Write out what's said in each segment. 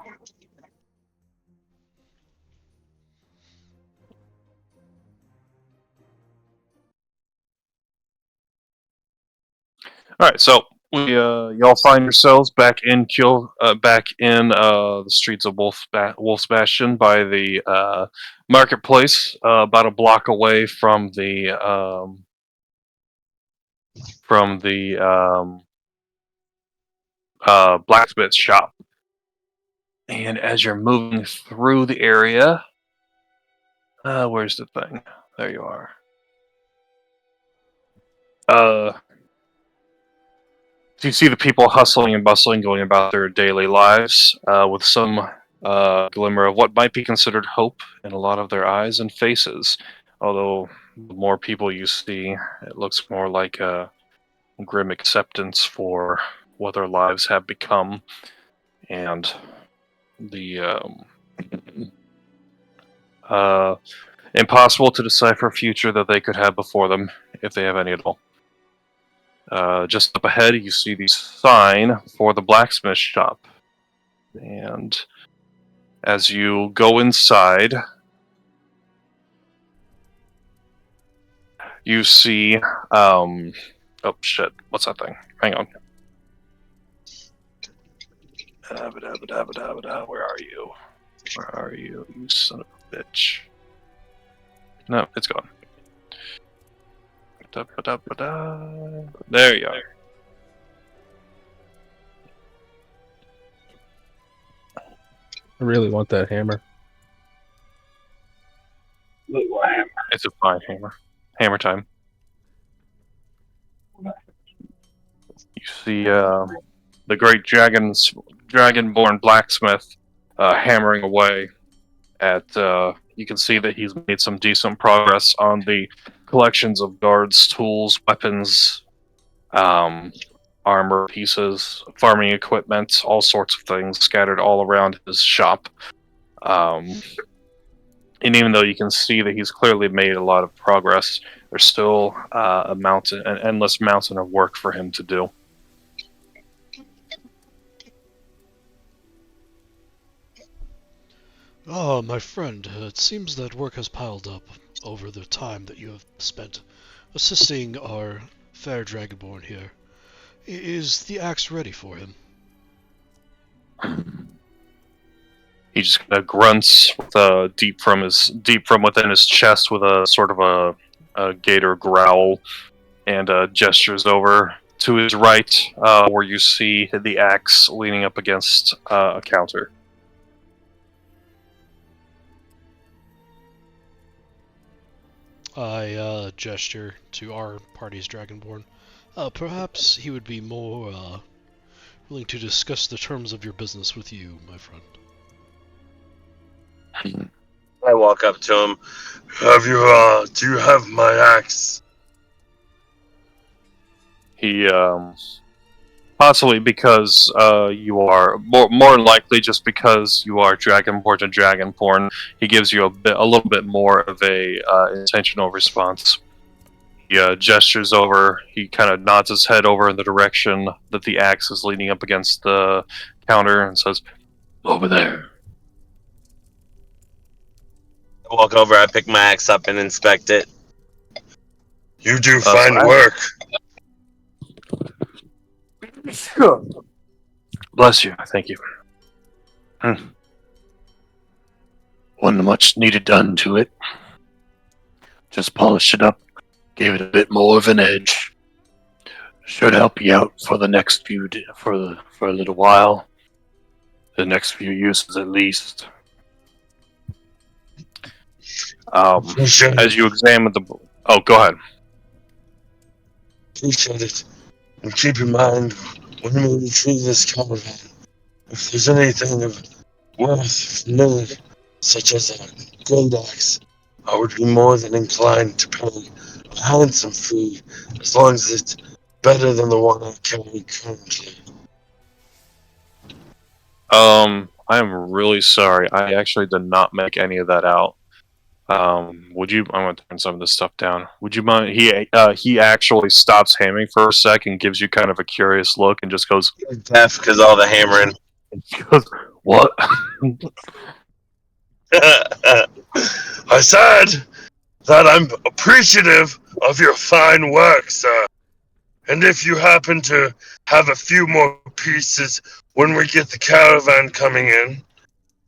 All right, so we y'all find yourselves back in the streets of Wolf's Bastion by the marketplace, about a block away from the blacksmith shop. And as you're moving through the area, where's the thing? There you are. So you see the people hustling and bustling, going about their daily lives, with some glimmer of what might be considered hope in a lot of their eyes and faces. Although the more people you see, it looks more like a grim acceptance for what their lives have become, and the impossible to decipher future that they could have before them, if they have any at all. Just up ahead, you see the sign for the blacksmith shop. And as you go inside, you see, oh shit, what's that thing? Hang on. Where are you? Where are you, you son of a bitch? No, it's gone. There you are. I really want that hammer. It's a fine hammer. Hammer time. You see the great dragonborn blacksmith hammering away at. You can see that he's made some decent progress on the collections of guards, tools, weapons, armor pieces, farming equipment, all sorts of things scattered all around his shop. And even though you can see that he's clearly made a lot of progress, there's still an endless mountain of work for him to do. Ah, my friend, it seems that work has piled up over the time that you have spent assisting our fair dragonborn here. Is the axe ready for him? He just kind of grunts with deep from within his chest with a sort of a gator growl, and gestures over to his right, where you see the axe leaning up against a counter. I gesture to our party's dragonborn. Perhaps he would be more willing to discuss the terms of your business with you, my friend. I walk up to him. Do you have my axe? He, possibly because you are more likely just because you are dragonborn to dragonborn, he gives you a little bit more of a intentional response. He gestures over. He kind of nods his head over in the direction that the axe is leaning up against the counter and says, "Over there." I walk over, I pick my axe up and inspect it. You do fine work. Bless you. Thank you. Wasn't much needed done to it. Just polished it up, gave it a bit more of an edge. Should help you out for the next for a little while. The next few uses at least. As you examine the... Oh, go ahead. Appreciate it. And keep in mind, when we retrieve this caravan, if there's anything of worth for me, such as a great axe, I would be more than inclined to pay a handsome fee, as long as it's better than the one I carry currently. I am really sorry. I actually did not make any of that out. Would you? I'm going to turn some of this stuff down. Would you mind? He actually stops hammering for a sec and gives you kind of a curious look and just goes, Deaf because all the hammering. he goes, What? I said that I'm appreciative of your fine work, sir. And if you happen to have a few more pieces when we get the caravan coming in,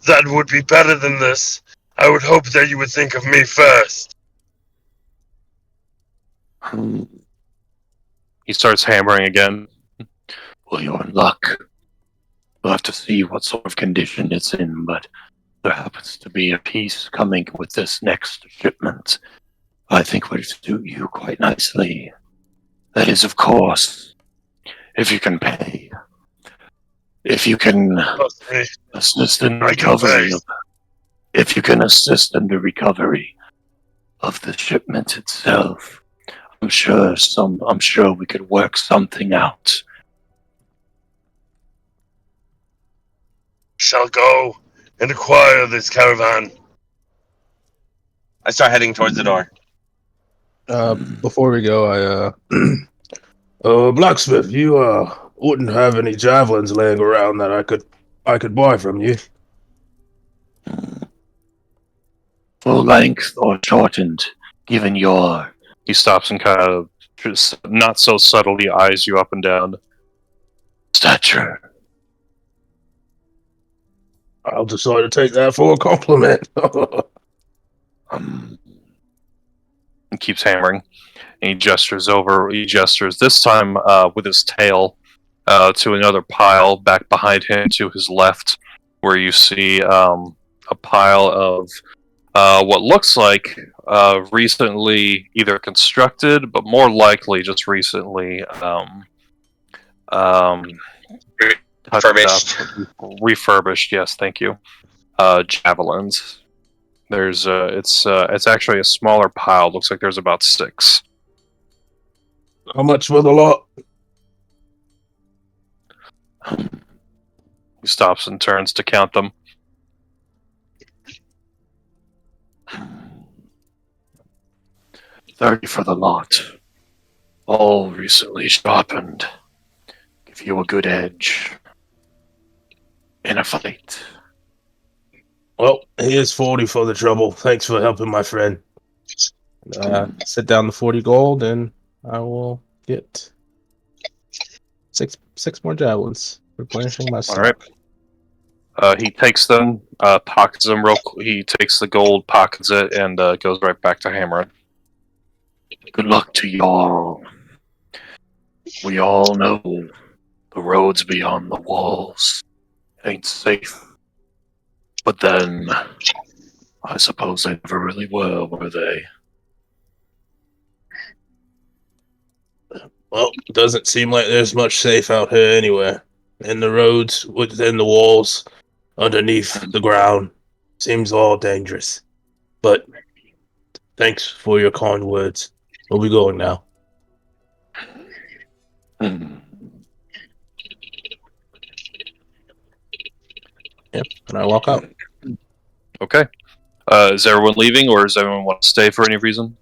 that would be better than this. I would hope that you would think of me first. He starts hammering again. Well, you're in luck. We'll have to see what sort of condition it's in, but there happens to be a piece coming with this next shipment. I think would suit you quite nicely. That is, of course, if you can pay. If you can Trust me, assist in the I can recovery pay. of, if you can assist in the recovery of the shipment itself, I'm sure we could work something out. Shall go and acquire this caravan. I start heading towards the door. Before we go, blacksmith, you wouldn't have any javelins laying around that I could buy from you. Full length or shortened, given your... He stops and kind of, just not so subtly, eyes you up and down. Stature. I'll decide to take that for a compliment. He keeps hammering. And he gestures this time with his tail to another pile back behind him to his left, where you see a pile of what looks like recently either constructed, but more likely just recently Refurbished. refurbished. Yes, thank you. Javelins. There's it's actually a smaller pile. Looks like there's about 6. How much for the lot? He stops and turns to count them. $30 for the lot. All recently sharpened. Give you a good edge in a fight. Well, here's 40 for the trouble. Thanks for helping my friend. Sit down the 40 gold, and I will get six more javelins, replenishing my stock. All right. He takes them, pockets them real quick. He takes the gold, pockets it, and goes right back to hammering. Good luck to y'all. We all know the roads beyond the walls ain't safe. But then, I suppose they never really were they? Well, it doesn't seem like there's much safe out here anywhere. In the roads, within the walls, underneath the ground. Seems all dangerous. But thanks for your kind words. We'll be going now. Yep, and I walk out. Okay. Is everyone leaving, or does everyone want to stay for any reason?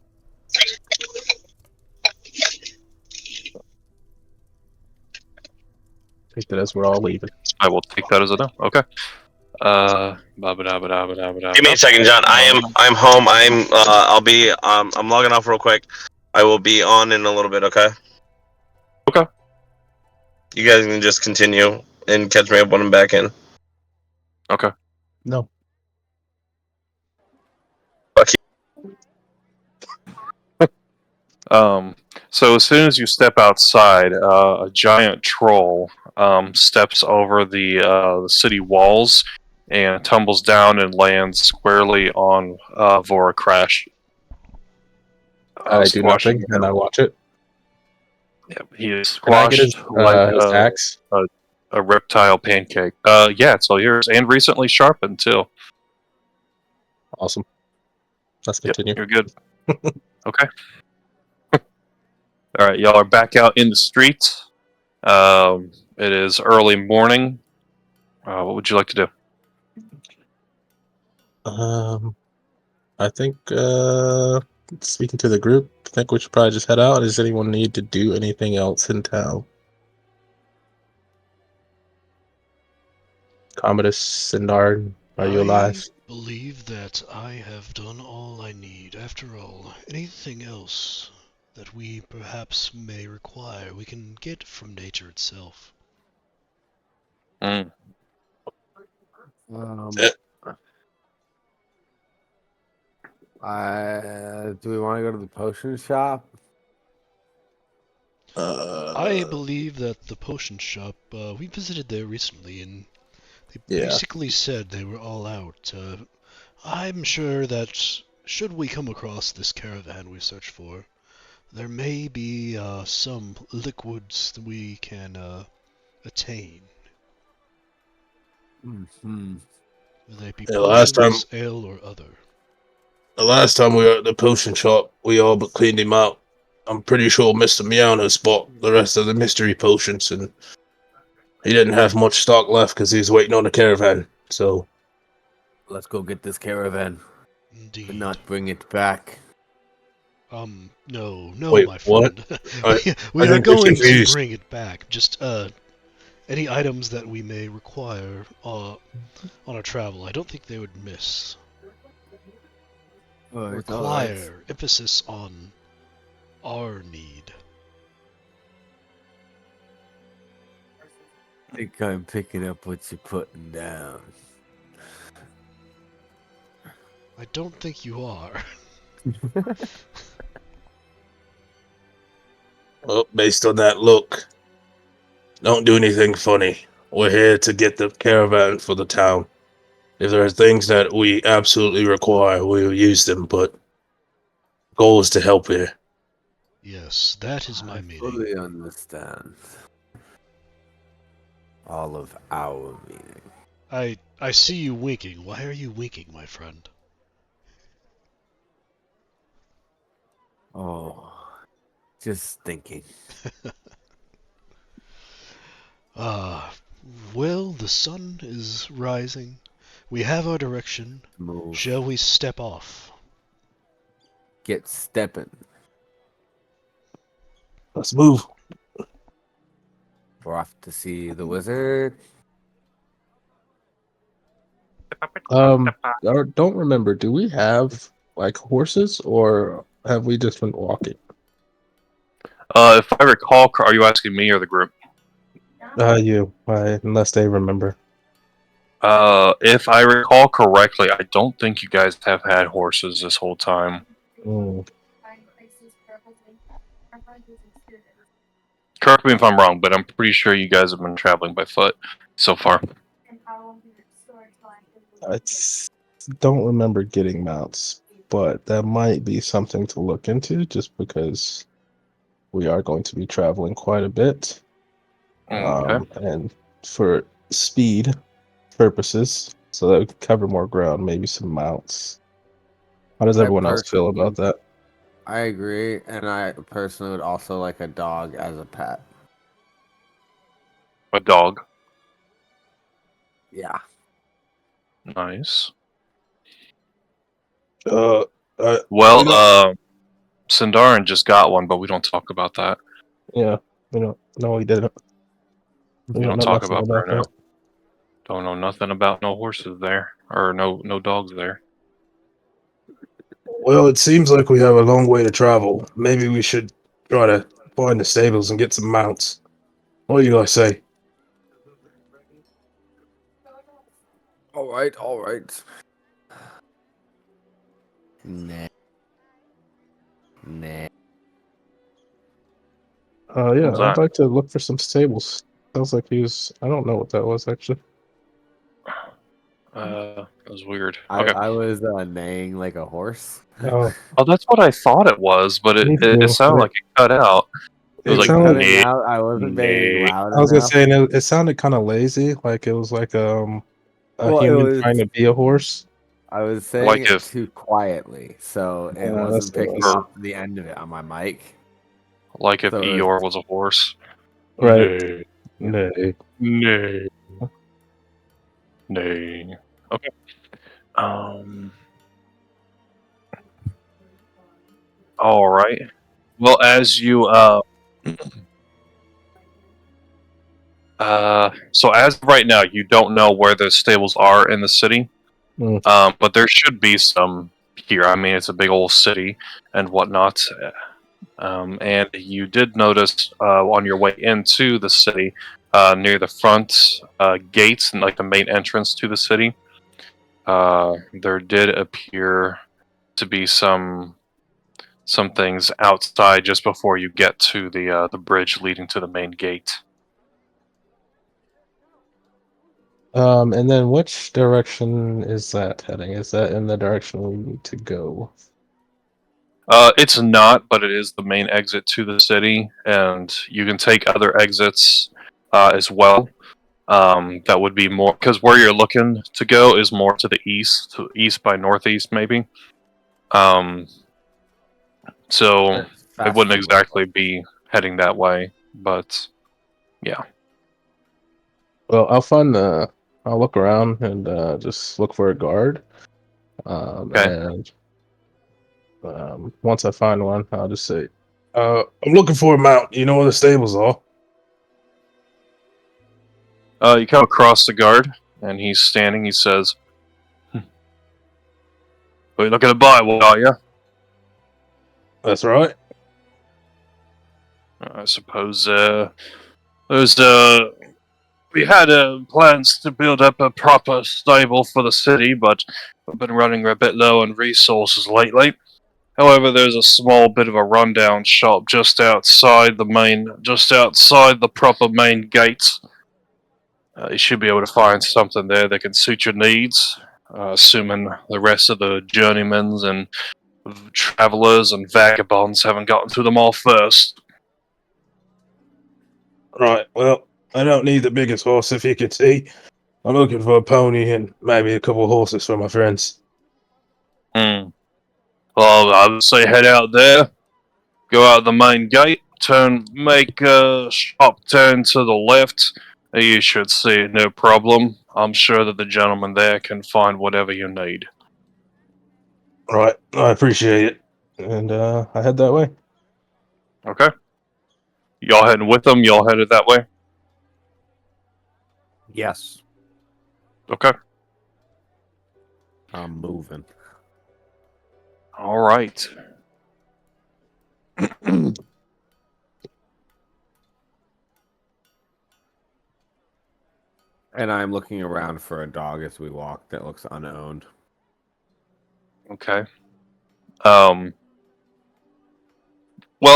Take that as we're all leaving. I will take that as a no. Okay. Give me a second, John. I'm home. I'm logging off real quick. I will be on in a little bit, okay? Okay. You guys can just continue and catch me up when I'm back in. Okay. No. Fuck you. So as soon as you step outside, a giant troll steps over the city walls and tumbles down and lands squarely on Vora Crash. I do nothing, and I watch it. Yeah, he is Can I get his, squashed like his axe? a reptile pancake. Yeah, it's all yours, and recently sharpened too. Awesome. Let's Yep, continue. you're good. Okay. All right, y'all are back out in the streets. It is early morning. What would you like to do? I think speaking to the group, I think we should probably just head out. Does anyone need to do anything else in town? Commodus Sindar, are you alive? I believe that I have done all I need. After all, anything else that we perhaps may require, we can get from nature itself. Mm. Eh, Do we want to go to the potion shop? I believe that the potion shop, we visited there recently, and they Yeah. basically said they were all out. I'm sure that should we come across this caravan we search for, there may be some liquids that we can attain. Hmm. Whether they be Yeah, potions, ale, or other. the last time we were at the potion shop, we all but cleaned him out. I'm pretty sure Mr. Mianos bought the rest of the mystery potions, and he didn't have much stock left because he was waiting on the caravan. So Let's go get this caravan Indeed. and not bring it back. No, Wait, my what? friend. I we are think you're going to confused. bring it back. Just, any items that we may require, on our travel, I don't think they would miss. All right. Require emphasis on our need. I think I'm picking up what you're putting down. I don't think you are. Well, based on that look, don't do anything funny. We're here to get the caravan for the town. If there are things that we absolutely require, we will use them, but goal is to help here. Yes, that is my I meaning. fully understand all of our meaning. I see you winking. Why are you winking, my friend? Oh, just thinking. Well, the sun is rising. We have our direction. Move. Shall we step off? Get stepping. Let's move. We're off to see the wizard. I don't remember. Do we have like horses, or have we just been walking? If I recall, are you asking me or the group? Unless they remember. If I recall correctly, I don't think you guys have had horses this whole time. Mm. Correct me if I'm wrong, but I'm pretty sure you guys have been traveling by foot so far. I don't remember getting mounts, but that might be something to look into, just because we are going to be traveling quite a bit, Okay. and for speed purposes, so that we can cover more ground, maybe some mounts. How does everyone else feel about that? I agree, and I personally would also like a dog as a pet. A dog. Yeah. Nice. Uh, Well, we don't- Sindarin just got one, but we don't talk about that. yeah, we don't. No, we didn't. We We don't don't know talk nothing about about Bruno. that. Don't know nothing about no horses there, or no dogs there. Well, it seems like we have a long way to travel. Maybe we should try to find the stables and get some mounts. What do you guys say? All right. Nah. Yeah, What was I'd that? like to look for some stables. Sounds like he was. I don't know what that was actually. It was weird. I Okay. was neighing like a horse. Oh, Oh, that's what I thought it was, but me it too. sounded like it cut out. It was It like, Was sounded. cutting nay, out. I wasn't being nay. loud I was gonna enough. say, and it sounded kind of lazy. Like it was like a Well, it human was. trying to be a horse. I was saying Like it if, too quietly, so it Yeah, that's wasn't what it picking was. up the end of it on my mic. like if So it was- Eeyore was a horse. Right. Nay, Nay. nay, nay. Okay. Um. All right. Well, as you So as of right now, you don't know where the stables are in the city. But there should be some here. I mean, it's a big old city and whatnot. And you did notice on your way into the city, near the front gates and like the main entrance to the city, there did appear to be some things outside just before you get to the bridge leading to the main gate. And then which direction is that heading? Is that in the direction we need to go? It's not, but it is the main exit to the city, and you can take other exits as well. That would be more because where you're looking to go is more to the east, to east by northeast, maybe. So it Fast wouldn't forward. exactly be heading that way, but yeah. Well, I'll look around and just look for a guard. Okay. And once I find one, I'll just say, I'm looking for a mount. You know where the stables are? You come across the guard, and he's standing. He says, "What are you looking to buy? What are you?" That's right. I suppose there's we had plans to build up a proper stable for the city, but we've been running a bit low on resources lately. However, there's a small bit of a rundown shop just outside the proper main gates. You should be able to find something there that can suit your needs, assuming the rest of the journeymans and travelers and vagabonds haven't gotten through them all first. Right. Well, I don't need the biggest horse, if you could see. I'm looking for a pony and maybe a couple of horses for my friends. Hmm. Well, I would say head out there, go out the main gate, make a sharp turn to the left. You should see it, no problem. I'm sure that the gentleman there can find whatever you need. Right. I appreciate it. And I head that way. Okay? Y'all heading with them? Y'all headed that way? Yes, Okay. I'm moving. Alright. And I'm looking around for a dog as we walk that looks unowned. Okay. Well,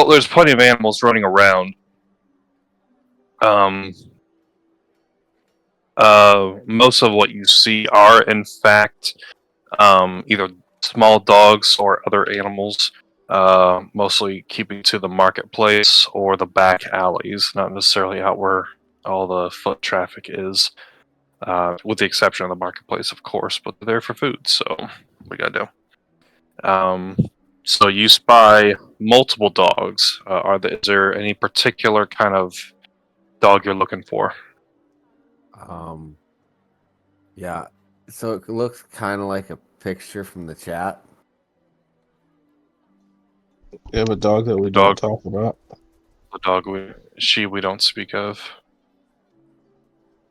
there's plenty of animals running around. Most of what you see are, in fact, either small dogs or other animals, mostly keeping to the marketplace or the back alleys, not necessarily out where all the foot traffic is, with the exception of the marketplace, of course, but they're there for food, so we gotta do. So you spy multiple dogs. Is there any particular kind of dog you're looking for? Yeah. So it looks kind of like a picture from the chat. You have a dog that we don't talk about. The dog we don't speak of.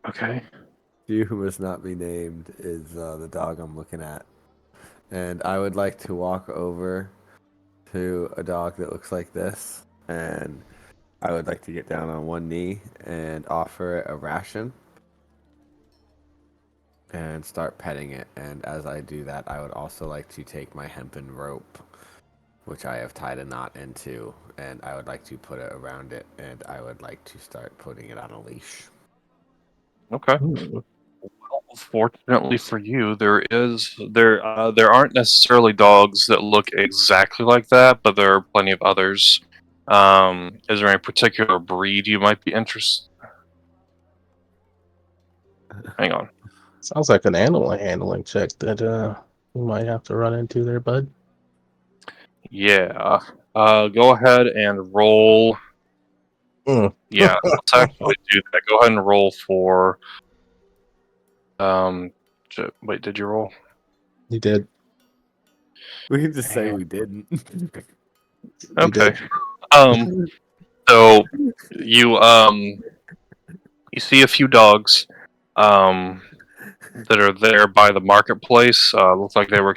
Okay. You who must not be named is the dog I'm looking at. And I would like to walk over to a dog that looks like this. And I would like to get down on one knee and offer it a ration. And start petting it. And as I do that, I would also like to take my hempen rope, which I have tied a knot into, and I would like to put it around it, and I would like to start putting it on a leash. Okay. Well, fortunately for you, there aren't necessarily dogs that look exactly like that, but there are plenty of others. Is there any particular breed you might be interested? Hang on. Sounds like an animal handling check that you might have to run into there, bud. Yeah. Go ahead and roll. Yeah, let's actually do that. Go ahead and roll for. Wait, did you roll? You did. We can just say we didn't. Okay. Did. So you You see a few dogs that are there by the marketplace. Look like they were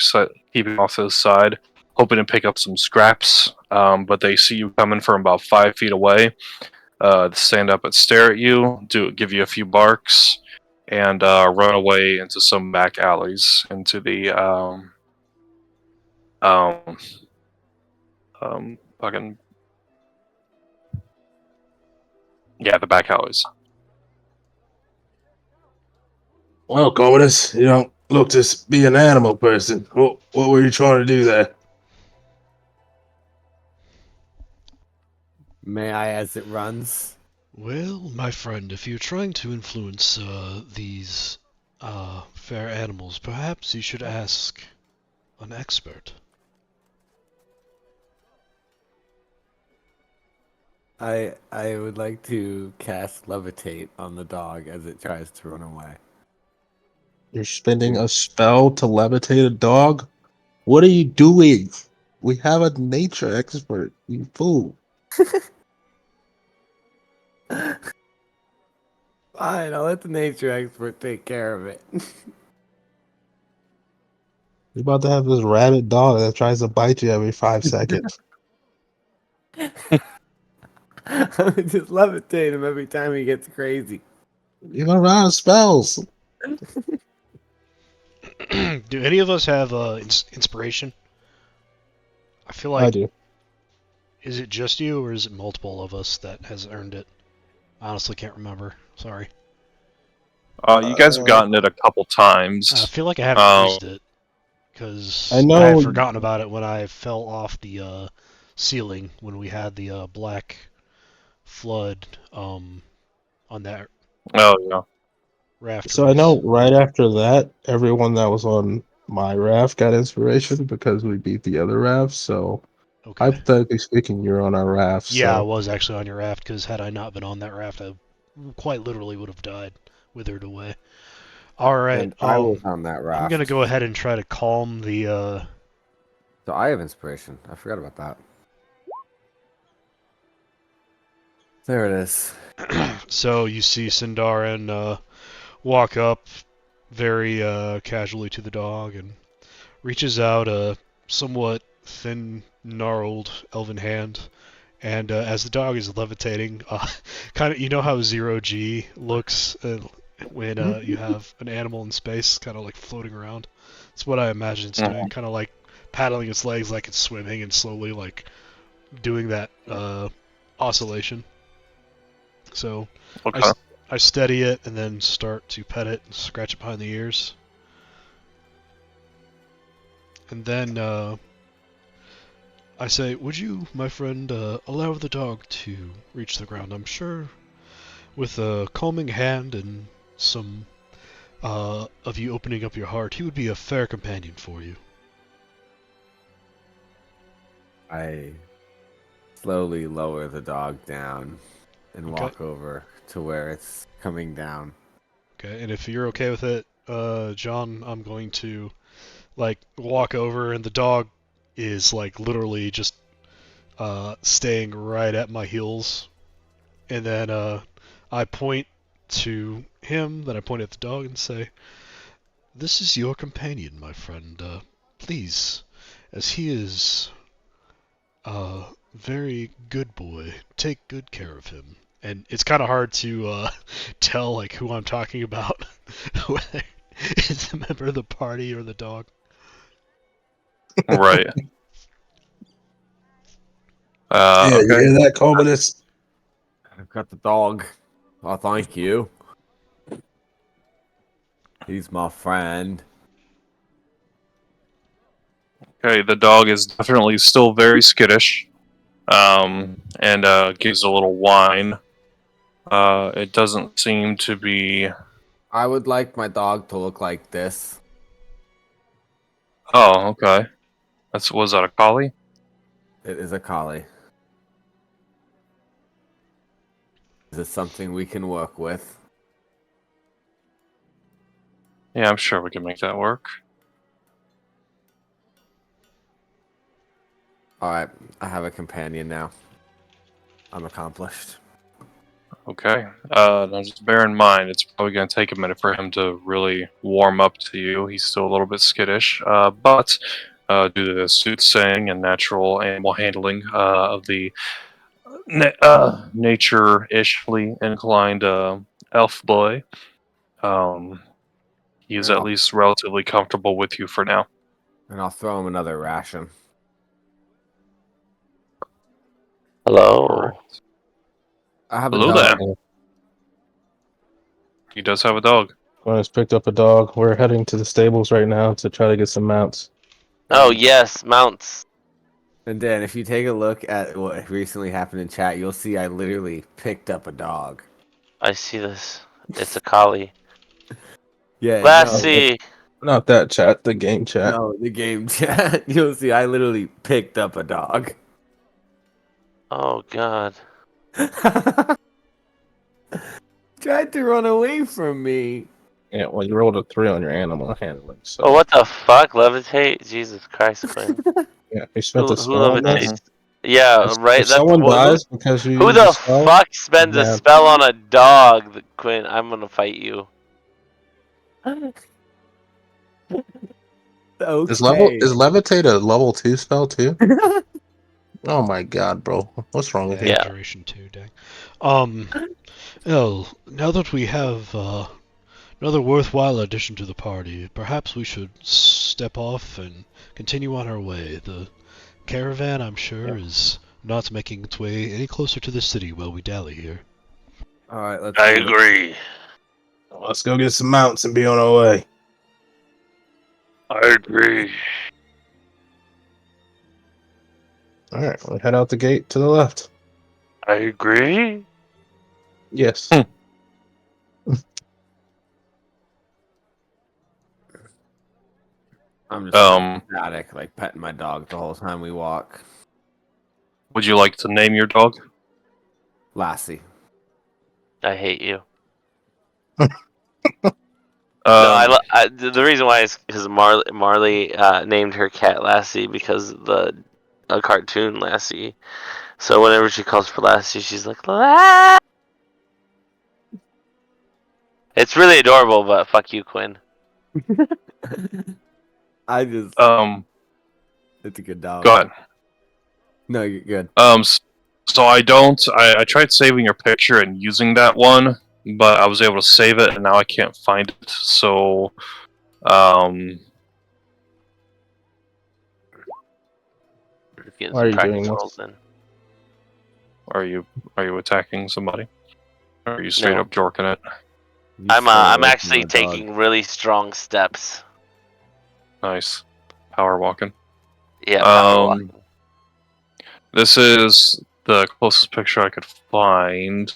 keeping off to the side, hoping to pick up some scraps. But they see you coming from about 5 feet away. Stand up and stare at you, give you a few barks, and run away into some back alleys into the um, fucking yeah, the back alleys. Well, Commodus, you don't look to be an animal person. What were you trying to do there? May I as it runs? Well, my friend, if you're trying to influence these fair animals, perhaps you should ask an expert. I would like to cast levitate on the dog as it tries to run away. You're spending a spell to levitate a dog? What are you doing? We have a nature expert, you fool. Fine, I'll let the nature expert take care of it. You're about to have this rabid dog that tries to bite you every 5 seconds. I would just levitate him every time he gets crazy. You're gonna run out of spells. Do any of us have inspiration? I feel I like, do. is it just you or is it multiple of us that has earned it? I honestly can't remember. Sorry. You guys have gotten it a couple times. I feel like I haven't used it because I I know- had forgotten about it when I fell off the ceiling when we had the black flood on that Oh yeah. raft. So I know right after that, everyone that was on my raft got inspiration because we beat the other rafts. So Okay. hypothetically speaking, you're on our raft. Yeah, I So was actually on your raft because had I not been on that raft, I quite literally would have died, withered away. All right. And I was on that raft. I'm gonna go ahead and try to calm the. So I have inspiration. I forgot about that. There it is. So you see Sindarin walk up very casually to the dog and reaches out a somewhat thin, gnarled elven hand. And as the dog is levitating, kind of, you know how zero G looks when you have an animal in space, kind of like floating around. It's what I imagine it's doing, kind of like paddling its legs like it's swimming and slowly like doing that oscillation. So Okay. I steady it and then start to pet it and scratch it behind the ears. And then I say, would you, my friend, allow the dog to reach the ground? I'm sure with a calming hand and some of you opening up your heart, he would be a fair companion for you. I slowly lower the dog down and walk over to where it's coming down. Okay, and if you're okay with it, John, I'm going to like walk over, and the dog is like literally just staying right at my heels, and then I point to him, then I point at the dog and say, "This is your companion, my friend. Please, as he is a very good boy, take good care of him." And it's kind of hard to tell like who I'm talking about, whether it's a member of the party or the dog. Right. yeah, Okay. you hear that, Commodus? I've got the dog. Oh, thank you. He's my friend. Okay, the dog is definitely still very skittish, and gives a little whine. It doesn't seem to be. I would like my dog to look like this. Oh, okay. Was that a collie? It is a collie. Is this something we can work with? Yeah, I'm sure we can make that work. Alright, I have a companion now. I'm accomplished. Okay. Now just bear in mind, it's probably going to take a minute for him to really warm up to you. He's still a little bit skittish, but due to the soothsaying and natural animal handling of the nature-ishly inclined elf boy, he is And at least relatively comfortable with you for now. I'll throw him another ration. Hello. I have Hello a there. dog. He does have a dog. Gwen has picked up a dog. We're heading to the stables right now to try to get some mounts. Oh yes, mounts. And Dan, if you take a look at what recently happened in chat, you'll see I literally picked up a dog. I see this. It's a collie. Yeah, Lassie. Not that chat, the game chat. no, the game chat. You'll see I literally picked up a dog. Oh god. Tried to run away from me. Yeah, well, you rolled a 3 on your animal handling, so Oh, what the fuck? Levitate? Jesus Christ, Quinn. yeah, you spent Who a spell on this. levitates? Yeah, right. If someone dies because you who use a the spell, fuck spends a yeah. spell on a dog, Quinn? I'm gonna fight you. Okay. Is levitate a level 2 spell too? Oh my god, bro. What's wrong with you? Yeah. Duration 2, dang. Well, now that we have another worthwhile addition to the party, perhaps we should step off and continue on our way. The caravan, I'm sure, is not making its way any closer to the city while we dally here. All right, let's. I do it. agree. Let's go get some mounts and be on our way. I agree. Alright, we'll head out the gate to the left. I agree. Yes. I'm just static, like petting my dog the whole time we walk. Would you like to name your dog? Lassie. I hate you. Um, The reason why is because Marley named her cat Lassie because of a cartoon Lassie. So whenever she calls for Lassie, she's like, "La." It's really adorable, but fuck you, Quinn. I just. It's a good dog. go ahead. No, you're good. So I don't. I tried saving your picture and using that one, but I was able to save it, and now I can't find it. So, Why are you doing this? are you attacking somebody? Or are you straight No. up jorking it? You I'm stay away from actually my dog. taking really strong steps. Nice, power walking. Yeah. Power walking. This is the closest picture I could find.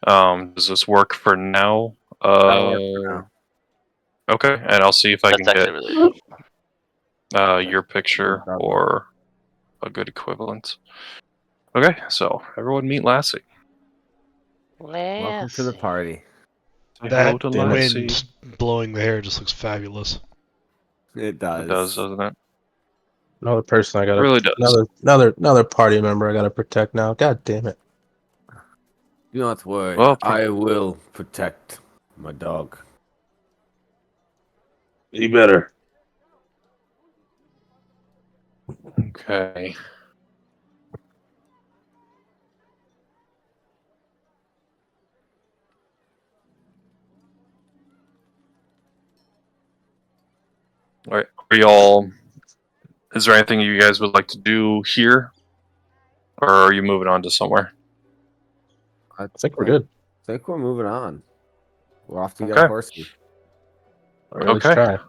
Does this work for now? That'll work for now. Okay, and I'll see if I That's can actually really cool. get your picture or a good equivalent. Okay, so everyone meet Lassie. Welcome to the party. Say hello That to Lassie. wind blowing the hair just looks fabulous. It does. It does, doesn't it? Another person I gotta. It really does. Another party member I gotta protect now. God damn it. Do not worry. Well, I will protect my dog. You better. Okay. All right. Are y'all? Is there anything you guys would like to do here, or are you moving on to somewhere? I think we're good. I think we're moving on. We're off to get Okay. horsey. Or at least Okay. try.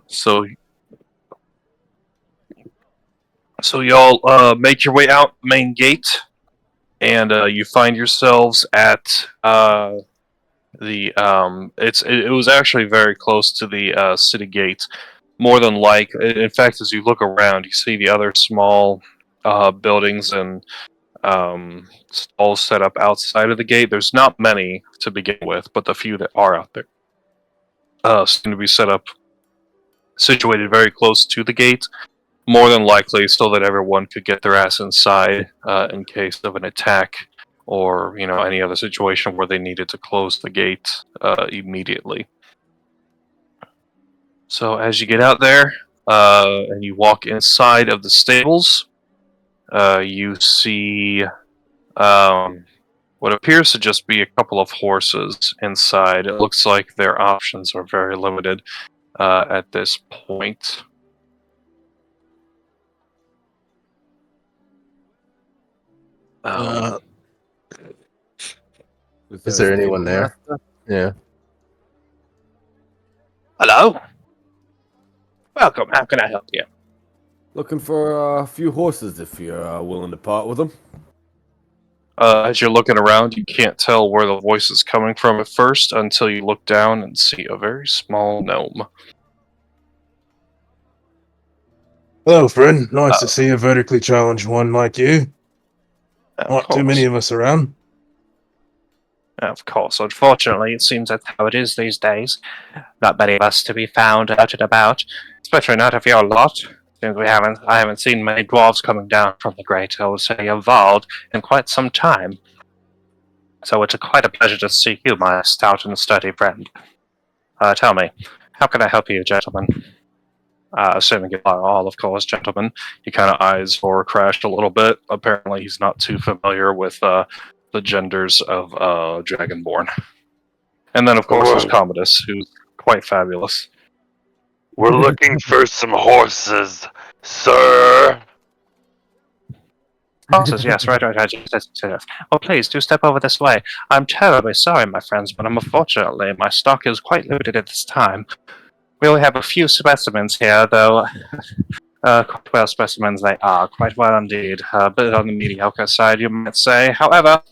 So y'all make your way out the main gate, and you find yourselves at it was actually very close to the city gate. More than in fact, as you look around, you see the other small buildings and stalls set up outside of the gate. There's not many to begin with, but the few that are out there seem to be set up, situated very close to the gate. More than likely, so that everyone could get their ass inside in case of an attack or any other situation where they needed to close the gate immediately. So as you get out there and you walk inside of the stables, you see what appears to just be a couple of horses inside. It looks like their options are very limited at this point. Is there anyone there? Yeah. Hello? Welcome. How can I help you? Looking for a few horses if you're willing to part with them. As you're looking around, you can't tell where the voice is coming from at first until you look down and see a very small gnome. Hello, friend. Nice to see a vertically challenged one like you. Not too many of us around. Of course. Unfortunately, it seems that's how it is these days. Not many of us to be found out and about, especially not of your lot. Since I haven't seen many dwarves coming down from the great, I would say, Avald in quite some time. So it's quite a pleasure to see you, my stout and sturdy friend. Tell me, how can I help you, gentlemen? Assuming you are all, of course, gentlemen. He kind of eyes for crashed a little bit. Apparently, he's not too familiar with the genders of Dragonborn. And then, of course, there's Commodus, who's quite fabulous. We're looking for some horses, sir. Horses, yes, right. Yes. Oh, please, do step over this way. I'm terribly sorry, my friends, but unfortunately, my stock is quite limited at this time. We only have a few specimens here, though. Quite well specimens they are, quite well indeed. A bit on the mediocre side, you might say. However,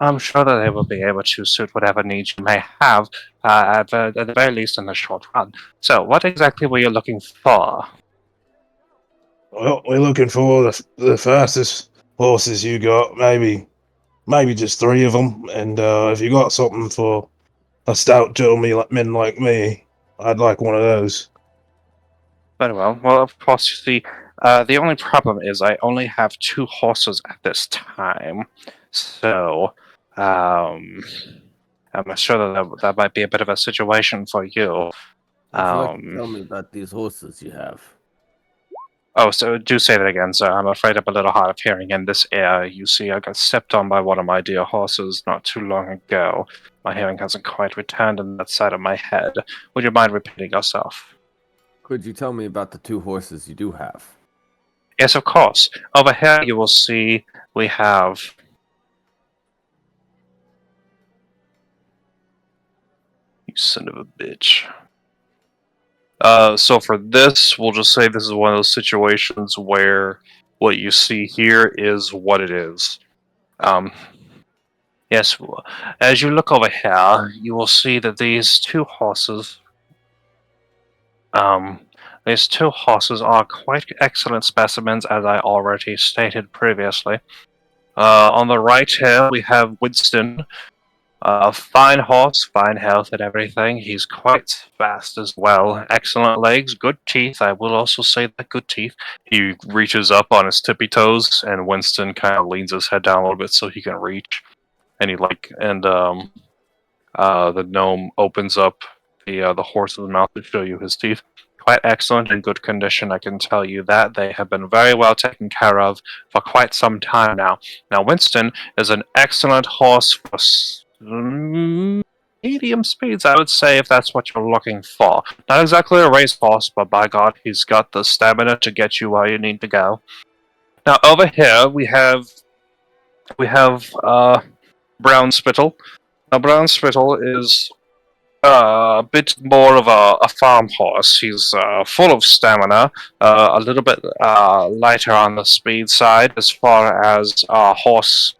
I'm sure that they will be able to suit whatever needs you may have, at the very least in the short run. So, what exactly were you looking for? Well, we're looking for the fastest horses you got. Maybe just 3 of them. And if you got something for a stout gentleman like me, I'd like one of those. Very well. Well, of course, you see, the only problem is I only have 2 horses at this time. So, I'm sure that might be a bit of a situation for you. Would you like to tell me about these horses you have? Oh, so do say that again, sir. I'm afraid I'm a little hard of hearing in this air. You see, I got stepped on by one of my dear horses not too long ago. My hearing hasn't quite returned on that side of my head. Would you mind repeating yourself? Could you tell me about the 2 horses you do have? Yes, of course. Over here you will see we have... You son of a bitch. So for this, we'll just say this is one of those situations where what you see here is what it is. Yes, as you look over here, you will see that these 2 horses... these 2 horses are quite excellent specimens, as I already stated previously. On the right here, we have Winston. Fine horse, fine health and everything. He's quite fast as well. Excellent legs, good teeth. I will also say that good teeth. He reaches up on his tippy toes, and Winston kind of leans his head down a little bit so he can reach. And the gnome opens up the horse's mouth to show you his teeth. Quite excellent and good condition, I can tell you that. They have been very well taken care of for quite some time now. Now, Winston is an excellent horse for medium speeds, I would say, if that's what you're looking for. Not exactly a race horse, but by God, he's got the stamina to get you where you need to go. Now, over here, we have Brown Spittle. Now, Brown Spittle is a bit more of a farm horse. He's full of stamina, a little bit lighter on the speed side as far as horse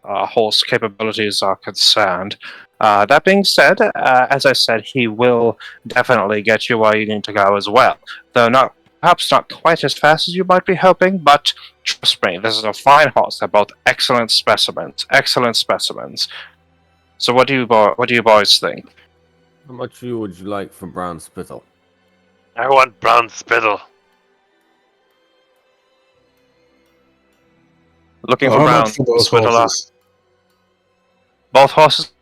capabilities are concerned. That being said, as I said, he will definitely get you where you need to go as well. Though perhaps not quite as fast as you might be hoping, but trust me, this is a fine horse. They're both excellent specimens. Excellent specimens. So what do you boys think? How much would you like for Brown Spittle? I want Brown Spittle. Looking for How Brown much for those Spittle. horses? both horses.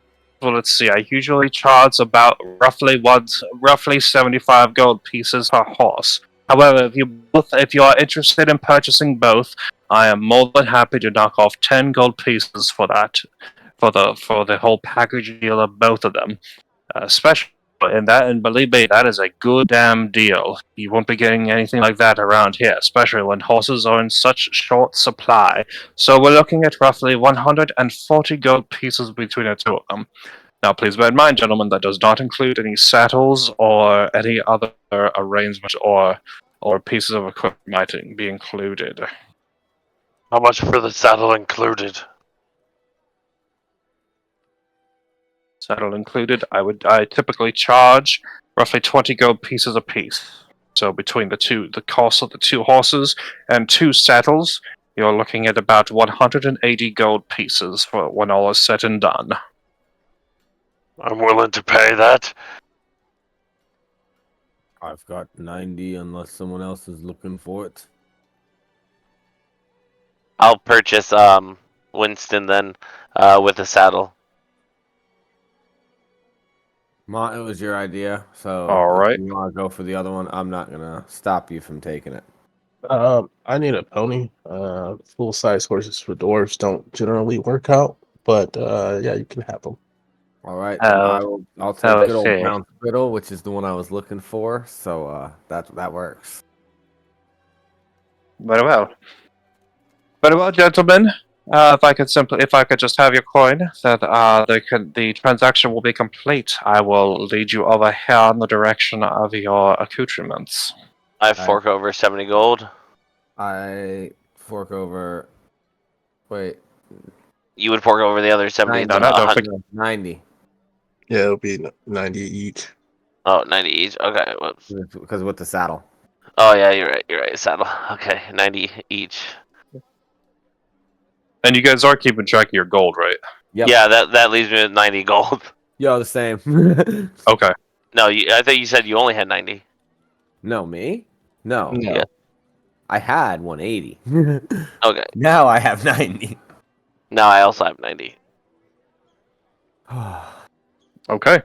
Well, let's see. I usually charge about roughly 75 gold pieces per horse. However, if you are interested in purchasing both, I am more than happy to knock off 10 gold pieces for that, for the whole package deal of both of them. Especially in that, and believe me, that is a good damn deal. You won't be getting anything like that around here, especially when horses are in such short supply. So we're looking at roughly 140 gold pieces between the two of them. Now, please bear in mind, gentlemen, that does not include any saddles or any other arrangement or pieces of equipment might be included. How much for the saddle included? Saddle included, I typically charge roughly 20 gold pieces apiece. So between the cost of the 2 horses and 2 saddles, you're looking at about 180 gold pieces for when all is said and done. I'm willing to pay that. I've got 90 unless someone else is looking for it. I'll purchase Winston then with a saddle. Ma, it was your idea, so All right. if you want to go for the other one, I'm not gonna stop you from taking it. I need a pony. Full size horses for dwarves don't generally work out, but yeah, you can have them. All right, then I'll take good old okay. Brown Spittle, which is the one I was looking for. So that works. Very well. Very well, gentlemen. If I could just have your coin, that the transaction will be complete. I will lead you over here in the direction of your accoutrements. I fork over 70 gold. I fork over. Wait, You would fork over the other 70. No, don't forget. 90. Yeah, it'll be 90 each. Oh, 90 each. Okay. Whoops. Because with the saddle. Oh, yeah, you're right. Saddle. Okay, 90 each. And you guys are keeping track of your gold, right? Yep. Yeah, that leaves me with 90 gold. Yo, the same. Okay. No, I think you said you only had 90. No, me? No. No. Yeah. I had 180. Okay. Now I have 90. Now I also have 90. Okay.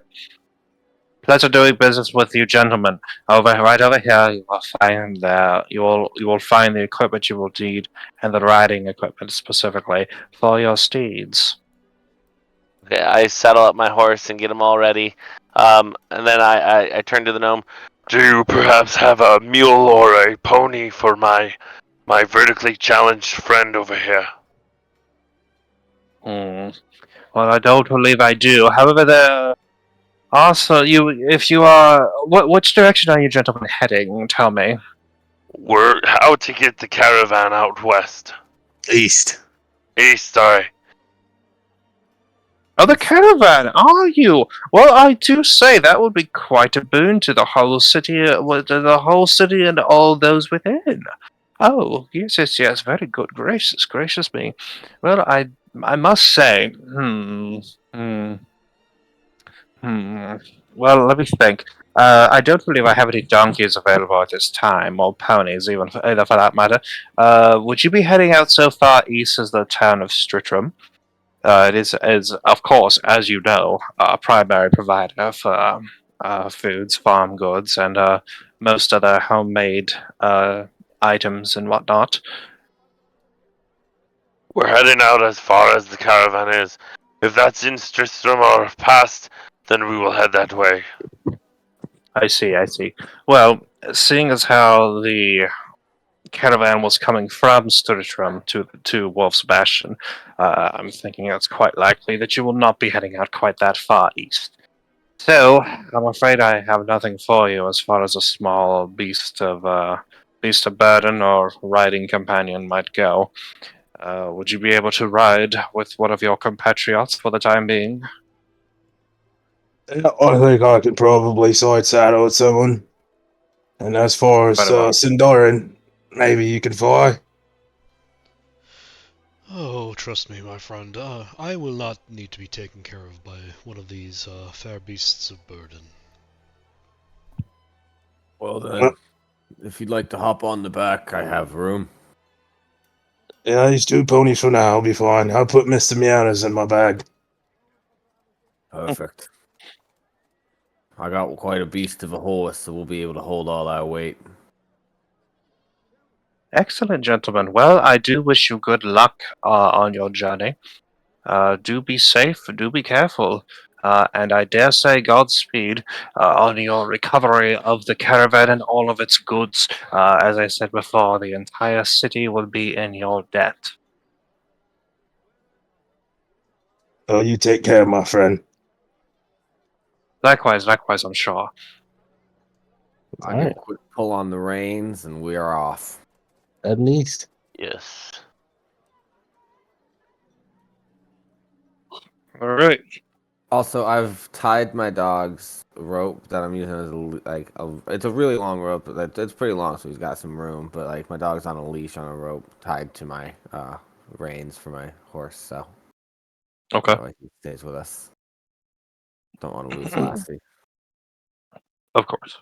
Pleasure doing business with you, gentlemen. Right over here, you will find the equipment you will need, and the riding equipment specifically for your steeds. Okay, I saddle up my horse and get them all ready. And then I turn to the gnome. Do you perhaps have a mule or a pony for my vertically challenged friend over here? Well, I don't believe I do. However, also, if you are, which direction are you gentlemen heading? Tell me. We're how to get the caravan out west. East. East, sorry. Oh, the caravan, are you? Well, I do say that would be quite a boon to the whole city, and all those within. Oh, yes, very good. Gracious me. Well, I must say, Well, let me think. I don't believe I have any donkeys available at this time, or ponies, either for that matter. Would you be heading out so far east as the town of Stritram? It is, of course, as you know, a primary provider for foods, farm goods, and most other homemade items and whatnot. We're heading out as far as the caravan is. If that's in Stristrom or past, then we will head that way. I see. Well, seeing as how the caravan was coming from Sturtram to Wolf's Bastion, I'm thinking it's quite likely that you will not be heading out quite that far east. So, I'm afraid I have nothing for you as far as a small beast of burden or riding companion might go. Would you be able to ride with one of your compatriots for the time being? Yeah, I think I could probably side saddle with someone. And as far as Very well. Sindarin, maybe you can fly. Oh, trust me, my friend. I will not need to be taken care of by one of these fair beasts of burden. Well then, if you'd like to hop on the back, I have room. Yeah, these 2 ponies for now will be fine. I'll put Mr. Mianas in my bag. Perfect. I got quite a beast of a horse, so we'll be able to hold all our weight. Excellent, gentlemen. Well, I do wish you good luck on your journey. Do be safe, do be careful, and I dare say Godspeed on your recovery of the caravan and all of its goods. As I said before, the entire city will be in your debt. Oh, you take care, my friend. Likewise, I'm sure. I give a Alright. quick pull on the reins, and we are off. At least. Yes. All right. Also, I've tied my dog's rope that I'm using as it's a really long rope. It's pretty long, so he's got some room. But like my dog's on a leash on a rope tied to my reins for my horse, so Okay. that way he stays with us. Don't want to lose Lassie. Of course.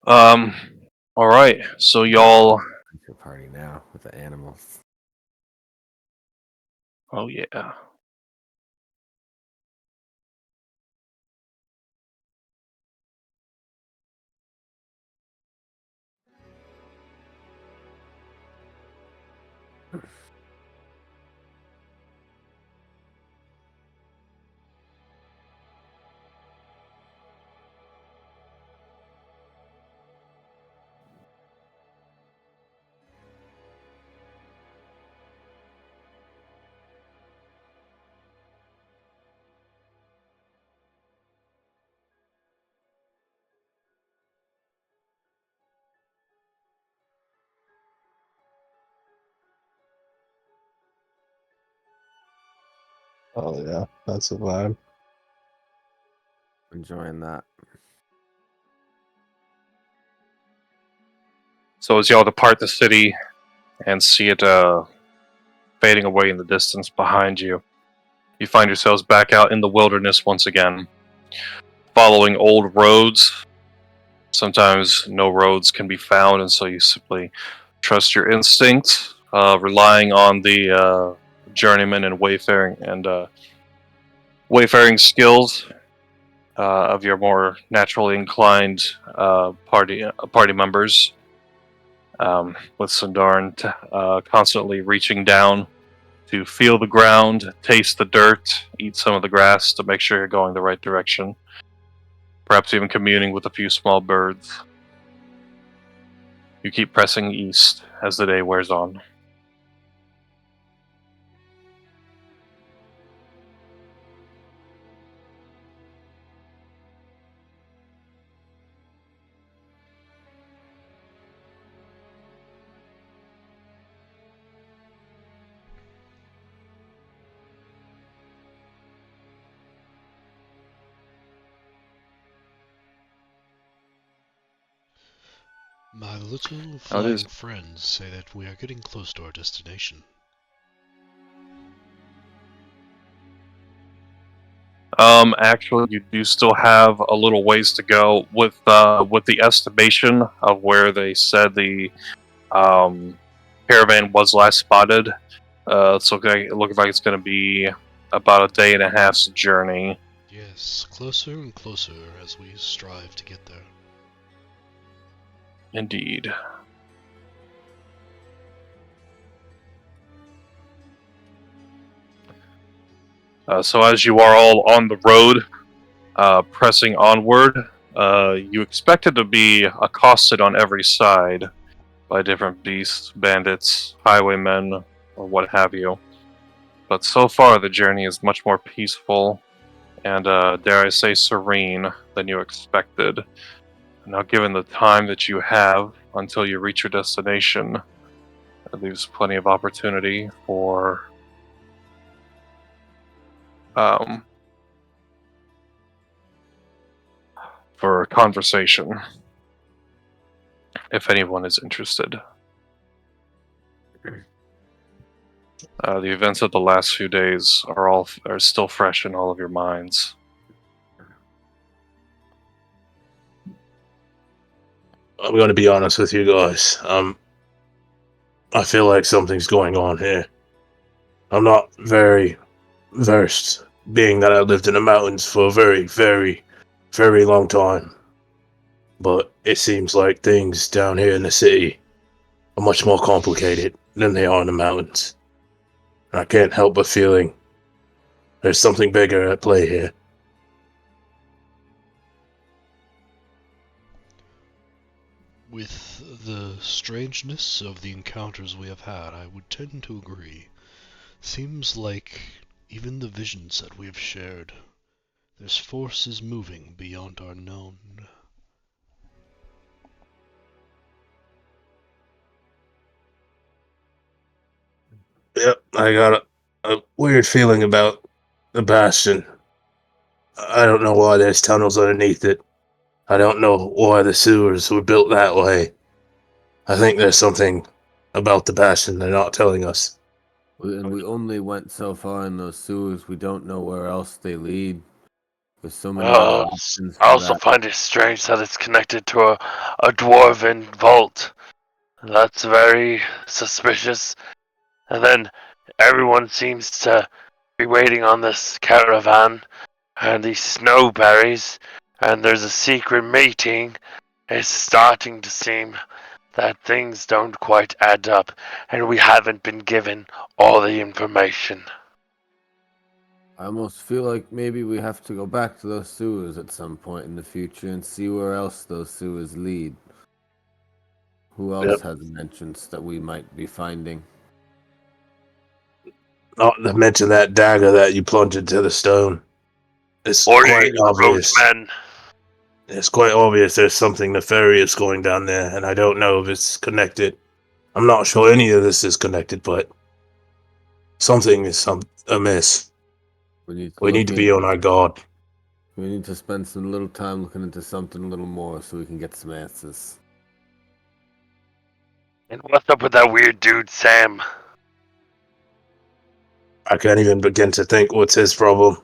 All right. So y'all. It's your party now with the animals. Oh yeah. Oh yeah, that's a vibe. Enjoying that. So as y'all depart the city and see it fading away in the distance behind you, you find yourselves back out in the wilderness once again, following old roads. Sometimes no roads can be found, and so you simply trust your instincts, relying on the journeyman and wayfaring skills of your more naturally inclined party members. With Sundarn constantly reaching down to feel the ground, taste the dirt, eat some of the grass to make sure you're going the right direction. Perhaps even communing with a few small birds. You keep pressing east as the day wears on. My little Now it flying is- friends say that we are getting close to our destination. Actually, you do still have a little ways to go with the estimation of where they said the caravan was last spotted. It's looking like it's going to be about a day and a half's journey. Yes, closer and closer as we strive to get there. Indeed. So as you are all on the road, pressing onward, you expected to be accosted on every side by different beasts, bandits, highwaymen, or what have you. But so far, the journey is much more peaceful and, dare I say, serene than you expected. Now, given the time that you have until you reach your destination, it leaves plenty of opportunity for conversation, if anyone is interested. The events of the last few days are still fresh in all of your minds. I'm going to be honest with you guys. I feel like something's going on here. I'm not very versed being that I lived in the mountains for a very, very, very long time. But it seems like things down here in the city are much more complicated than they are in the mountains. And I can't help but feeling there's something bigger at play here. With the strangeness of the encounters we have had, I would tend to agree. Seems like even the visions that we have shared, there's forces moving beyond our known. Yep, I got a weird feeling about the bastion. I don't know why there's tunnels underneath it. I don't know why the sewers were built that way. I think there's something about the bastion they're not telling us. And we only went so far in those sewers. We don't know where else they lead. There's so many other options I for also that. find it strange that it's connected to a dwarven vault. That's very suspicious. And then everyone seems to be waiting on this caravan and these snowberries, and there's a secret meeting. It's starting to seem that things don't quite add up, and we haven't been given all the information. I almost feel like maybe we have to go back to those sewers at some point in the future and see where else those sewers lead. Who else Yep. has an entrance that we might be finding? Not to mention that dagger that you plunged into the stone. It's Or quite you obvious. roadmen. It's quite obvious there's something nefarious going down there, and I don't know if it's connected. I'm not sure any of this is connected, but something is amiss. We need to We look need to be on our guard. We need to spend some little time looking into something a little more so we can get some answers. And what's up with that weird dude, Sam? I can't even begin to think what's his problem.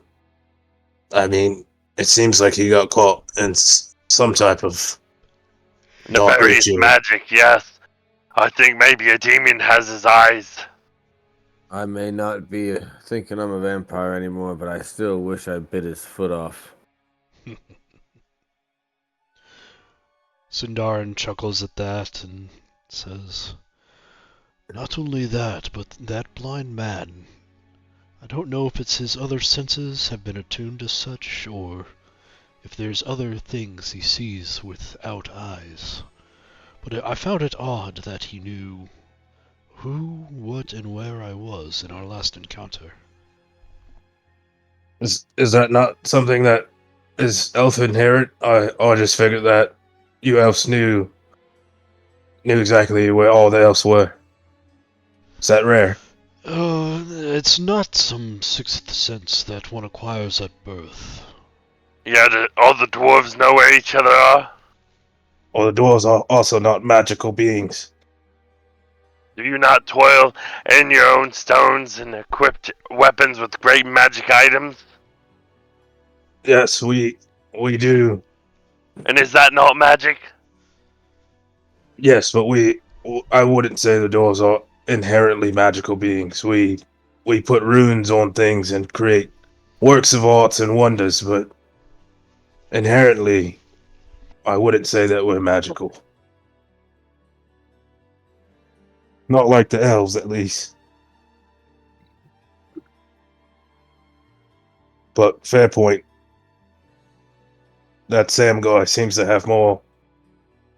I mean, it seems like he got caught in some type of dark Nefarious ritual. magic, yes. I think maybe a demon has his eyes. I may not be thinking I'm a vampire anymore, but I still wish I bit his foot off. Sindarin chuckles at that and says, "Not only that, but that blind man. I don't know if it's his other senses have been attuned as such, or if there's other things he sees without eyes. But I found it odd that he knew who, what, and where I was in our last encounter." Is that not something that is elf inherent? I just figured that you elves knew exactly where all the elves were. Is that rare? It's not some sixth sense that one acquires at birth. Yeah, all the dwarves know where each other are. Or the dwarves are also not magical beings? Do you not toil in your own stones and equipped weapons with great magic items? Yes, we do. And is that not magic? Yes, but I wouldn't say the dwarves are inherently magical beings. We put runes on things and create works of arts and wonders, but inherently, I wouldn't say that we're magical. Not like the elves, at least. But fair point. That Sam guy seems to have more.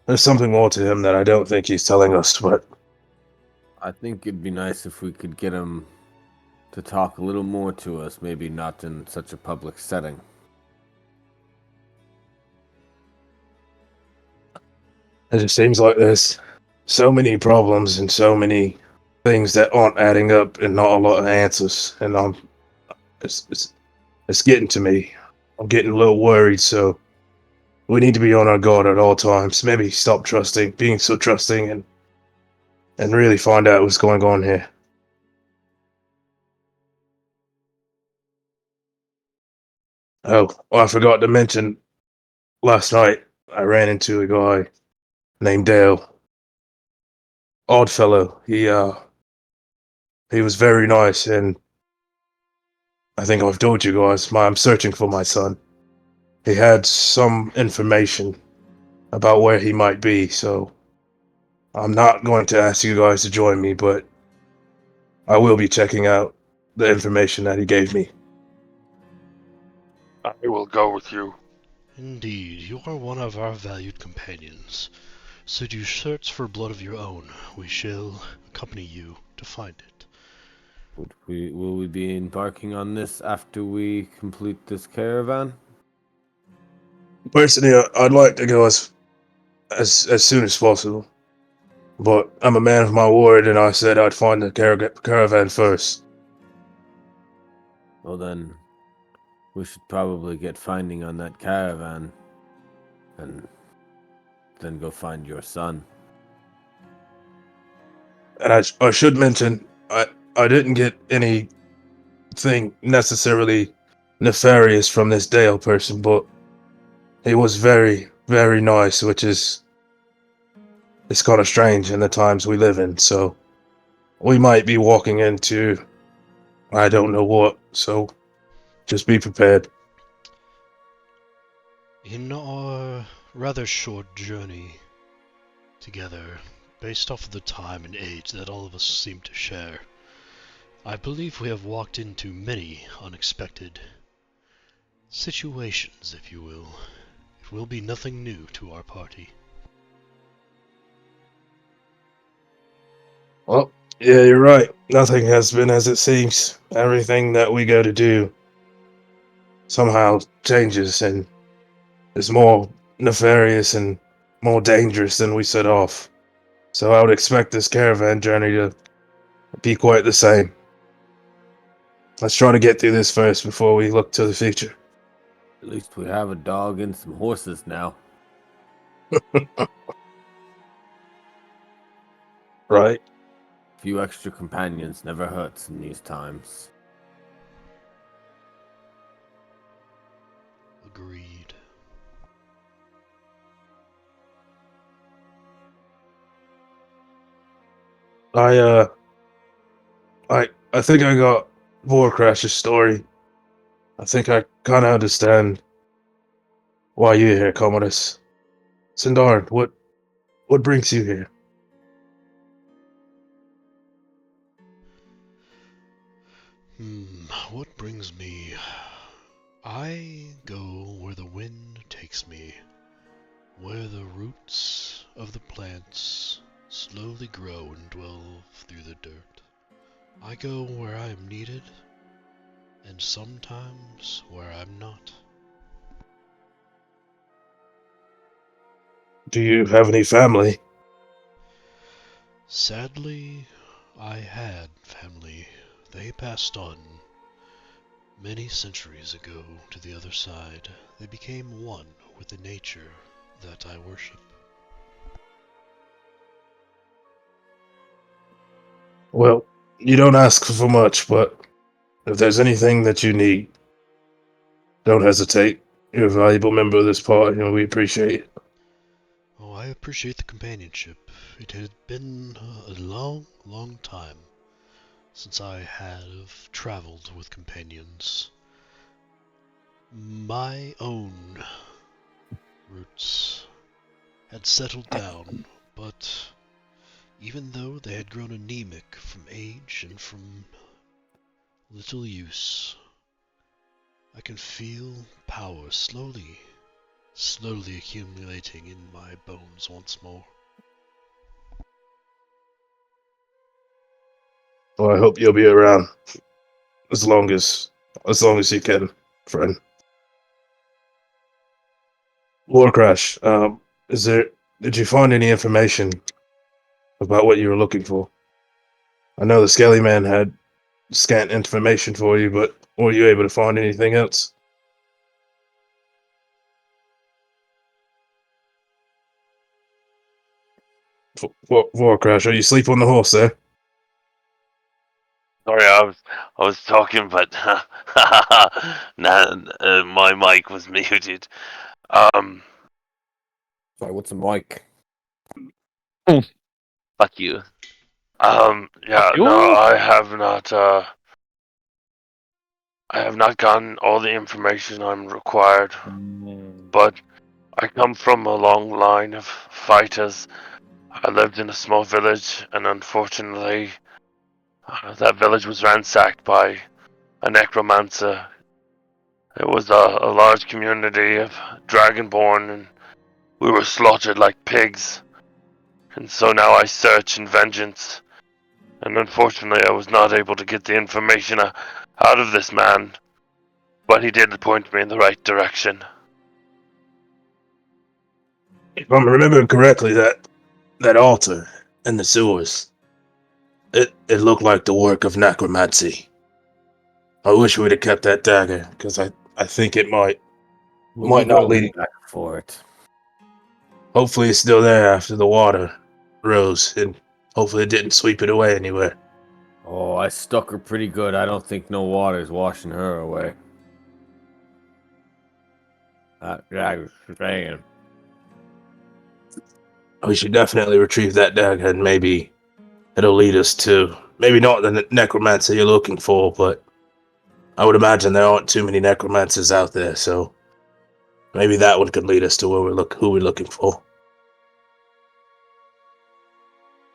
There's something more to him that I don't think he's telling us, but I think it'd be nice if we could get him to talk a little more to us, maybe not in such a public setting. it just seems like there's so many problems and so many things that aren't adding up and not a lot of answers. And it's getting to me. I'm getting a little worried, so we need to be on our guard at all times. Maybe stop being so trusting, and really find out what's going on here. Oh, I forgot to mention, last night I ran into a guy named Dale. Odd fellow. He was very nice, and I think I've told you guys, I'm searching for my son. He had some information about where he might be, so I'm not going to ask you guys to join me, but I will be checking out the information that he gave me. I will go with you. Indeed, you are one of our valued companions. Should you search for blood of your own, we shall accompany you to find it. Will we be embarking on this after we complete this caravan? Personally, I'd like to go as soon as possible, but I'm a man of my word, and I said I'd find the caravan first. Well then, we should probably get finding on that caravan, and then go find your son. And I should mention, I didn't get anything necessarily nefarious from this Dale person, but he was very, very nice, which is it's kind of strange in the times we live in. So we might be walking into I don't know what. So just be prepared. In our rather short journey together, based off of the time and age that all of us seem to share, I believe we have walked into many unexpected situations, if you will. It will be nothing new to our party. Well, yeah, you're right. Nothing has been as it seems. Everything that we go to do somehow changes and is more nefarious and more dangerous than we set off. So I would expect this caravan journey to be quite the same. Let's try to get through this first before we look to the future. At least we have a dog and some horses now. Right. A few extra companions never hurts in these times. Agreed. I I think I got Vorcrash's story. I think I kind of understand why you're here, Commodus. Sindarn, what brings you here? What brings me? I go where the wind takes me, where the roots of the plants slowly grow and dwell through the dirt. I go where I am needed, and sometimes where I'm not. Do you have any family? Sadly, I had family. They passed on many centuries ago to the other side. They became one with the nature that I worship. Well, you don't ask for much, but if there's anything that you need, don't hesitate. You're a valuable member of this party, and we appreciate it. Oh, I appreciate the companionship. It had been a long, long time since I have traveled with companions. My own roots had settled down, but even though they had grown anemic from age and from little use, I can feel power slowly accumulating in my bones once more. Well, I hope you'll be around as long as you can, friend. Warcrash, is there? Did you find any information about what you were looking for? I know the Skelly Man had scant information for you, but were you able to find anything else? Warcrash, are you asleep on the horse there? Sorry, I was talking, but nah, my mic was muted. Um, Sorry, what's a mic? fuck you. Fuck Yeah, you. no, I have not. I have not gotten all the information I'm required, Mm. but I come from a long line of fighters. I lived in a small village, and unfortunately, that village was ransacked by a necromancer. It was a large community of dragonborn, and we were slaughtered like pigs. And so now I search in vengeance. And unfortunately, I was not able to get the information out of this man, but he did point me in the right direction. If I'm remembering correctly, that altar in the sewers, it looked like the work of necromancy. I wish we'd have kept that dagger, because I think it might not lead. back for it. Hopefully it's still there after the water rose, and hopefully it didn't sweep it away anywhere. Oh, I stuck her pretty good. I don't think no water's washing her away. That dagger's saying. We should definitely retrieve that dagger, and maybe it'll lead us to maybe not the necromancer you're looking for, but I would imagine there aren't too many necromancers out there, so maybe that one could lead us to who we're looking for.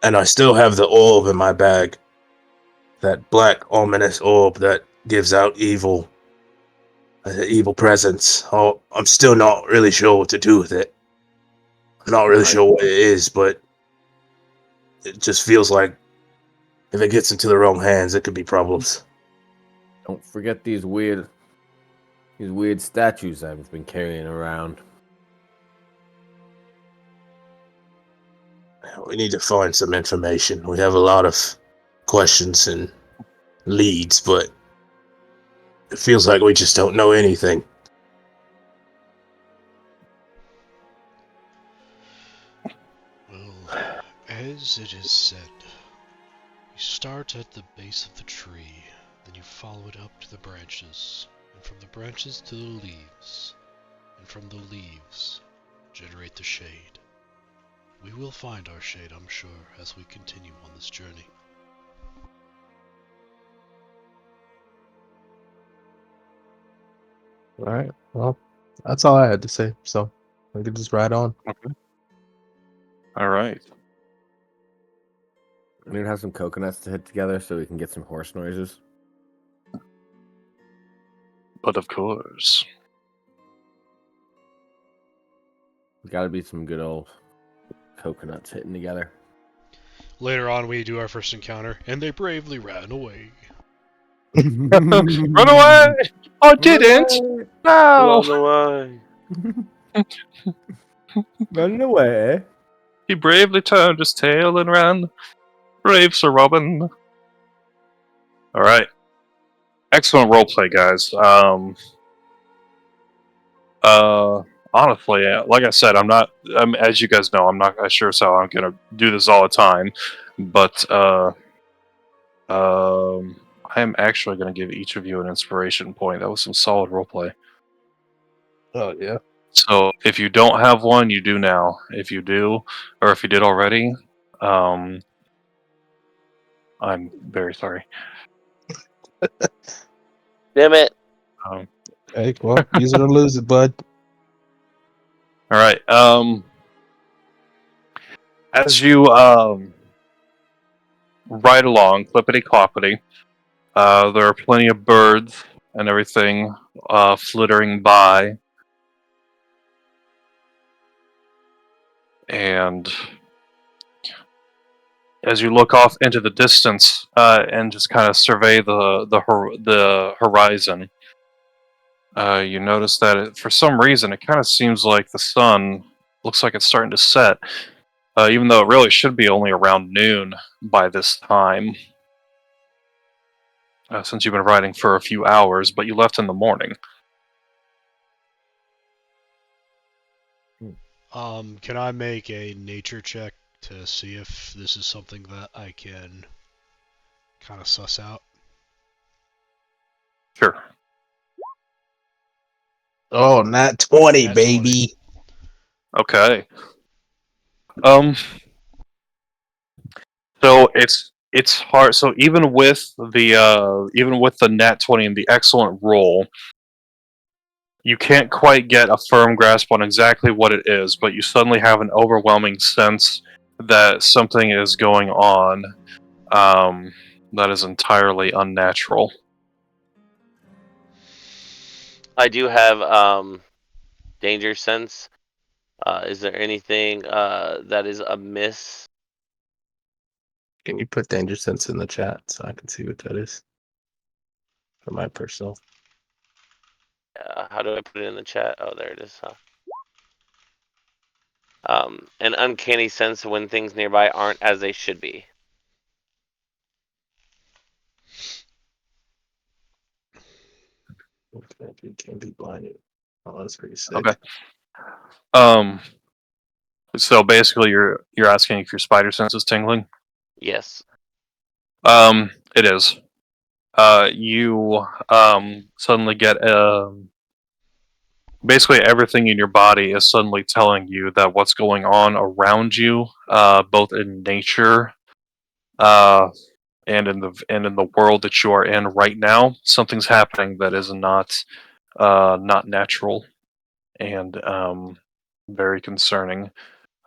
And I still have the orb in my bag, that black ominous orb that gives out evil presence. Oh, I'm still not really sure what to do with it. I'm not really sure what it is, but it just feels like if it gets into the wrong hands, it could be problems. Don't forget these weird statues I've been carrying around. We need to find some information. We have a lot of questions and leads, but it feels like we just don't know anything. Well, as it is said, you start at the base of the tree, then you follow it up to the branches, and from the branches to the leaves, and from the leaves generate the shade. We will find our shade, I'm sure, as we continue on this journey. All right. Well, that's all I had to say. So we could just ride on. Okay. All right. I'm gonna have some coconuts to hit together so we can get some horse noises. But of course. Gotta be some good old coconuts hitting together. Later on, we do our first encounter, and they bravely ran away. Run away! I didn't! No! Run away. Run away. He bravely turned his tail and ran. Brave Sir Robin. Alright. Excellent roleplay, guys. Honestly, like I said, as you guys know, I'm not sure how I'm gonna do this all the time. But, I am actually gonna give each of you an inspiration point. That was some solid roleplay. Oh yeah. So if you don't have one, you do now. If you do, or if you did already, I'm very sorry. Damn it. Hey, well, use it or lose it, bud. All right. As you ride along, clippity cloppity, there are plenty of birds and everything flittering by, and as you look off into the distance and just kind of survey the horizon, you notice that for some reason it kind of seems like the sun looks like it's starting to set, even though it really should be only around noon by this time, since you've been riding for a few hours, but you left in the morning. Can I make a nature check to see if this is something that I can kind of suss out? Sure. Oh, not 20, Nat 20. baby. Okay. So it's it's hard. So even with the nat 20 and the excellent roll, you can't quite get a firm grasp on exactly what it is, but you suddenly have an overwhelming sense that something is going on that is entirely unnatural. I do have danger sense. Is there anything that is amiss? Can you put danger sense in the chat so I can see what that is for my personal? How do I put it in the chat? Oh, there it is. Huh? An uncanny sense when things nearby aren't as they should be. You can't be blinded. Oh, that's pretty sick. Okay. So basically, you're asking if your spider sense is tingling. Yes. It is. You suddenly get basically everything in your body is suddenly telling you that what's going on around you, both in nature, and in the world that you are in right now, something's happening that is not natural and very concerning.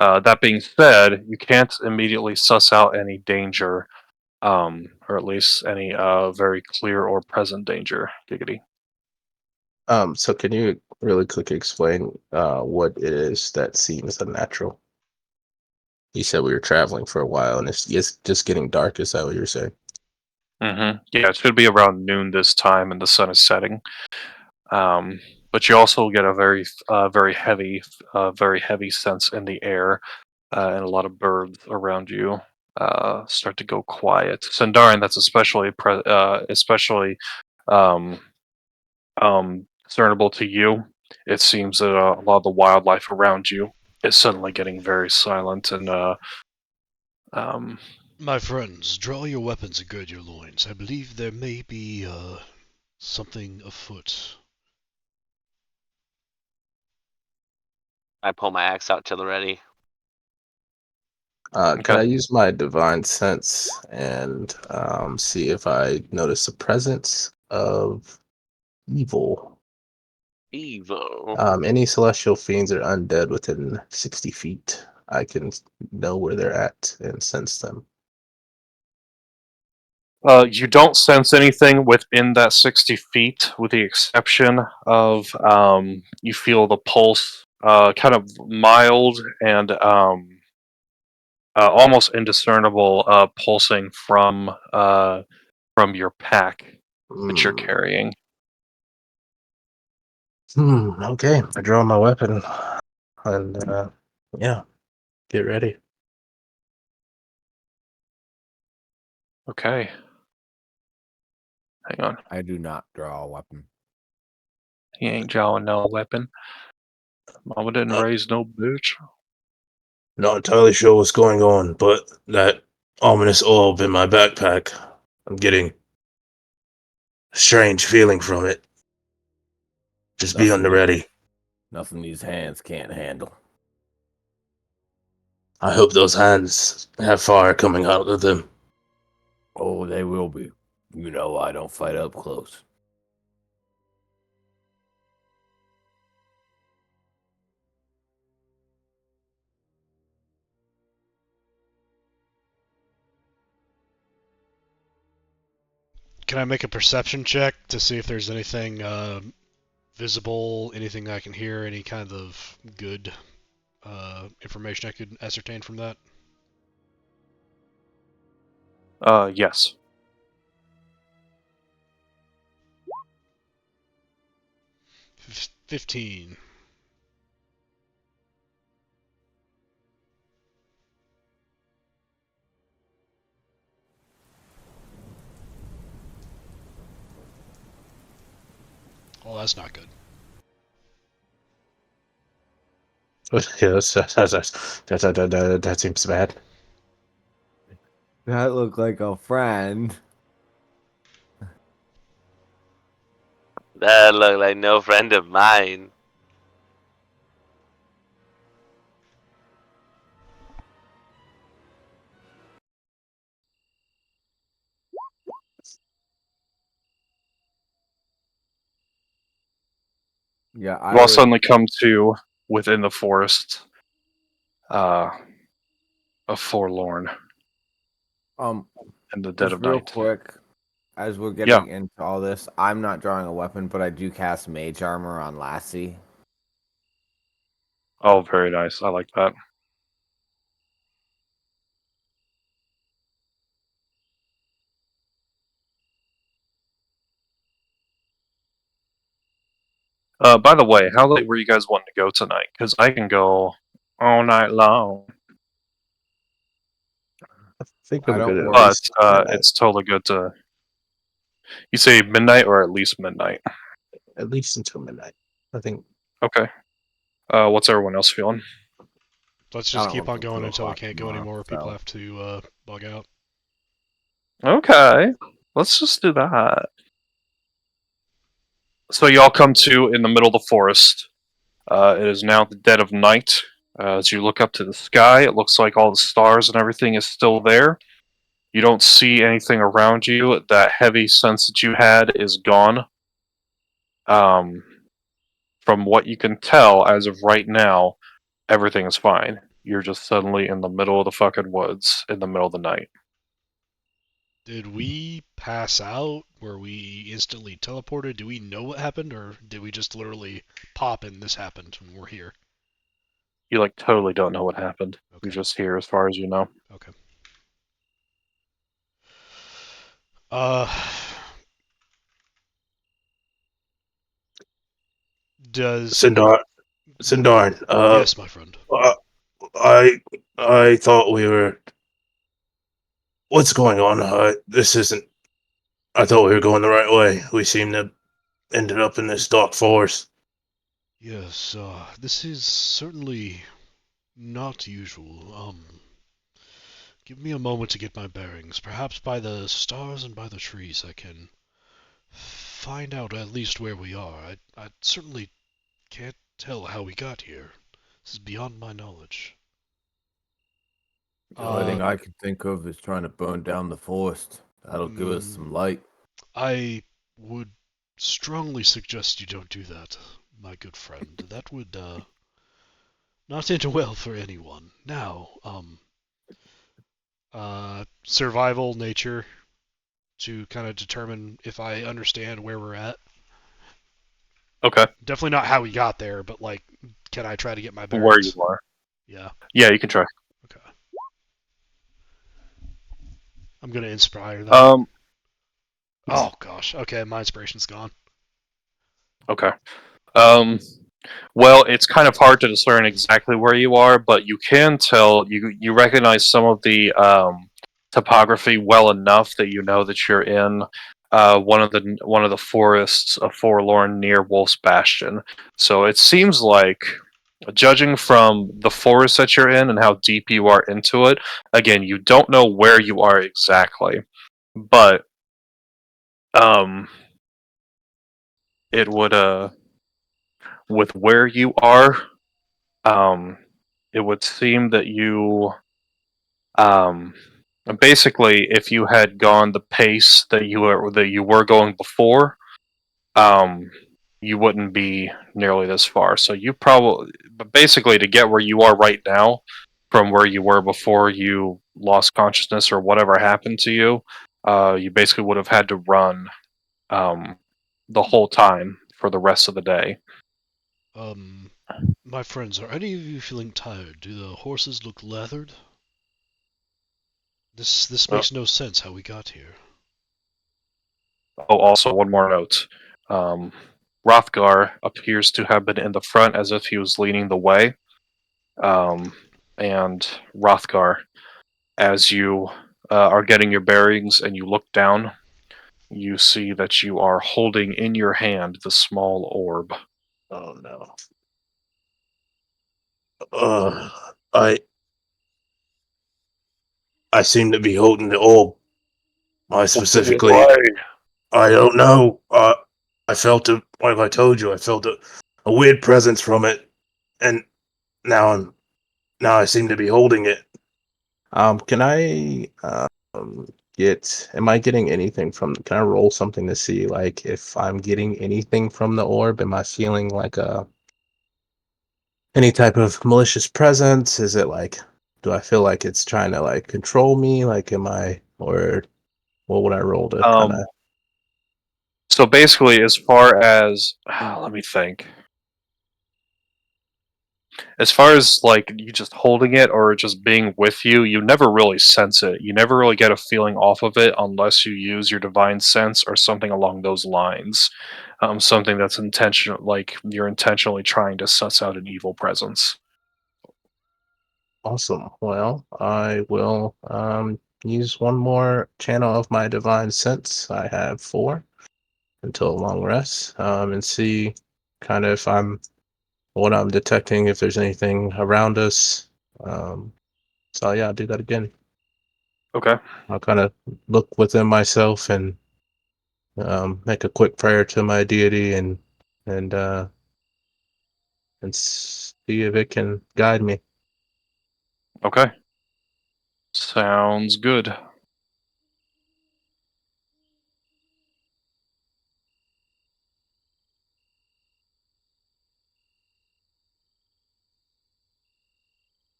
That being said, you can't immediately suss out any danger, or at least any very clear or present danger. Giggity. So can you really quick explain what it is that seems unnatural? You said we were traveling for a while and it's just getting dark. Is that what you're saying? Mm-hmm. Yeah, it should be around noon this time, and the sun is setting. But you also get a very heavy sense in the air, and a lot of birds around you start to go quiet. Sindarin, that's especially um, discernible to you. It seems that a lot of the wildlife around you is suddenly getting very silent and um, My friends, draw your weapons and gird your loins. I believe there may be something afoot. I pull my axe out to the ready. Can I okay. use my divine sense and see if I notice the presence of evil? Evil. Any celestial fiends or undead within 60 feet, I can know where they're at and sense them. You don't sense anything within that 60 feet, with the exception of you feel the pulse kind of mild and almost indiscernible pulsing from your pack that you're Hmm. carrying. Okay, I draw my weapon and yeah, get ready. Okay. Hang on. I do not draw a weapon. He ain't drawing no weapon. Mama didn't Uh, raise no bitch. Not entirely sure what's going on, but that ominous orb in my backpack, I'm getting a strange feeling from it. Just be on the ready. Nothing these hands can't handle. I hope those hands have fire coming out of them. Oh, they will be. You know I don't fight up close. Can I make a perception check to see if there's anything visible, anything I can hear, any kind of good information I could ascertain from that? Yes. 15. Oh, that's not good. Yeah, that seems bad. That looked like a friend. That looked like no friend of mine. Yeah, I You all would. suddenly come to within the forest of Fore-lorn in the dead Just of real night. quick, as we're Yeah. getting into all this, I'm not drawing a weapon, but I do cast mage armor on Lassie. Oh, very nice. I like that. By the way, how late were you guys wanting to go tonight? Because I can go all night long, I think I I'm don't good at work. but least midnight. it's totally good to. You say midnight or at least midnight. At least until midnight. I think Okay. What's everyone else feeling? Let's I just don't keep work on till going 2 until we o'clock can't go tomorrow. anymore. People So have to bug out. Okay, let's just do that. So y'all come to in the middle of the forest. It is now the dead of night. As you look up to the sky, it looks like all the stars and everything is still there. You don't see anything around you. That heavy sense that you had is gone. Um, from what you can tell, as of right now, everything is fine. You're just suddenly in the middle of the fucking woods in the middle of the night. Did we pass out? Were we instantly teleported? Do we know what happened, or did we just literally pop and this happened and we're here? You like totally don't know what happened. Okay. You're just here as far as you know. Okay. Uh, does Sindarn. yes, my friend. Uh, I thought we were. What's going on? This isn't. I thought we were going the right way. We seem to ended up in this dark forest. Yes, this is certainly not usual. Give me a moment to get my bearings. Perhaps by the stars and by the trees I can find out at least where we are. I certainly can't tell how we got here. This is beyond my knowledge. the only thing I can think of is trying to burn down the forest. That'll give us some light. I would strongly suggest you don't do that, my good friend. That would not end well for anyone. Now, survival nature to kind of determine if I understand where we're at. Okay. Definitely not how we got there, but like, can I try to get my Where you bearings? are. Yeah. Yeah, you can try. Okay. I'm gonna inspire that. Um. Oh gosh. Okay, my inspiration's gone. Okay. Um. Well, it's kind of hard to discern exactly where you are, but you can tell you recognize some of the topography well enough that you know that you're in one of the forests of Fore-lorn near Wolf's Bastion. So it seems like, judging from the forest that you're in and how deep you are into it, again, you don't know where you are exactly, but um, it would with where you are, it would seem that you um, basically, if you had gone the pace that you were going before, um, you wouldn't be nearly this far. So you probably, but basically, to get where you are right now, from where you were before you lost consciousness or whatever happened to you, you basically would have had to run um, the whole time for the rest of the day. My friends, are any of you feeling tired? Do the horses look lathered? This Uh, makes no sense how we got here. Oh, also one more note. Um, Rothgar appears to have been in the front as if he was leading the way. And Rothgar, as you are getting your bearings and you look down, you see that you are holding in your hand the small orb. Oh no. Uh, I I seem to be holding the orb. I specifically. I don't know. I felt it. Like I told you, I felt a weird presence from it, and now I seem to be holding it. Can I am I getting anything from, can I roll something to see like if I'm getting anything from the orb? Am I feeling like any type of malicious presence? Is it like, do I feel like it's trying to like control me? Like, or what would I roll to kind of? So basically, as far as let me think. As far as like you just holding it or just being with you, you never really sense it. You never really get a feeling off of it unless you use your divine sense or something along those lines. Something that's intentional, like you're intentionally trying to suss out an evil presence. Awesome. Well, I will use one more channel of my divine sense. I have 4 until a long rest, and see kind of if what I'm detecting, if there's anything around us. So yeah, I'll do that again. Okay. I'll kind of look within myself and make a quick prayer to my deity and uh, and see if it can guide me. Okay. Sounds good.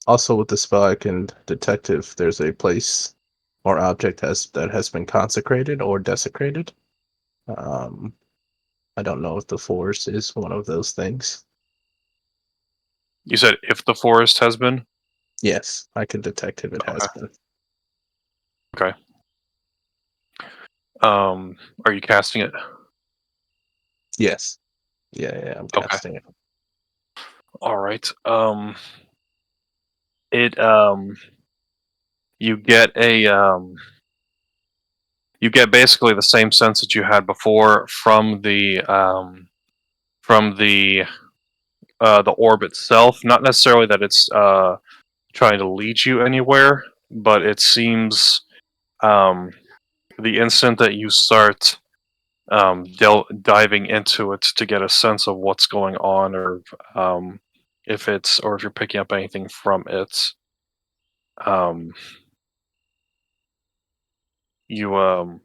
Also, with the spell, I can detect if there's a place or object that has been consecrated or desecrated. Um, I don't know if the forest is one of those things. You said if the forest has been? Yes, I can detect if it has Okay. been. Okay. Are you casting it? Yes. Yeah, I'm Okay. casting it. All right. It you get a you get basically the same sense that you had before from the orb itself. Not necessarily that it's trying to lead you anywhere, but it seems um, the instant that you start diving into it to get a sense of what's going on, or if you're picking up anything from it, um, you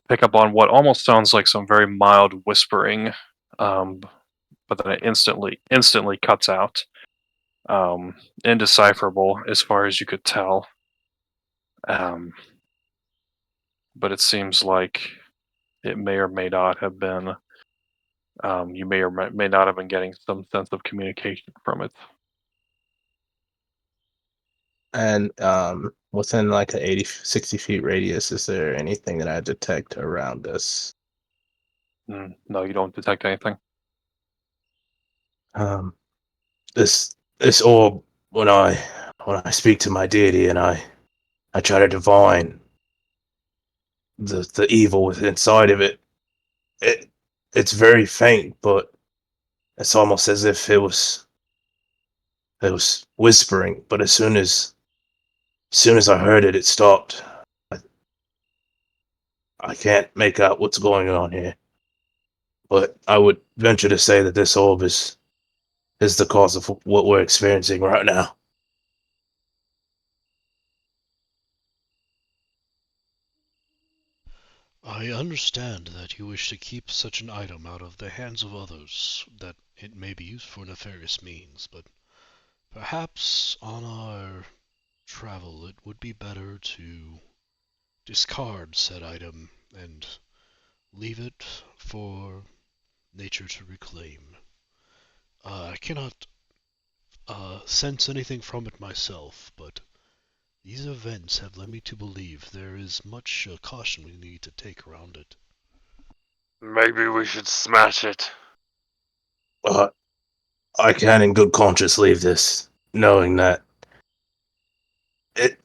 pick up on what almost sounds like some very mild whispering, um, but then it instantly cuts out. Indecipherable as far as you could tell. Um, but it seems like it may or may not have been. You may or may not have been getting some sense of communication from it. And within like a 60 feet radius, is there anything that I detect around us? No, you don't detect anything. Um, this orb, when I speak to my deity and I try to divine the evil within inside of it, it it's very faint, but it's almost as if it was whispering. But as soon as I heard it, it stopped. I, I can't make out what's going on here, but I would venture to say that this orb is the cause of what we're experiencing right now. I understand that you wish to keep such an item out of the hands of others, that it may be used for nefarious means, but perhaps on our travel it would be better to discard said item and leave it for nature to reclaim. I cannot sense anything from it myself, but these events have led me to believe there is much caution we need to take around it. Maybe we should smash it. Uh, I can, in good conscience, leave this, knowing that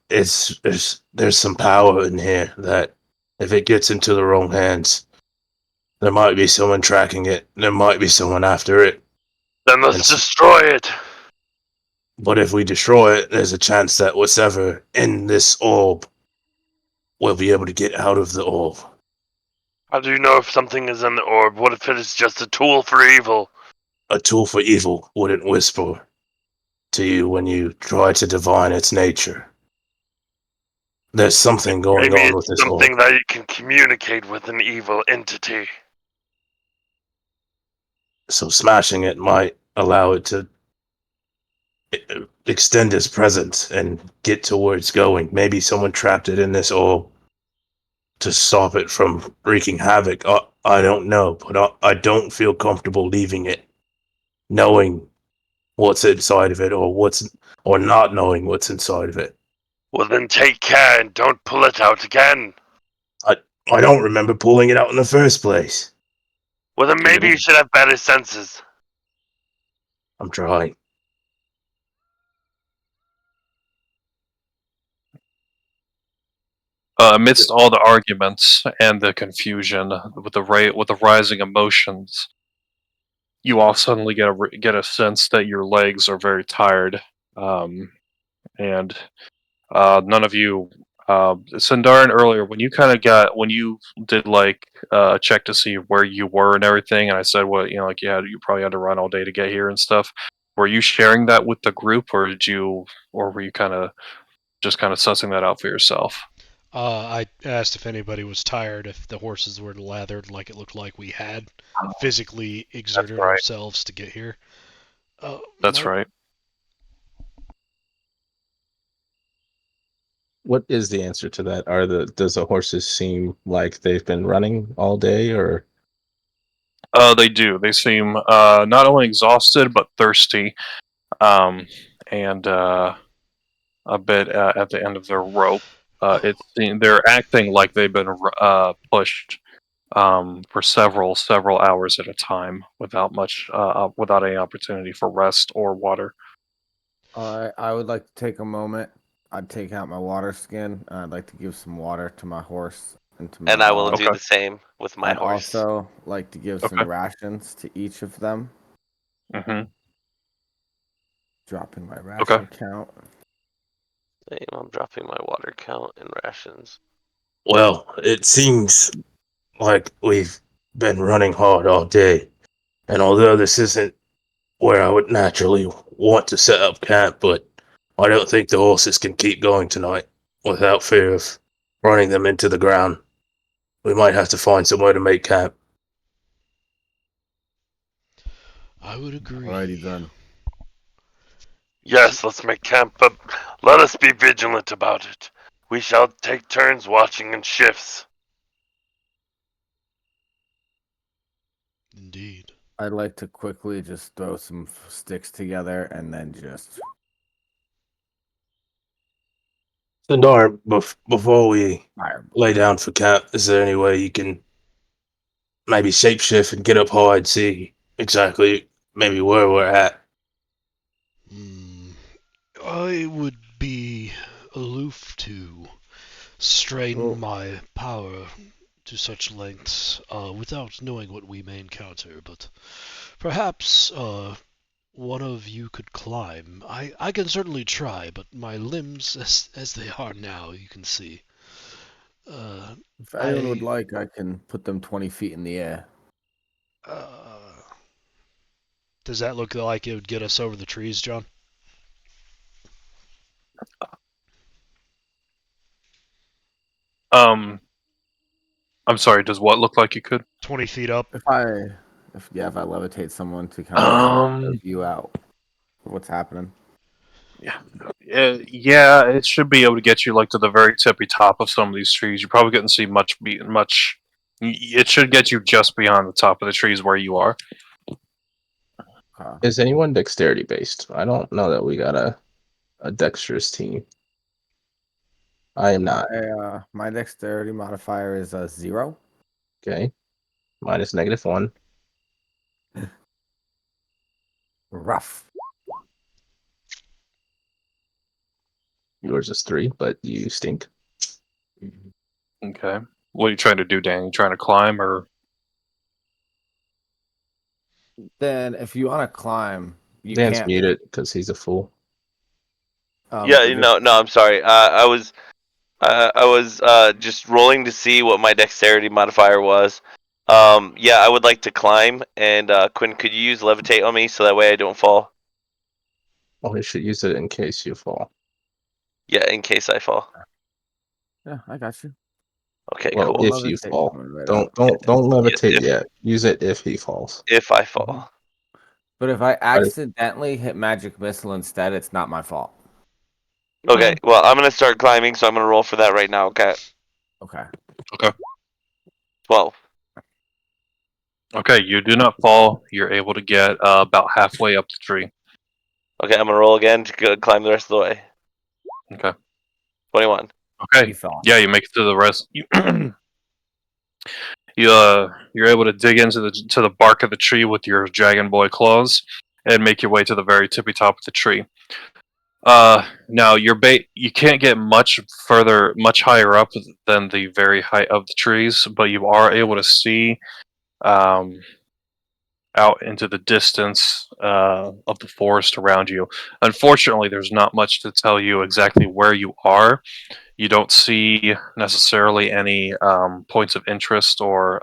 there's some power in here that if it gets into the wrong hands, there might be someone tracking it. There might be someone after it. Then let's And destroy it. but if we destroy it, there's a chance that whatever in this orb will be able to get out of the orb. How do you know if something is in the orb? What if it is just a tool for evil? A tool for evil wouldn't whisper to you when you try to divine its nature. There's something going Maybe on with it's this orb. something that you can communicate with an evil entity. So smashing it might allow it to extend its presence and get to where it's going. Maybe someone trapped it in this orb to stop it from wreaking havoc. I don't know, but I don't feel comfortable leaving it, knowing what's inside of it, or not knowing what's inside of it. Well, then take care and don't pull it out again. I don't remember pulling it out in the first place. Well, then maybe you should have better senses. I'm trying. Amidst all the arguments and the confusion with the rising emotions, you all suddenly get a sense that your legs are very tired, and none of you. Sindarin, earlier when you did like a check to see where you were and everything, and I said what like you probably had to run all day to get here and stuff. Were you sharing that with the group, or were you just kind of sussing that out for yourself? I asked if anybody was tired, if the horses were lathered like it looked like we had physically exerted right. ourselves to get here. That's right. What is the answer to that? Does the horses seem like they've been running all day, or They do. They seem not only exhausted but thirsty, and a bit at the end of their rope. They're acting like they've been pushed for several hours at a time without any opportunity for rest or water. I would like to take a moment. I'd take out my water skin. And I'd like to give some water to my horse and to my And I will dog. do the same with my I'd horse. also like to give some Okay. rations to each of them. Mm-hmm. Dropping my ration count. Same, I'm dropping my water count and rations. Well, it seems like we've been running hard all day, and although this isn't where I would naturally want to set up camp, but I don't think the horses can keep going tonight without fear of running them into the ground. We might have to find somewhere to make camp. I would agree. Alrighty then. Yes, let's make camp, but let us be vigilant about it. We shall take turns watching in shifts. Indeed. I'd like to quickly just throw some sticks together and then just Sandar, before we fire. lay down for camp, is there any way you can maybe shapeshift and get up high and see exactly maybe where we're at? I would be aloof to strain my power to such lengths without knowing what we may encounter, but perhaps one of you could climb. I can certainly try, but my limbs, as they are now, you can see. If anyone would like, I can put them 20 feet in the air. Does that look like it would get us over the trees, John? I'm sorry. Does what look like you could? 20 feet up. If I levitate someone to kind of view out what's happening. Yeah, it should be able to get you like to the very tippy top of some of these trees. You probably couldn't see much. It should get you just beyond the top of the trees where you are. is anyone dexterity based? I don't know that we got a dexterous team. I am not. My dexterity modifier is 0. Okay. Mine is -1. Rough. Yours is 3, but you stink. Okay. What are you trying to do, Dan? You trying to climb or? Then, if you want to climb, you Dan's can't. muted because he's a fool. No, I'm sorry. I was just rolling to see what my dexterity modifier was. Yeah, I would like to climb, and Quinn, could you use levitate on me so that way I don't fall? Well, you should use it in case you fall. Yeah, in case I fall. Yeah, I got you. Okay, Well, cool. if you Levitate fall, coming right don't up. levitate If yet. Use it if he falls. if I fall. But if I Right. accidentally hit magic missile instead, it's not my fault. Okay, well, I'm gonna start climbing, so I'm gonna roll for that right now. Okay, Okay. 12. Okay, you do not fall. You're able to get about halfway up the tree. Okay, I'm gonna roll again to climb the rest of the way. Okay. 21. Okay. You fell. Yeah, you make it to the rest. You're able to dig into the bark of the tree with your dragon boy claws and make your way to the very tippy top of the tree. Now you can't get much further, much higher up than the very height of the trees, but you are able to see out into the distance of the forest around you. Unfortunately, there's not much to tell you exactly where you are. You don't see necessarily any points of interest or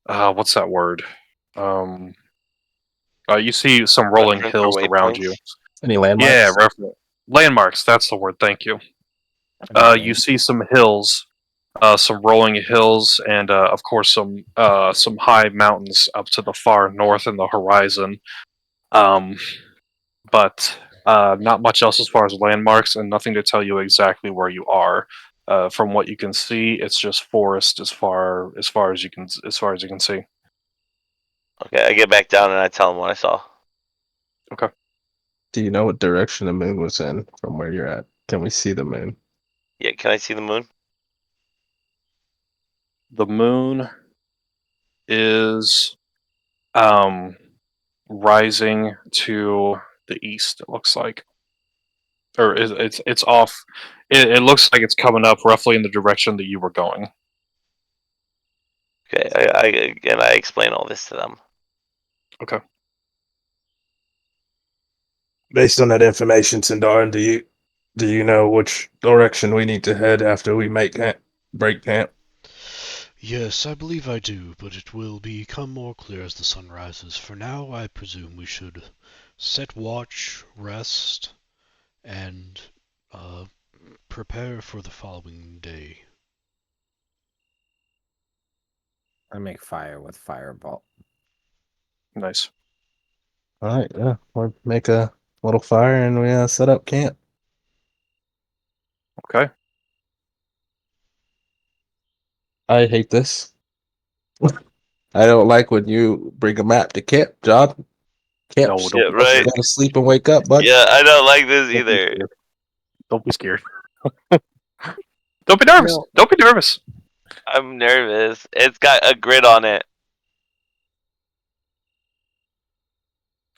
what's that word? Um, you see some rolling Reference or hills around you. waypoints. Any Yeah, landmarks? landmarks. That's the word. Thank you. You see some hills, some rolling hills, and of course some high mountains up to the far north in the horizon. Um, but not much else as far as landmarks, and nothing to tell you exactly where you are. From what you can see, it's just forest as you can see. Okay, I get back down and I tell him what I saw. Do you know what direction the moon was in from where you're at? Can we see the moon? Yeah, can I see the moon? The moon is rising to the east. It looks like, or it's off. It looks like it's coming up roughly in the direction that you were going. Okay, I explain all this to them. Okay. Based on that information, Sindarin, do you know which direction we need to head after we break camp? Yes, I believe I do, but it will become more clear as the sun rises. For now, I presume we should set watch, rest, and prepare for the following day. I make fire with fireball. Nice. All right, yeah. We'll make a little fire and we set up camp. Okay. I hate this. I don't like when you bring a map to camp, John. Camp, No, Yeah, don't supposed to right. go to sleep and wake up, bud. Yeah, I don't like this don't be either. scared. Don't be scared. Don't be nervous. No. Don't be nervous. I'm nervous. It's got a grid on it.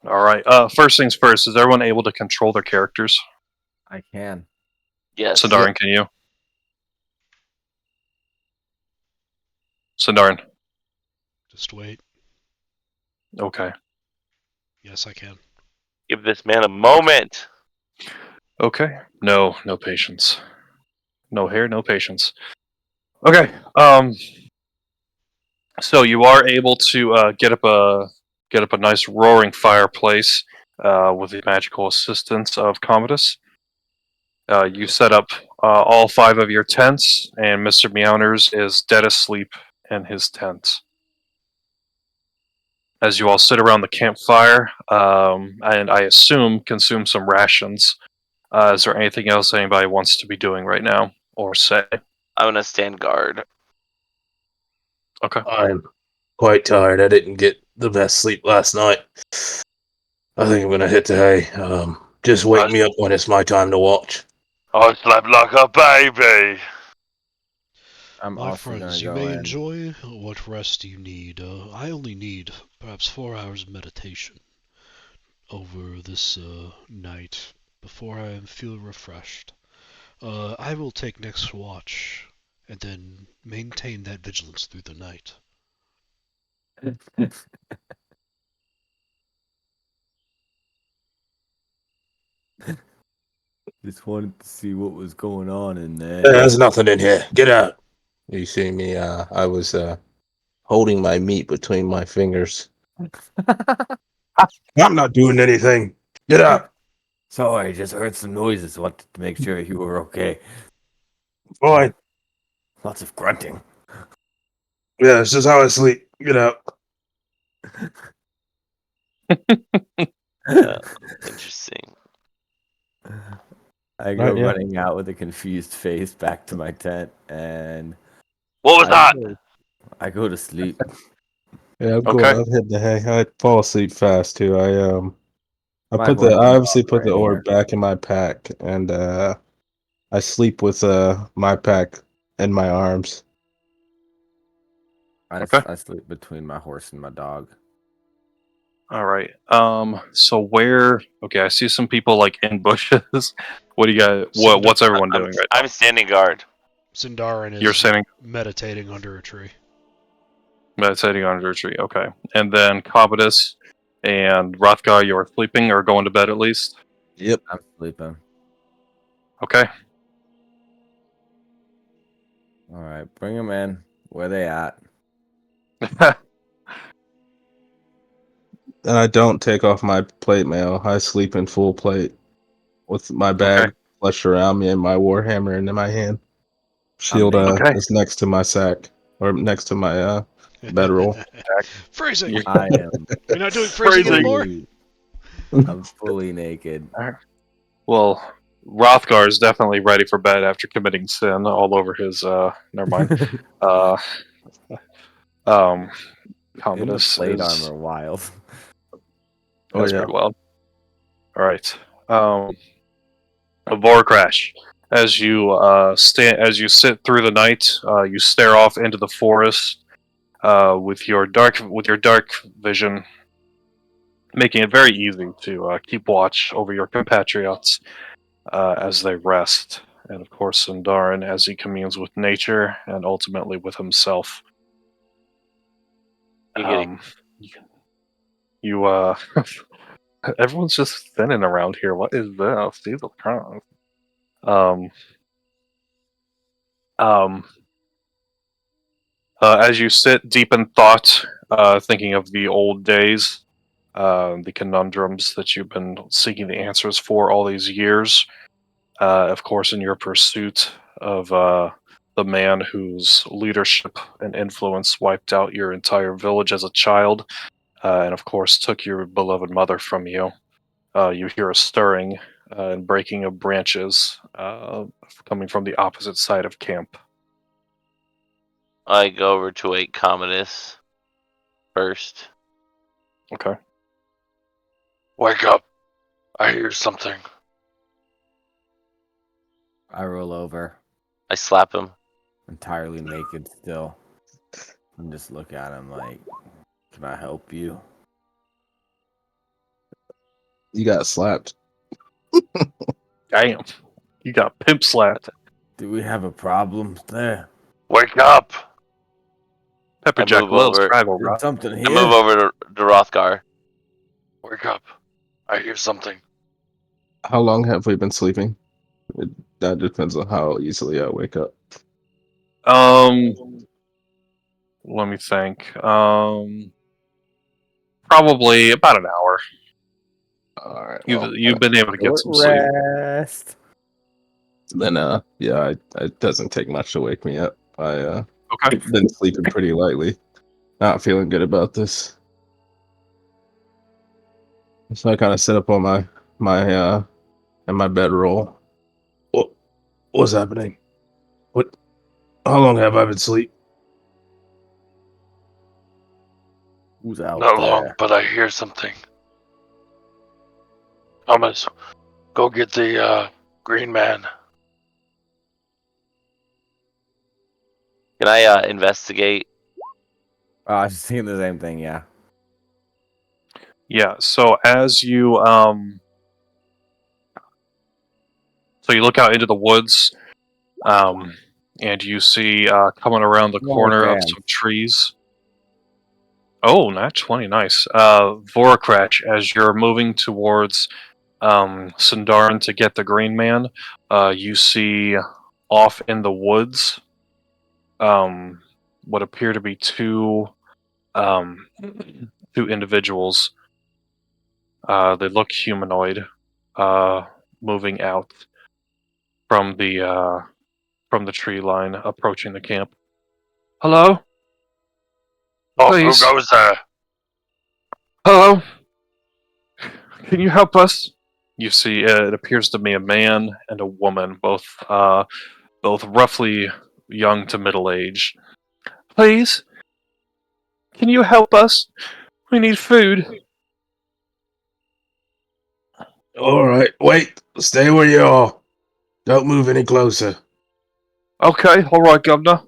All right. First things first. Is everyone able to control their characters? I can. Yes. Sandarin, can you? Sandarin. Just wait. Okay. Yes, I can. Give this man a moment. Okay. No patience. No hair, no patience. Okay. So you are able to get up a nice roaring fireplace with the magical assistance of Commodus. You set up all 5 of your tents, and Mr. Meowners is dead asleep in his tent. As you all sit around the campfire, and I assume consume some rations. Is there anything else anybody wants to be doing right now or say? I'm gonna stand guard. Okay. I'm quite tired. I didn't get the best sleep last night. I think I'm gonna hit the hay. Just wake me up when it's my time to watch. I slept like a baby. I'm My also gonna friends, you go may in. enjoy what rest you need. I only need perhaps 4 hours of meditation over this night before I feel refreshed. I will take next watch and then maintain that vigilance through the night. Just wanted to see what was going on in there. There's nothing in here. Get out. You see me, I was holding my meat between my fingers. I'm not doing anything. Get out. Sorry, just heard some noises. Wanted to make sure you were okay. Fine. Lots of grunting. Yeah, this is how I sleep. Get out. Interesting. I go Right, yeah. running out with a confused face back to my tent, and What was that? I go to sleep. Yeah, I'm Okay. going. I'm heading to hang. I fall asleep fast too. I My put the. horse I and obviously dog put are the in orb here. back in my pack, and I sleep with my pack in my arms. Okay. I sleep between my horse and my dog. All right. So where? Okay, I see some people like in bushes. What do you got? What's everyone doing right now? I'm standing guard. Sindarin You're is standing, meditating under a tree. meditating under a tree. Okay, and then Commodus and Rothgar, you are sleeping or going to bed at least. Yep. I'm sleeping. Okay. All right, bring them in. Where they at? And I don't take off my plate mail. I sleep in full plate with my Okay. bag flushed around me and my warhammer in my hand. Shield naked. Okay. is next to my sack or next to my bedroll. Phrasing. You- I am We're not doing phrasing Phrasing. anymore. I'm fully naked. Well, Rothgar is definitely ready for bed after committing sin all over his. Never mind. Uh, um, In the Commodus plate is armor, wild. Oh that's yeah. pretty wild. All right. A vor crash. As you as you sit through the night, you stare off into the forest with your dark vision, making it very easy to keep watch over your compatriots as they rest, and of course Sindarin as he communes with nature and ultimately with himself. Giggity. You everyone's just thinning around here. What is this? Jesus Christ. Um, um, as you sit deep in thought, thinking of the old days, the conundrums that you've been seeking the answers for all these years, of course, in your pursuit of the man whose leadership and influence wiped out your entire village as a child, and of course took your beloved mother from you. You hear a stirring and breaking of branches coming from the opposite side of camp. I go over to a Commodus first. Okay. Wake up! I hear something. I roll over, I slap him. entirely naked still, and just look at him like, "Can I help you?" You got slapped. Damn. You got pimp slapped. Do we have a problem there? Wake up! I Pepperjack move loves over. tribal, Did bro. something I here? move over to Rothgar. Wake up! I hear something. How long have we been sleeping? That depends on how easily I wake up. Let me think. Probably about an hour. All right. You've been able to get Short some sleep. rest. Then yeah, it doesn't take much to wake me up. Okay. Been sleeping pretty lightly. Not feeling good about this. So I kind of sit up on my in my bedroll. What's happening? What? How long have I been asleep? Who's out Not there? long, but I hear something. Thomas, go get the green man. Can I investigate? Oh, I was thinking the same thing. Yeah. Yeah. So as you so you look out into the woods, and you see coming around the More corner of jam. some trees. Oh, not 20, nice. Voracratch, as you're moving towards Sindarin to get the Green Man, you see off in the woods what appear to be um, two individuals. They look humanoid, moving out from the from the tree line, approaching the camp. Hello? Oh, Please. who goes there? Hello? Can you help us? You see, it appears to be a man and a woman, both roughly young to middle age. Please? Can you help us? We need food. Alright, wait. Stay where you are. Don't move any closer. Okay, alright, Governor.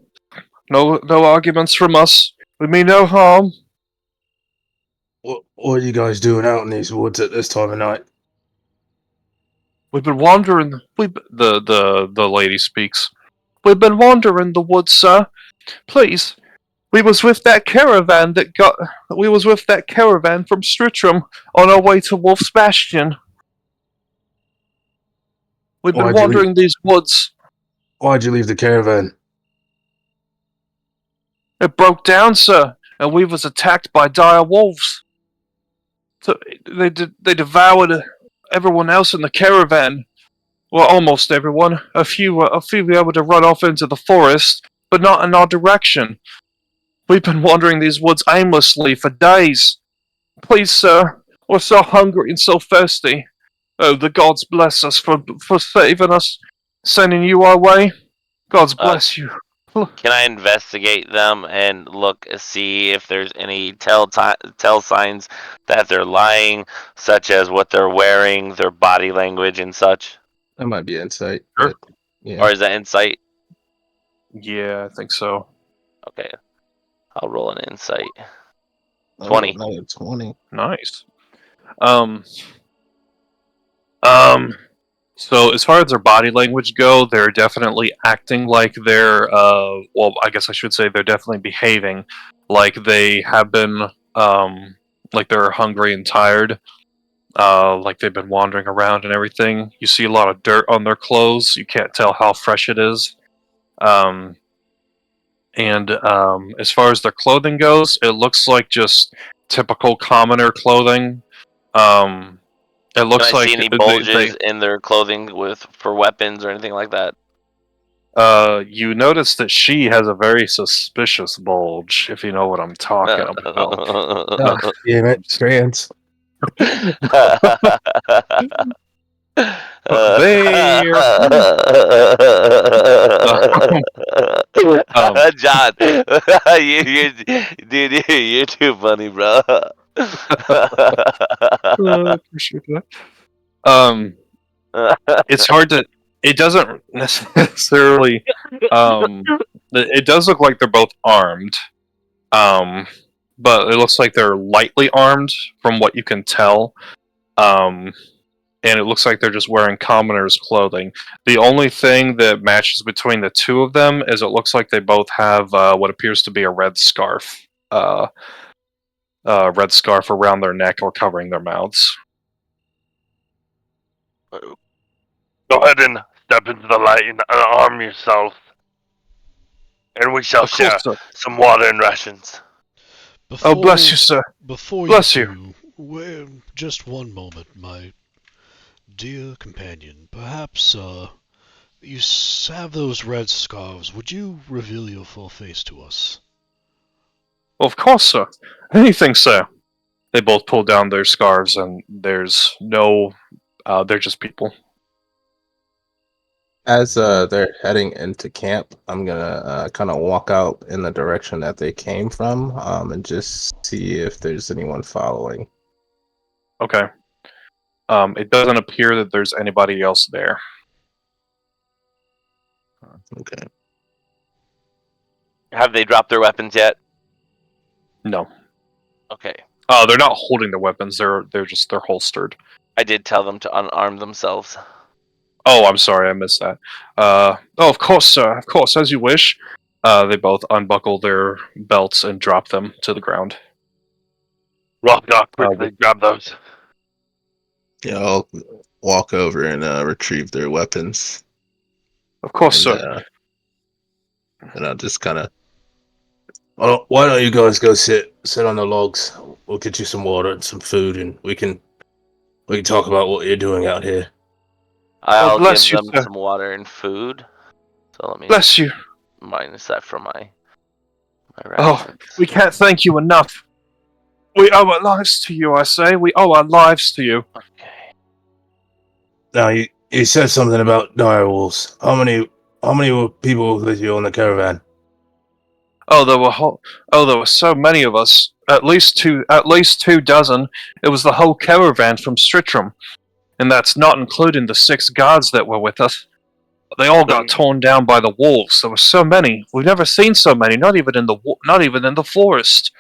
No arguments from us. We mean no harm. What are you guys doing out in these woods at this time of night? We've been wandering. The lady speaks. We've been wandering the woods, sir. Please, we was with that caravan from Stritcham on our way to Wolf's Bastion. We've been wandering these woods. Why'd you leave the caravan? It broke down, sir, and we was attacked by dire wolves. So they devoured everyone else in the caravan. Well, almost everyone. A few were able to run off into the forest, but not in our direction. We've been wandering these woods aimlessly for days. Please, sir, we're so hungry and so thirsty. Oh, the gods bless us for saving us, sending you our way. Gods bless you. Can I investigate them and see if there's any tell signs that they're lying, such as what they're wearing, their body language, and such? That might be insight. Sure. But, yeah. Or is that insight? Yeah, I think so. Okay. I'll roll an insight. Oh, 20. another 20. Nice. So as far as their body language go, they're definitely acting like they're well, I guess I should say they're definitely behaving like they have been like they're hungry and tired. Like they've been wandering around and everything. You see a lot of dirt on their clothes. You can't tell how fresh it is. And as far as their clothing goes, it looks like just typical commoner clothing. It looks Can I like see any bulges in their clothing for weapons or anything like that? You notice that she has a very suspicious bulge, if you know what I'm talking about. Oh, damn it, strands. John, you're too funny, bro. Appreciate that. It's hard to. It doesn't necessarily. It does look like they're both armed. But it looks like they're lightly armed from what you can tell. And it looks like they're just wearing commoners' clothing. The only thing that matches between the two of them is it looks like they both have what appears to be a red scarf. Red scarf around their neck or covering their mouths. Go ahead and step into the light and arm yourself. And we shall share some water and rations. Oh, bless you, sir. Before bless you do, just one moment, my dear companion. Perhaps, you have those red scarves. Would you reveal your full face to us? Of course, sir. Anything, sir. They both pull down their scarves, and there's no... they're just people. As they're heading into camp, I'm gonna kind of walk out in the direction that they came from, and just see if there's anyone following. Okay. It doesn't appear that there's anybody else there. Okay. Have they dropped their weapons yet? No. Okay. They're not holding their weapons. They're holstered. I did tell them to unarm themselves. Oh, I'm sorry, I missed that. Of course, sir. Of course, as you wish. They both unbuckle their belts and drop them to the ground. Rock, quickly grab those. Yeah, I'll walk over and retrieve their weapons. Of course, sir. And I'll just kind of... Why don't you guys go sit on the logs? We'll get you some water and some food, and we can talk about what you're doing out here. I'll bless give you, them sir. some water and food. So let me Bless you. minus that from my Oh, rations. we can't thank you enough. We owe our lives to you, I say. We owe our lives to you. Okay. Now you said something about direwolves. How many were people with you on the caravan? Oh, there were so many of us. At least two dozen. It was the whole caravan from Stritram. And that's not including the 6 guards that were with us. They all got torn down by the wolves. There were so many. We've never seen so many. Not even in the forest.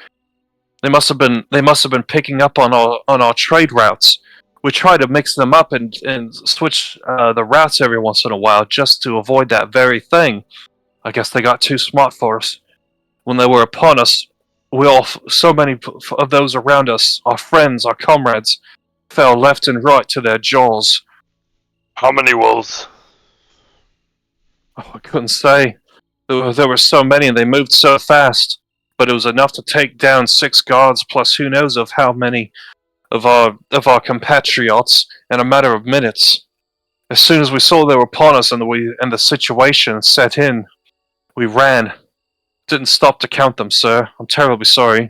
They must have been picking up on our trade routes. We try to mix them up and switch the routes every once in a while just to avoid that very thing. I guess they got too smart for us. When they were upon us, so many of those around us, our friends, our comrades, fell left and right to their jaws. How many wolves? Oh, I couldn't say. There were so many and they moved so fast, but it was enough to take down 6 guards plus who knows of how many of our compatriots in a matter of minutes. As soon as we saw they were upon us and the situation set in, we ran. Didn't stop to count them, sir. I'm terribly sorry.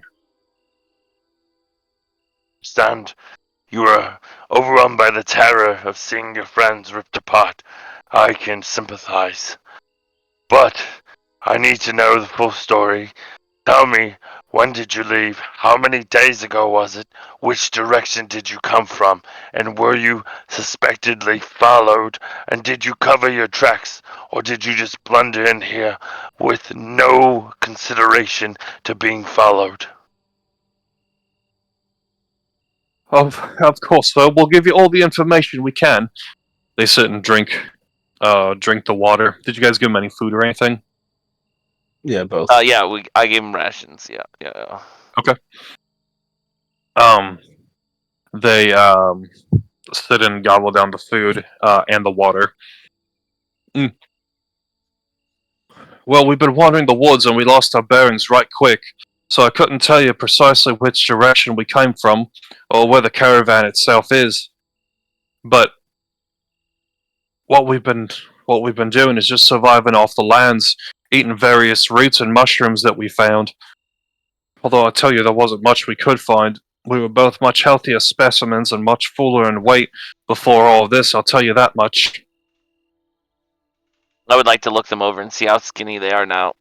Stand. You were overwhelmed by the terror of seeing your friends ripped apart. I can sympathize. But I need to know the full story. Tell me, when did you leave? How many days ago was it? Which direction did you come from? And were you suspectedly followed? And did you cover your tracks? Or did you just blunder in here with no consideration to being followed? Of course, sir. We'll give you all the information we can. They sit and drink the water. Did you guys give them any food or anything? Yeah, both. Yeah, I gave him rations. Yeah. Okay. They sit and gobble down the food and the water. Mm. Well, we've been wandering the woods and we lost our bearings right quick, so I couldn't tell you precisely which direction we came from or where the caravan itself is. But what we've been doing is just surviving off the lands, eating various roots and mushrooms that we found. Although I tell you, there wasn't much we could find. We were both much healthier specimens and much fuller in weight before all of this, I'll tell you that much. I would like to look them over and see how skinny they are now.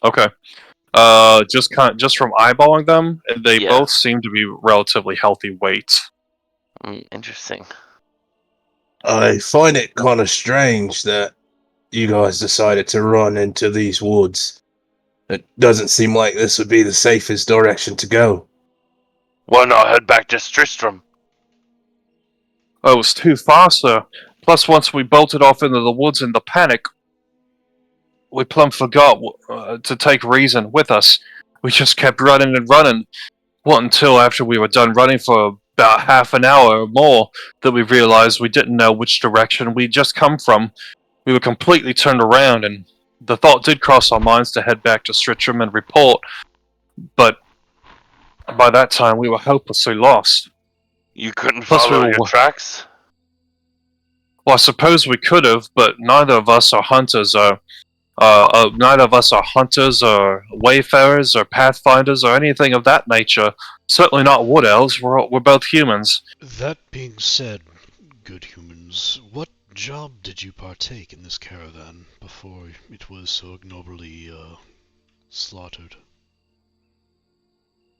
Okay. Just from eyeballing them, they Yeah. both seem to be relatively healthy weights. Interesting. I find it kind of strange that you guys decided to run into these woods. It doesn't seem like this would be the safest direction to go. Why not head back to Tristram? Oh, it was too far, sir. Plus, once we bolted off into the woods in the panic, we plumb forgot to take reason with us. We just kept running and running. What until after we were done running for about half an hour or more that we realized we didn't know which direction we'd just come from. We were completely turned around, and the thought did cross our minds to head back to Stritram and report, but by that time we were hopelessly lost. You couldn't Plus follow we were- your tracks? Well, I suppose we could have, but neither of us are hunters or wayfarers or pathfinders or anything of that nature. Certainly not wood elves. We're both humans. That being said, good humans, what job did you partake in this caravan before it was so ignobly slaughtered?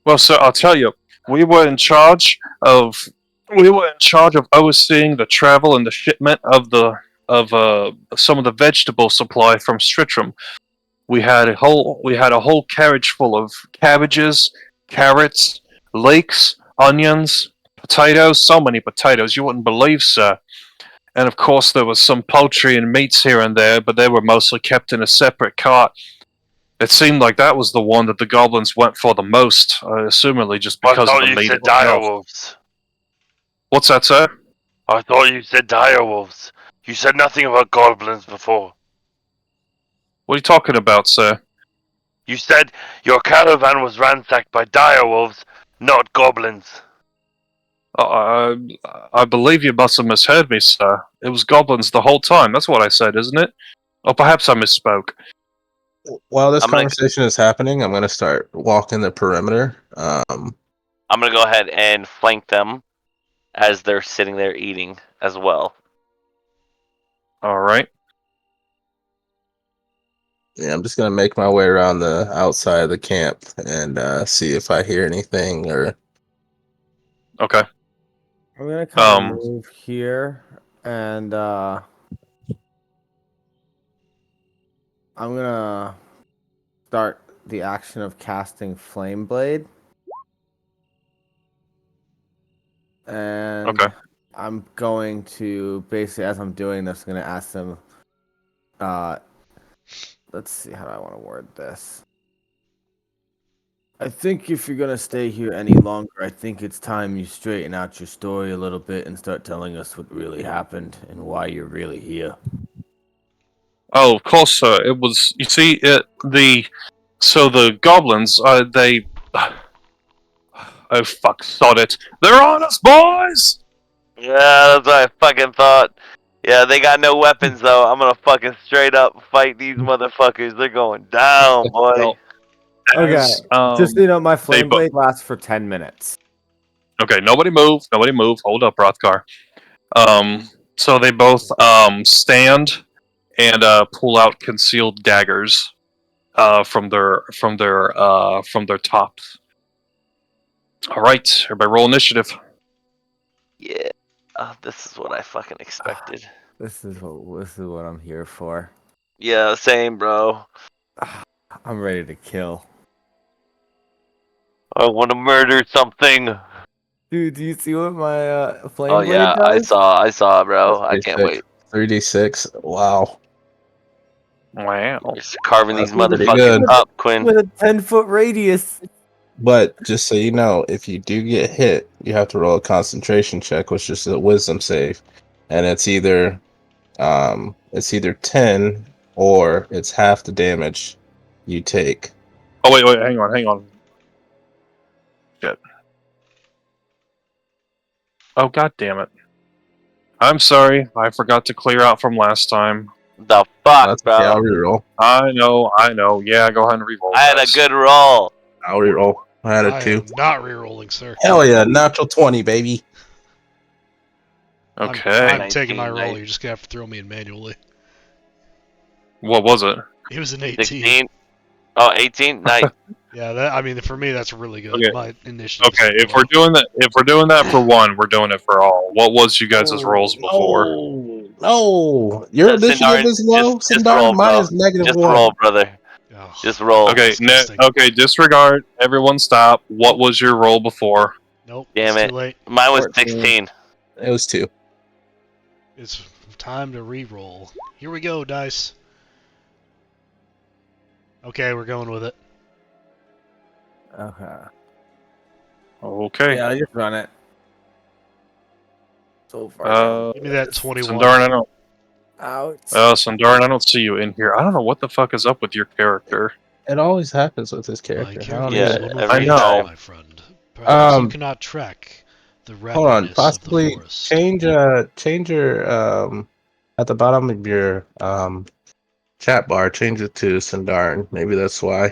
Well, sir, I'll tell you, we were in charge of overseeing the travel and the shipment of some of the vegetable supply from Stritram. We had a whole carriage full of cabbages, carrots, leeks, onions, potatoes. So many potatoes you wouldn't believe, sir. And of course, there was some poultry and meats here and there, but they were mostly kept in a separate cart. It seemed like that was the one that the goblins went for the most, assumedly just I because of thought the you meat said itself. direwolves. What's that, sir? I thought you said direwolves. You said nothing about goblins before. What are you talking about, sir? You said your caravan was ransacked by direwolves, not goblins. I believe you must have misheard me, sir. It was goblins the whole time. That's what I said, isn't it? Oh, perhaps I misspoke. While this I'm gonna conversation is happening, I'm gonna start walking the perimeter. I'm gonna go ahead and flank them as they're sitting there eating as well. All right. Yeah, I'm just gonna make my way around the outside of the camp and see if I hear anything or. Okay. I'm gonna kind of Um. move here, and I'm gonna start the action of casting Flame Blade. And Okay. I'm going to basically, as I'm doing this, I'm gonna ask them. Let's see, how do I want to word this? I think if you're gonna stay here any longer, I think it's time you straighten out your story a little bit and start telling us what really happened and why you're really here. Oh, of course, sir. It was. You see, so the goblins. They. Oh fuck! Sod it! They're on us, boys. Yeah, that's what I fucking thought. Yeah, they got no weapons though. I'm gonna fucking straight up fight these motherfuckers. They're going down, boy. Well, Okay, as, just so you know, my Flame bo- Blade lasts for 10 minutes. Okay, nobody move. Nobody move. Hold up, Rothgar. So they both stand and pull out concealed daggers from their tops. All right, everybody, roll initiative. Yeah, this is what I fucking expected. This is what I'm here for. Yeah, same, bro. I'm ready to kill. I want to murder something. Dude, do you see what my Flame Oh Blade yeah, does? I saw, bro. I can't wait. 3d6. Wow. Wow. Just carving these That's pretty motherfuckers good. up, Quinn. With a 10-foot radius. But just so you know, if you do get hit, you have to roll a concentration check, which is a wisdom save, and it's either 10 or it's half the damage you take. Oh wait, hang on. Shit. Oh god damn it. I'm sorry, I forgot to clear out from last time. The fuck, That's bro. okay. I'll reroll. I know. Yeah, go ahead and reroll. I had a guys. good roll. I'll reroll. I had a I 2. am not rerolling, sir. Hell yeah, natural 20, baby. Okay. I'm taking my 19, roll. nice. You're just gonna have to throw me in manually. What was it? It was an 18. 16. Oh, 18? Nice. Yeah, I mean, for me, that's really good. Okay. My initiative. Okay, if we're doing that for one, we're doing it for all. What was you guys' rolls before? No. Your initiative Sindar, is low, just Sindar. roll, Mine bro. is negative Just 1. roll, brother. Oh, Just roll. Okay, disgusting. okay, disregard. Everyone stop. What was your roll before? Nope. Damn it's it. too late. Mine was 14. 16. It was 2. It's time to re-roll. Here we go, dice. Okay, we're going with it. Okay. Okay. Yeah, I just run it. So far. Give me that 21. Sandarin, I don't. Ouch. Sandarin, I don't see you in here. I don't know what the fuck is up with your character. It always happens with this My character. I character don't Yeah, is know. one with every nature, time. my friend. Perhaps you Um, cannot track the Hold on, rapidness of the possibly forest. change your at the bottom of your chat bar, change it to Sandarin. Maybe that's why.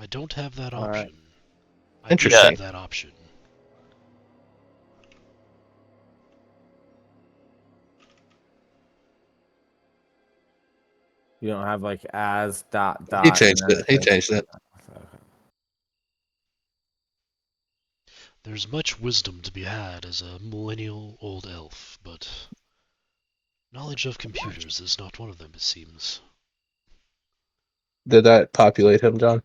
I don't have that All right. option. I do Interesting. have that option. You don't have like as ... He changed and then it. He like- changed it. Okay. There's much wisdom to be had as a millennial-old elf, but knowledge of computers is not one of them, it seems. Did that populate him, John?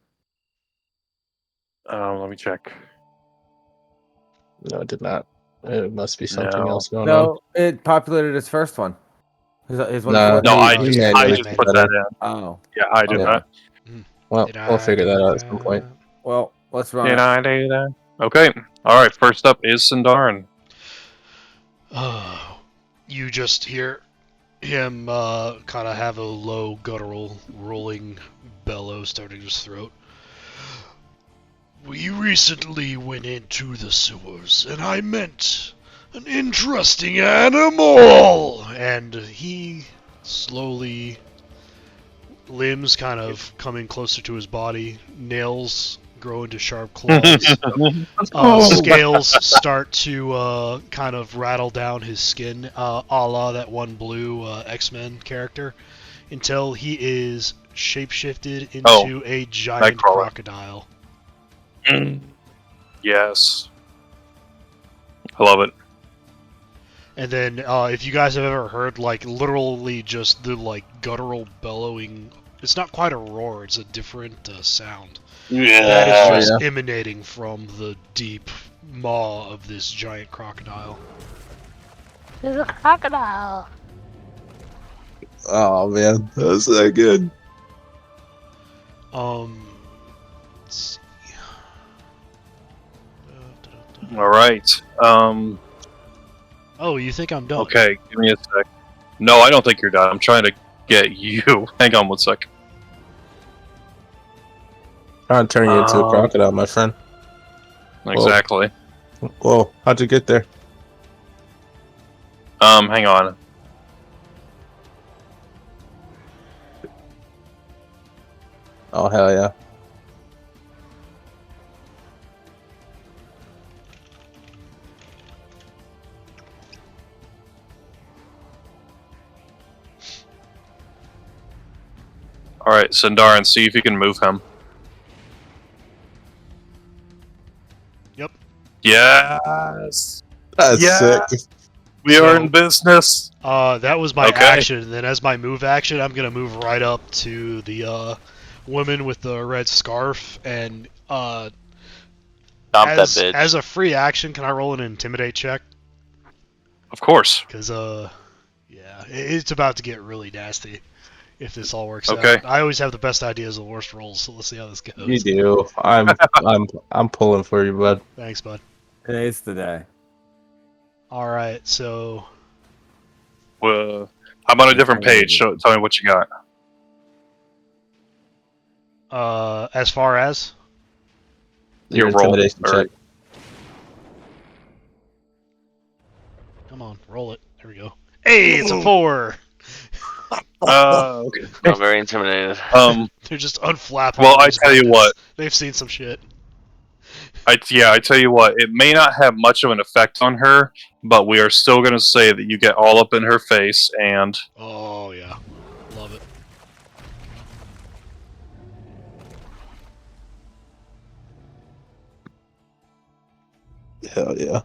Let me check. No, it did not. It must be something No. else going on. No, it populated his first one. His one No, No, I he just manually put that in. Oh. Yeah, I did Yeah. that. Well, Did we'll I figure that do out at some point. Well, let's run Did it. I do that? Okay. All right. First up is Sandarin. You just hear him kind of have a low, guttural, rolling bellow starting his throat. We recently went into the sewers, and I meant An interesting animal! And he slowly, limbs kind of coming closer to his body, nails grow into sharp claws. Scales start to kind of rattle down his skin, a la that one blue X-Men character, until he is shapeshifted into a giant Nightcrawler. crocodile. Yes. I love it. And then, if you guys have ever heard, like, literally just the, like, guttural bellowing, it's not quite a roar, it's a different sound. That is just emanating from the deep maw of this giant crocodile. There's a crocodile. Oh man, that was that good. Let's see. All right. Oh, you think I'm done? Okay, give me a sec. No, I don't think you're done. I'm trying to get you. Hang on one sec. Trying to turn you into a crocodile, my friend. Exactly. Whoa, how'd you get there? Hang on. Oh hell yeah. All right, Sindarin, see if you can move him. Yep. Yes. That's Yeah. sick. We are in business. That was my Okay. action. And then as my move action, I'm gonna move right up to the woman with the red scarf, and Stomp that bitch. as a free action, can I roll an intimidate check? Of course. Because yeah, it's about to get really nasty if this all works Okay. out. I always have the best ideas and the worst rolls, so let's see how this goes. You do. I'm pulling for you, bud. Thanks, bud. Today's the day. All right, so I'm on a different page. So tell me what you got. as far as Your roll. intimidation check. come on, roll it. There we go. Hey, it's a 4. Okay. I'm very intimidated. They're just unflappable. Well, I these tell you bandits. what. They've seen some shit. I tell you what. It may not have much of an effect on her, but we are still going to say that you get all up in her face, and Oh yeah, love it. Hell yeah.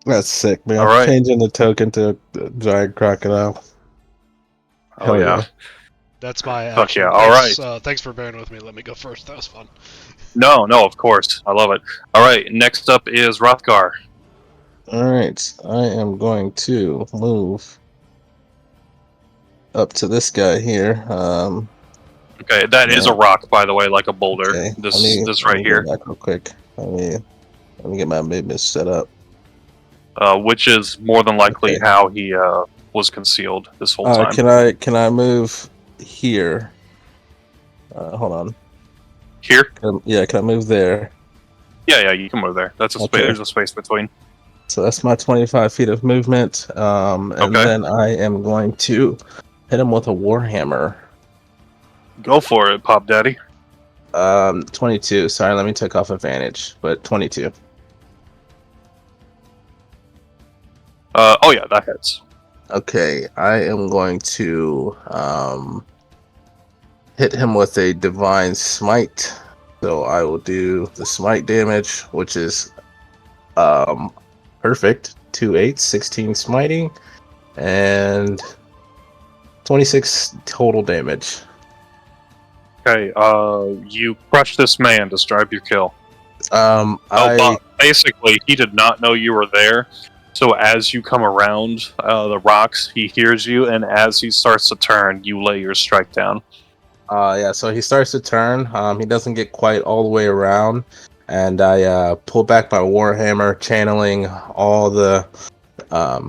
That's sick, man. All right. Changing the token to a giant crocodile. oh Hell yeah. That's my Fuck action. yeah, all Thanks, thanks for bearing with me. Let me go first. That was fun. No, of course. I love it. All right. Next up is Rothgar. Alright, I am going to move up to this guy here. Okay, that is a rock, by the way, like a boulder. Okay, This let right me here, go back real quick. Let me get my movement set up. which is more than likely Okay. how he was concealed this whole time. Can I move here? Hold on. Here? Can I move there? Yeah, you can move there. That's a space. Okay. There's a space between. So that's my 25 feet of movement. And Okay. then I am going to hit him with a warhammer. Go for it, Pop Daddy. 22. Sorry, let me take off advantage, but 22. Oh yeah, that hits. Okay, I am going to hit him with a divine smite. So I will do the smite damage, which is perfect. 2 8, 16 smiting, and 26 total damage. Okay, you crush this man. Describe your kill. I Basically, he did not know you were there. So as you come around the rocks, he hears you, and as he starts to turn, you lay your strike down. yeah, so he starts to turn. He doesn't get quite all the way around, and I pull back my warhammer, channeling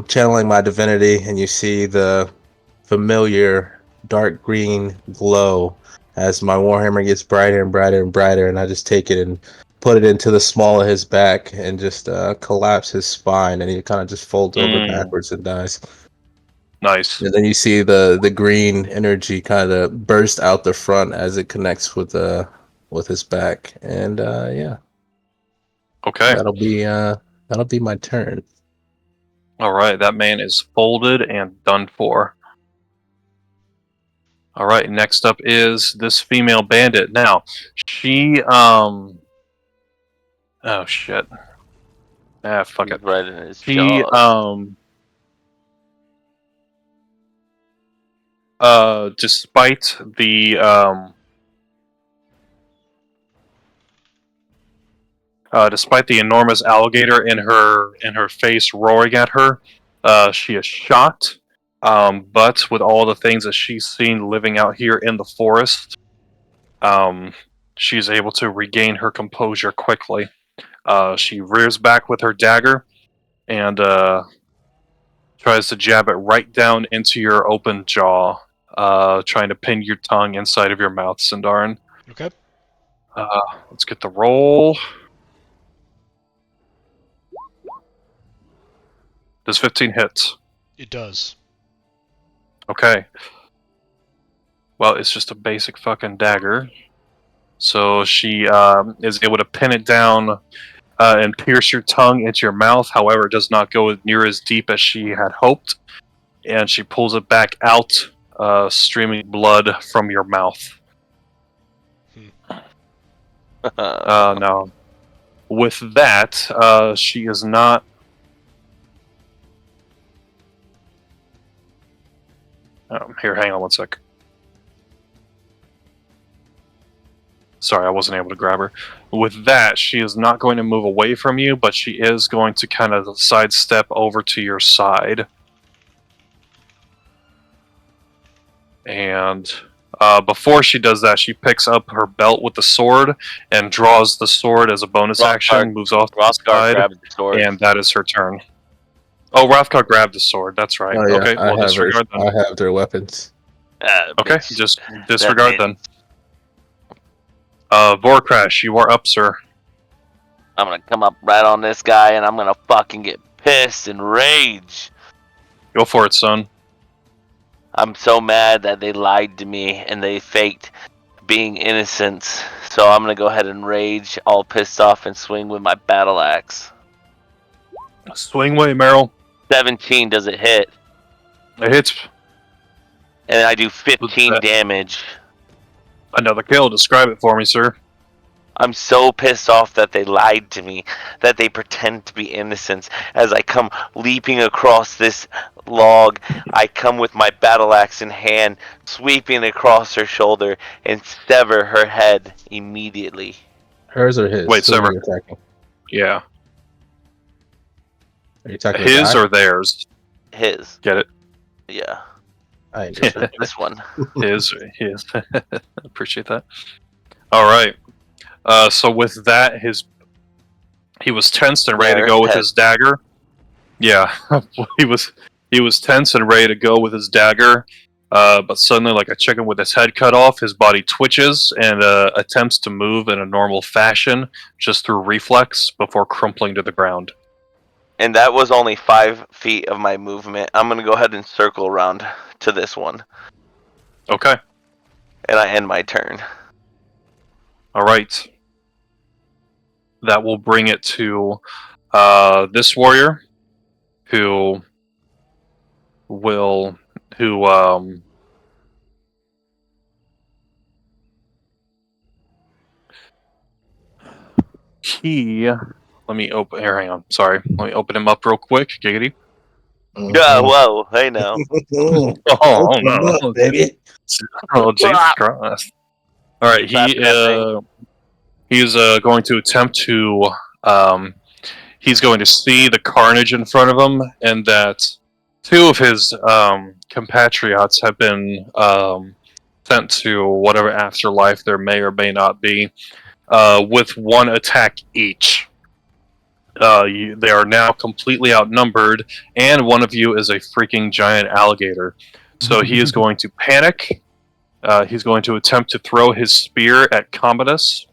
channeling my divinity, and you see the familiar dark green glow as my warhammer gets brighter and brighter and brighter, and I just take it and put it into the small of his back and just collapse his spine, and he kind of just folds over backwards and dies. Nice. And then you see the green energy kind of burst out the front as it connects with his back, and yeah, Okay. that'll be my turn. All right. That man is folded and done for. All right. Next up is this female bandit. Now, she oh shit. Ah, fuck He's it. right in his She jaws. despite the enormous alligator in her face roaring at her, she is shocked. But with all the things that she's seen living out here in the forest, she's able to regain her composure quickly. She rears back with her dagger and tries to jab it right down into your open jaw, trying to pin your tongue inside of your mouth, Sindarin. Okay. Let's get the roll. Does 15 hit? It does. Okay. Well, it's just a basic fucking dagger. So she is able to pin it down and pierce your tongue into your mouth. However, it does not go near as deep as she had hoped. And she pulls it back out, streaming blood from your mouth. Now, with that, she is not... Here, hang on one sec. Sorry, I wasn't able to grab her. With that, she is not going to move away from you, but she is going to kind of sidestep over to your side. And before she does that, she picks up her belt with the sword and draws the sword as a bonus action, moves off to the side, grabbed the sword. and that is her turn. Oh, Rothgar grabbed the sword, that's right. Oh, yeah, Okay, well, disregard then. I have their weapons. Okay, Bitch. just disregard then. Vorcrash, you are up, sir. I'm gonna come up right on this guy and I'm gonna fucking get pissed and rage. Go for it, son. I'm so mad that they lied to me and they faked being innocent. So I'm gonna go ahead and rage, all pissed off, and swing with my battle axe. Swing way, Meryl. 17, does it hit? It hits. And I do 15 damage. Another kill. Describe it for me, sir. I'm so pissed off that they lied to me, that they pretend to be innocent. As I come leaping across this log, I come with my battle axe in hand, sweeping across her shoulder, and sever her head immediately. Hers or his? Wait, Who are sever. you attacking? Yeah. Are you attacking His the guy? or theirs? His. Get it? Yeah. I ain't This one. His. Appreciate that. All right. So with that, he was tense and ready to go with his dagger. Yeah, he was tense and ready to go with his dagger. But suddenly, like a chicken with his head cut off, his body twitches and attempts to move in a normal fashion, just through reflex, before crumpling to the ground. And that was only 5 feet of my movement. I'm going to go ahead and circle around to this one. Okay. And I end my turn. All right. That will bring it to this warrior, who let me open here, hang on, sorry. Let me open him up real quick, giggity. Yeah, whoa, hey now. Oh no, baby. Oh Jesus Christ. Alright, he's going to attempt to he's going to see the carnage in front of him, and that 2 of his compatriots have been sent to whatever afterlife there may or may not be, with 1 attack each. They are now completely outnumbered, and one of you is a freaking giant alligator. So he is going to panic. He's going to attempt to throw his spear at Commodus.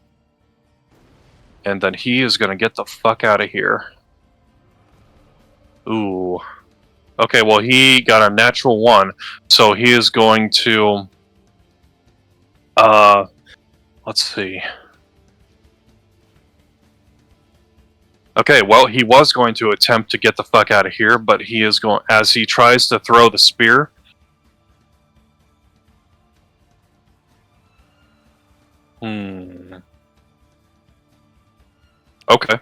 and then he is going to get the fuck out of here. Ooh. Okay, well, he got a natural 1, so he is going to... let's see. Okay, well, he was going to attempt to get the fuck out of here, but he is going... As he tries to throw the spear... Okay.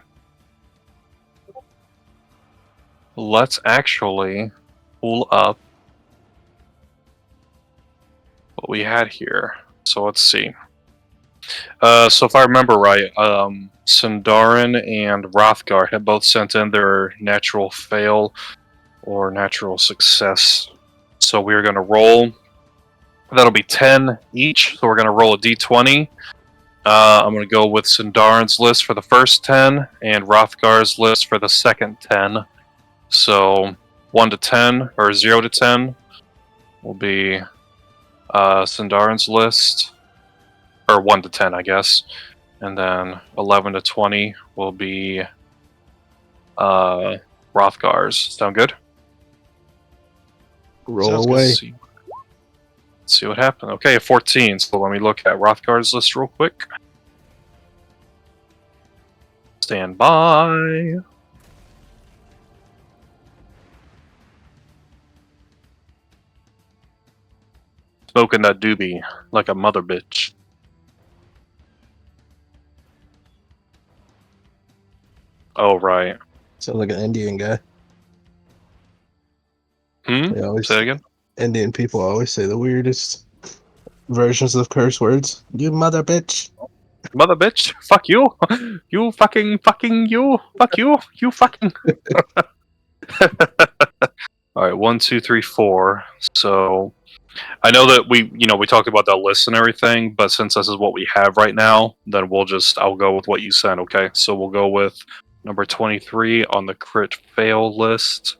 Let's actually pull up what we had here. So let's see. So if I remember right, Sindarin and Rothgar have both sent in their natural fail or natural success. So we're going to roll. That'll be 10 each. So we're going to roll a d20. I'm going to go with Sindarin's list for the first 10 and Rothgar's list for the second 10. So 1 to 10 or 0 to 10 will be Sindarin's list. Or 1 to 10, I guess. And then 11 to 20 will be Rothgar's. Sound good? Roll Sounds away. good. Let's see what happened. Okay, 14. So let me look at Rothgar's list real quick. Stand by. Smoking that doobie like a mother bitch. Oh, right. Sounds like an Indian guy. They always, Say it again? Indian people always say the weirdest versions of curse words. You mother bitch. Mother bitch, fuck you. You fucking you. Fuck you. You fucking. Alright, 1, 2, 3, 4. So I know that we talked about that list and everything, but since this is what we have right now, then I'll go with what you sent, okay? So we'll go with number 23 on the crit fail list.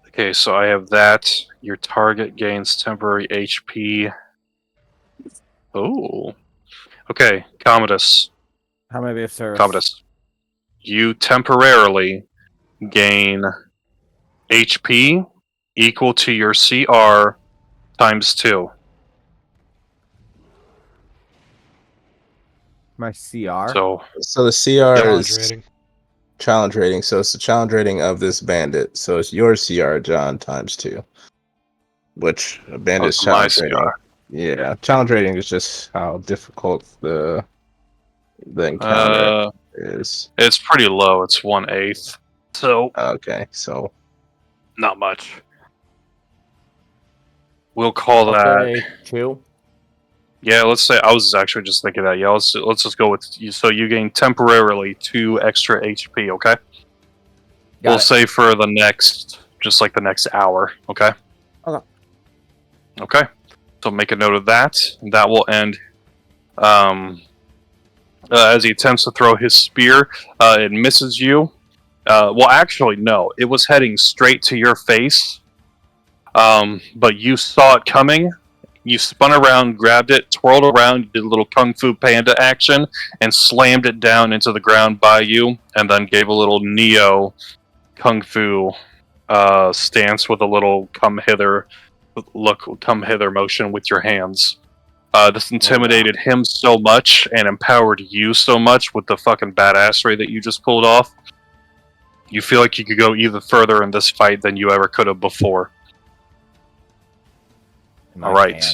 Okay, so I have that. Your target gains temporary HP. Oh. Okay, Commodus. How may I be of service? Commodus. You temporarily gain HP equal to your CR times 2. My CR? So the CR Challenge is rating. challenge rating. So it's the challenge rating of this bandit. So it's your CR, John, times 2. Which a bandit's so my challenge rating. CR. Yeah, challenge rating is just how difficult the encounter is. It's pretty low. It's 1/8. So Okay, so not much. We'll call that. 2. Yeah, let's say I was actually just thinking that. Yeah, let's just go with you. So you gain temporarily 2 extra HP. Okay. We'll say for the next hour. Okay. Okay. Okay. So make a note of that. That will end. As he attempts to throw his spear, it misses you. Well, actually, no. It was heading straight to your face. But you saw it coming. You spun around, grabbed it, twirled around, did a little Kung Fu Panda action, and slammed it down into the ground by you, and then gave a little Neo Kung Fu stance with a little come hither motion with your hands. This intimidated him so much and empowered you so much with the fucking badassery that you just pulled off. You feel like you could go even further in this fight than you ever could have before. All right.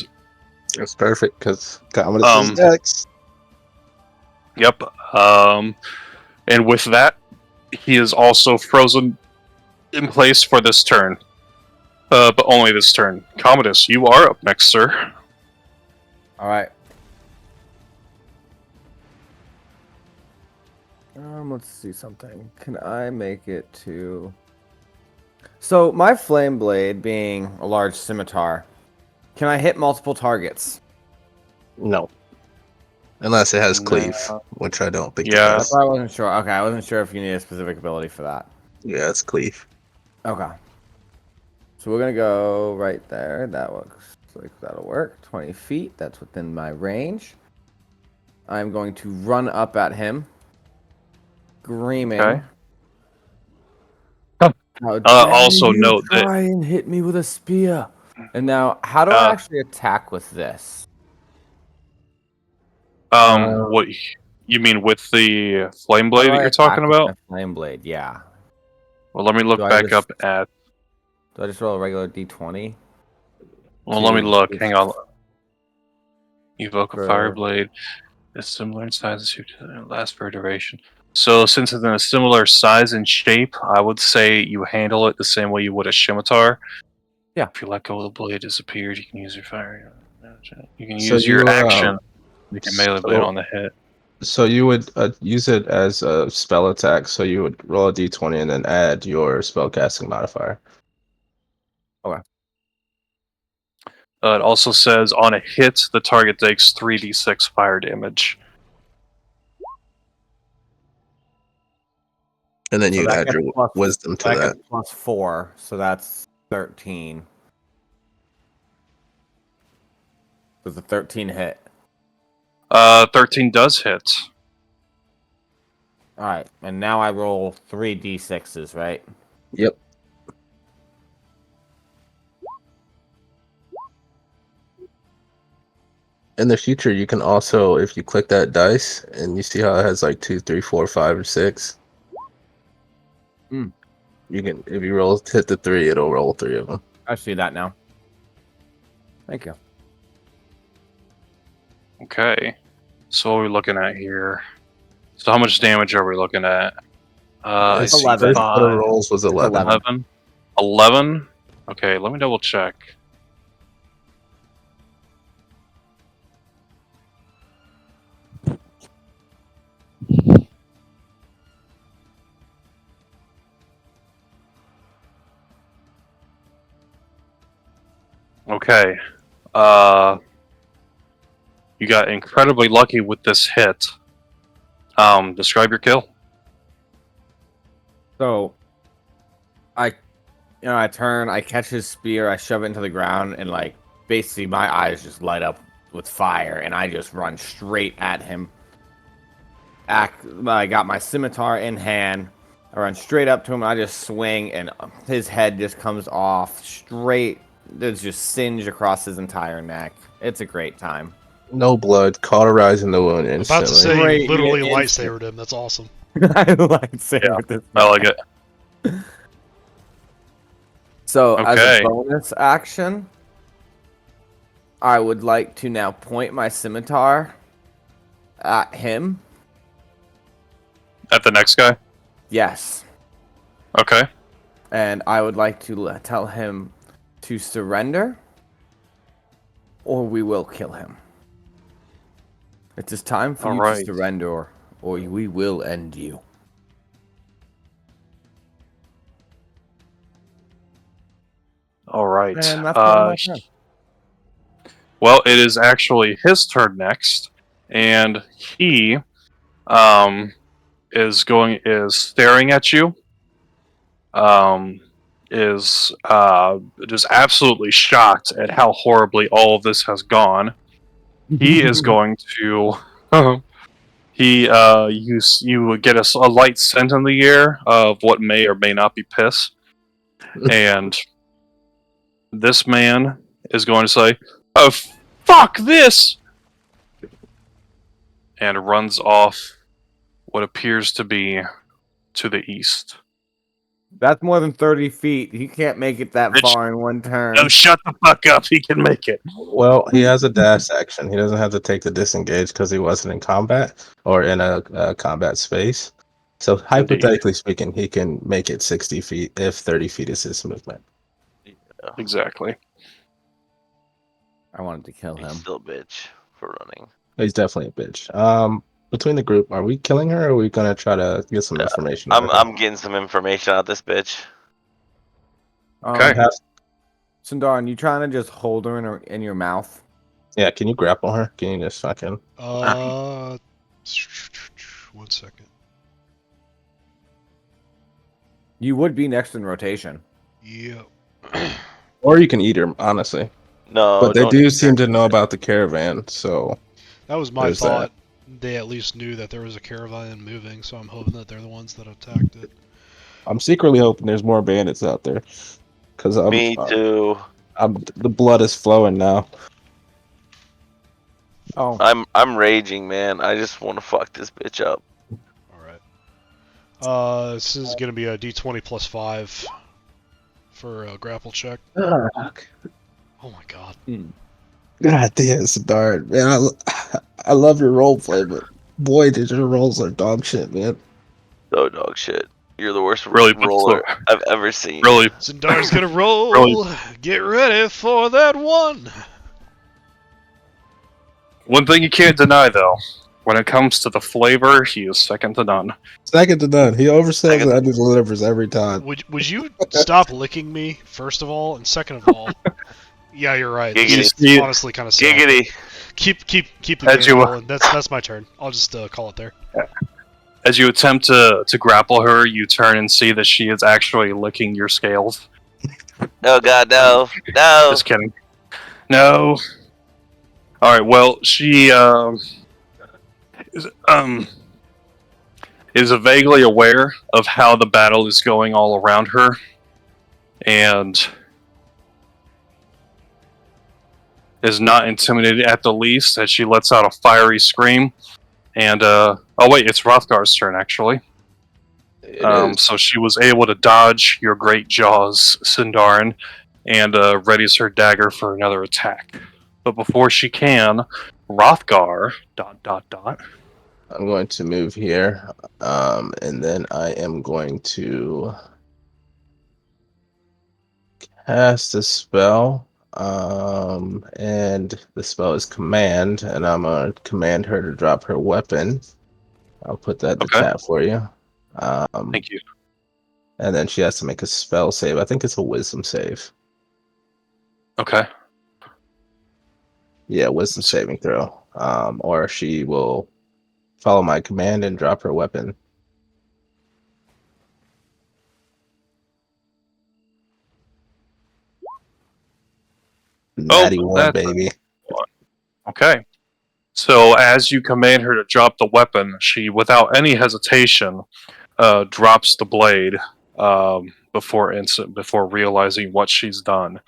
that's perfect because Commodus is next. Yep. And with that, he is also frozen in place for this turn. But only this turn. Commodus, you are up next, sir. Alright. Let's see something. Can I make it to... So, my flame blade being a large scimitar, can I hit multiple targets? No. Unless it has cleave, which I don't think it Yeah. does. I wasn't sure. Okay, I wasn't sure if you need a specific ability for that. Yeah, it's cleave. Okay. So we're gonna go right there. That looks like that'll work. 20 feet. That's within my range. I'm going to run up at him, screaming. Okay. How dare Also you note that try and hit me with a spear? And now, how do I actually attack with this? Uh, what you mean with the flame How blade do that I you're attack talking with about? my flame blade? Yeah. Well, let me Do look I back just up at. do I just roll a regular d20? Well, let me look. It's Hang on. Evoke a fire for blade. It's similar in size to last for a duration. So, since it's in a similar size and shape, I would say you handle it the same way you would a scimitar. Yeah. If you let go of the blade, it disappears. You can use your fire. You can so use your you action. Make a melee blade on so the hit. so you would use it as a spell attack. So you would roll a d20 and then add your spellcasting modifier. It also says on a hit, the target takes 3d6 fire damage. And then so you that add gets your plus wisdom to that that. gets plus 4, so that's 13. Does the 13 hit? 13 does hit. All right, and now I roll 3d6s, right? Yep. In the future, you can also, if you click that dice and you see how it has like 2, 3, 4, 5, or 6, Mm. you can, if you hit the 3, it'll roll 3 of them. I see that now. Thank you. Okay. So what are we looking at here? So how much damage are we looking at? I His see 11. first set of 5, rolls was 11. 11. 11? Okay, let me double check. Okay. You got incredibly lucky with this hit. Describe your kill. So, I turn, I catch his spear, I shove it into the ground, and like basically my eyes just light up with fire, and I just run straight at him. I got my scimitar in hand. I run straight up to him. I just swing, and his head just comes off straight. There's just singe across his entire neck. It's a great time. No blood, cauterizing the wound I'm about to instantly. say Great, you literally instant. lightsabered him. That's awesome. I lightsaber this. I like it. So, as Okay. a bonus action, I would like to now point my scimitar at him. At the next guy? Yes. Okay. And I would like to tell him to surrender, or we will kill him. It is time for All you right. to surrender, or we will end you. All right. And that's the end of my turn. Well, it is actually his turn next, and he is staring at you. Is just absolutely shocked at how horribly all of this has gone. He is going to you get a light scent in the air of what may or may not be piss, and this man is going to say, "Oh, fuck this!" and runs off what appears to be to the east. That's more than 30 feet. He can't make it that Rich, far in one turn. no, shut the fuck up. He can make it. Well, he has a dash action. He doesn't have to take the disengage because he wasn't in combat or in a combat space. So hypothetically speaking, he can make it 60 feet if 30 feet is his movement. Exactly. I wanted to kill He's him. still a bitch for running. He's definitely a bitch. Between the group, are we killing her, or are we gonna try to get some information? I'm getting some information out of this bitch. Okay. Sundaran, you trying to just hold her in your mouth? Yeah, can you grapple her? Can you just fucking? 1 second. You would be next in rotation. Yep. Or you can eat her, honestly. No, But they don't do eat seem her. to know about the caravan, so That was my there's thought. that. They at least knew that there was a caravan moving, so I'm hoping that they're the ones that attacked it. I'm secretly hoping there's more bandits out there, because Me too. the blood is flowing now. Oh, I'm raging, man. I just want to fuck this bitch up. Alright. This is gonna be a d20 plus 5 for a grapple check. Fuck. Oh my god. God damn, it's dark, man. I love your roleplay, but boy, did your rolls are dog shit, man. No dog shit. You're the worst Really puts roller the I've ever seen. really Sindar's gonna roll! Really? Get ready for that one! one thing you can't deny though, when it comes to the flavor, he is second to none. Second to none. He oversells Second- and underdelivers every time. Would you stop licking me, first of all? And second of all, yeah, you're right. This Giggity. is honestly kind of sad. Giggity. Keep the As game you- rolling. That's my turn. I'll just call it there. As you attempt to grapple her, you turn and see that she is actually licking your scales. Oh god, no. No. Just kidding. No. All right. Well, she is vaguely aware of how the battle is going all around her, and is not intimidated at the least. As she lets out a fiery scream, and oh wait, it's Rothgar's turn actually. It is. So she was able to dodge your great jaws, Sindarin, and readies her dagger for another attack. But before she can, Rothgar ... I'm going to move here, and then I am going to cast a spell, and the spell is command, and I'm gonna command her to drop her weapon. I'll put that in the Okay. chat for you. Thank you. And then she has to make a spell save. I think it's a wisdom save. Okay. Yeah, wisdom saving throw. Or she will follow my command and drop her weapon. Natty one, that's baby. Okay. So as you command her to drop the weapon, she, without any hesitation, drops the blade before realizing what she's done.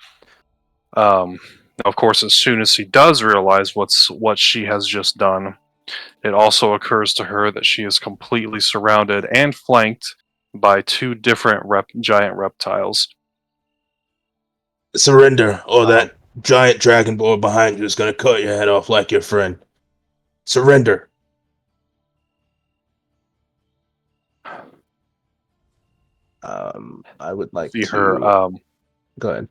Of course, as soon as she does realize what she has just done, it also occurs to her that she is completely surrounded and flanked by two different giant reptiles. Surrender, or that giant dragon boy behind you is gonna cut your head off like your friend. Surrender. I would like See to her. go ahead.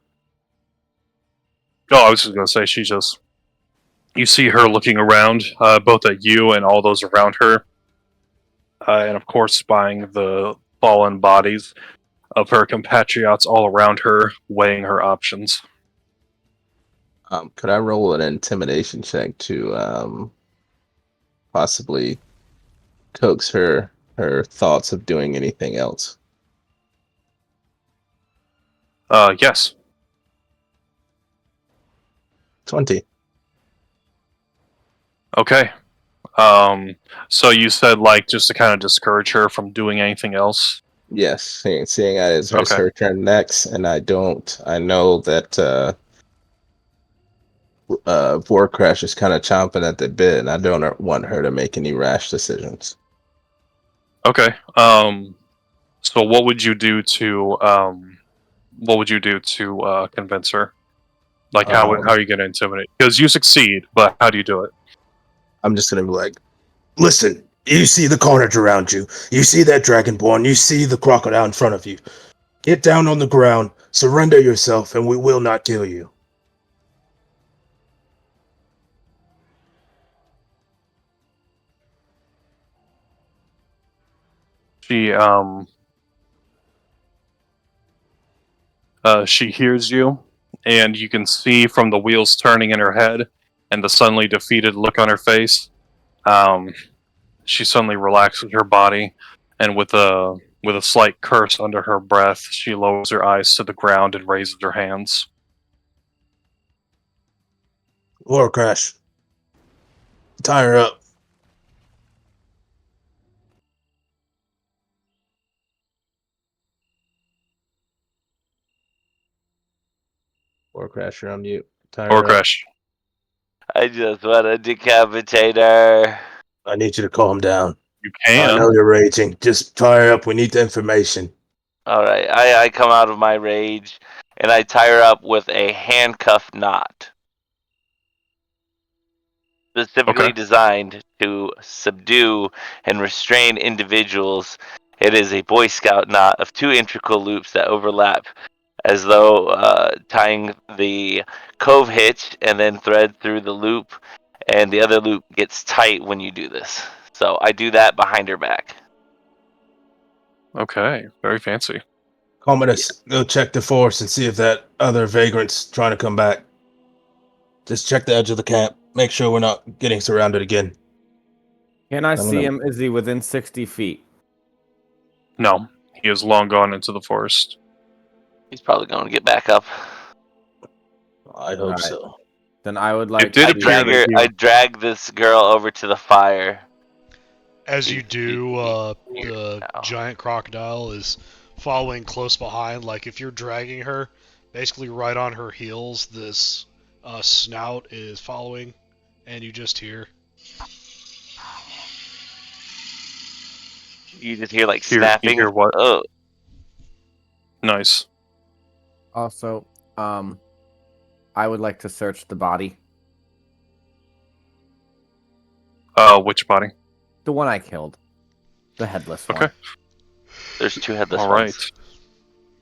Oh, I was just gonna say you see her looking around, both at you and all those around her, and of course spying the fallen bodies of her compatriots all around her, weighing her options. Could I roll an intimidation check to possibly coax her thoughts of doing anything else? Yes. 20. Okay. So you said just to kind of discourage her from doing anything else. Yes, seeing as it's Okay. her turn next, and I know that Vor Crash is kind of chomping at the bit, and I don't want her to make any rash decisions. Okay. So what would you do to convince her? How are you going to intimidate? Because you succeed, but how do you do it? I'm just gonna be like, listen, you see the carnage around you. You see that dragonborn. You see the crocodile in front of you. Get down on the ground, surrender yourself, and we will not kill you. She hears you, and you can see from the wheels turning in her head and the suddenly defeated look on her face. She suddenly relaxes her body, and with a slight curse under her breath, she lowers her eyes to the ground and raises her hands. War crash. Tie her up. War crash, you're on mute. Tie Or her up. crash. I just want to decapitate her. I need you to calm down. You I can. know you're raging. Just tie her up. We need the information. All right, I come out of my rage and I tie her up with a handcuff knot, specifically Okay. designed to subdue and restrain individuals. It is a Boy Scout knot of 2 integral loops that overlap, as though tying the cove hitch and then thread through the loop, and the other loop gets tight when you do this. So I do that behind her back. Okay. Very fancy. Commodus, go check the force and see if that other vagrant's trying to come back. Just check the edge of the camp. Make sure we're not getting surrounded again. Can I don't see know. him? Is he within 60 feet? No, he is long gone into the forest. He's probably going to get back up. I hope Alright. so. Then I would like did to appear that I drag this girl over to the fire. As you do, the Now. giant crocodile is following close behind. Like if you're dragging her, basically right on her heels, this snout is following, and you just hear. You just hear like You snapping. hear what? Oh, Nice. also, I would like to search the body. Which body? The one I killed. The headless Okay. one. there's 2 headless All right. ones.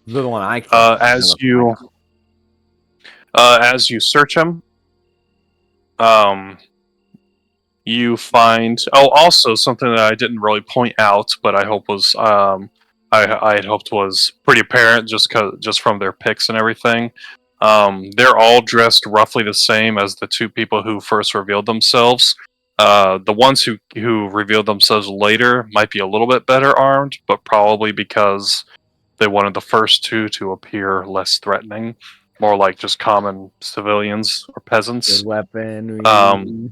The one I killed. As you search him, you find. Oh, also something that I didn't really point out, but I hope was I had hoped was pretty apparent just from their pics and everything. They're all dressed roughly the same as the 2 people who first revealed themselves. The ones who revealed themselves later might be a little bit better armed, but probably because they wanted the first 2 to appear less threatening, more like just common civilians or peasants. Good weaponry.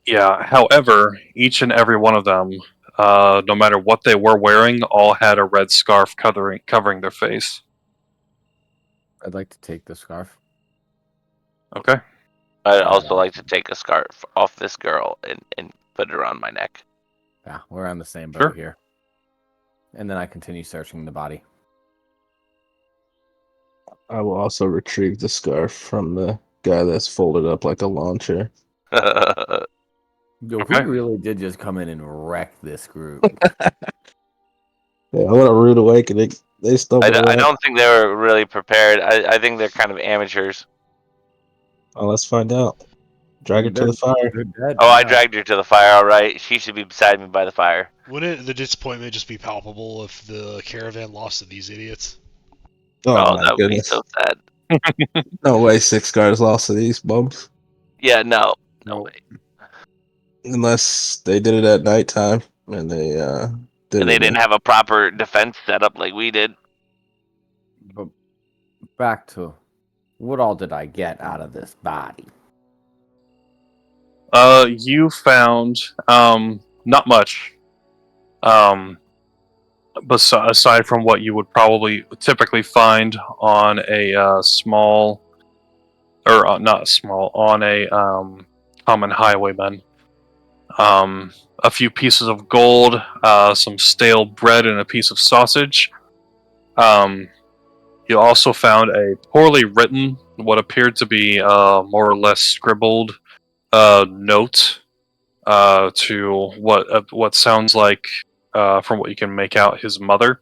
Yeah, however, each and every one of them, no matter what they were wearing, all had a red scarf covering their face. I'd like to take the scarf. Okay. I'd also like to take a scarf off this girl and put it around my neck. Yeah, we're on the same boat Sure. here. And then I continue searching the body. I will also retrieve the scarf from the guy that's folded up like a lawn chair. Yo, Okay. we really did just come in and wreck this group. Yeah, what a rude awakening. They stumbled I around. don't think they were really prepared. I think they're kind of amateurs. Oh, let's find out. Drag her to the fire. They're dead. Oh, I yeah. dragged her to the fire, alright. She should be beside me by the fire. Wouldn't the disappointment just be palpable if the caravan lost to these idiots? Oh, my that would be goodness. so sad. No way 6 guards lost to these bums. Yeah, no. No Nope. way. Unless they did it at nighttime and they did And they it. didn't have a proper defense set up like we did. But back to what all did I get out of this body? You found not much. Aside from what you would probably typically find on a small, or not small, on a common highwayman. A few pieces of gold, some stale bread, and a piece of sausage. You also found a poorly written, what appeared to be more or less scribbled note to what sounds like, from what you can make out, his mother,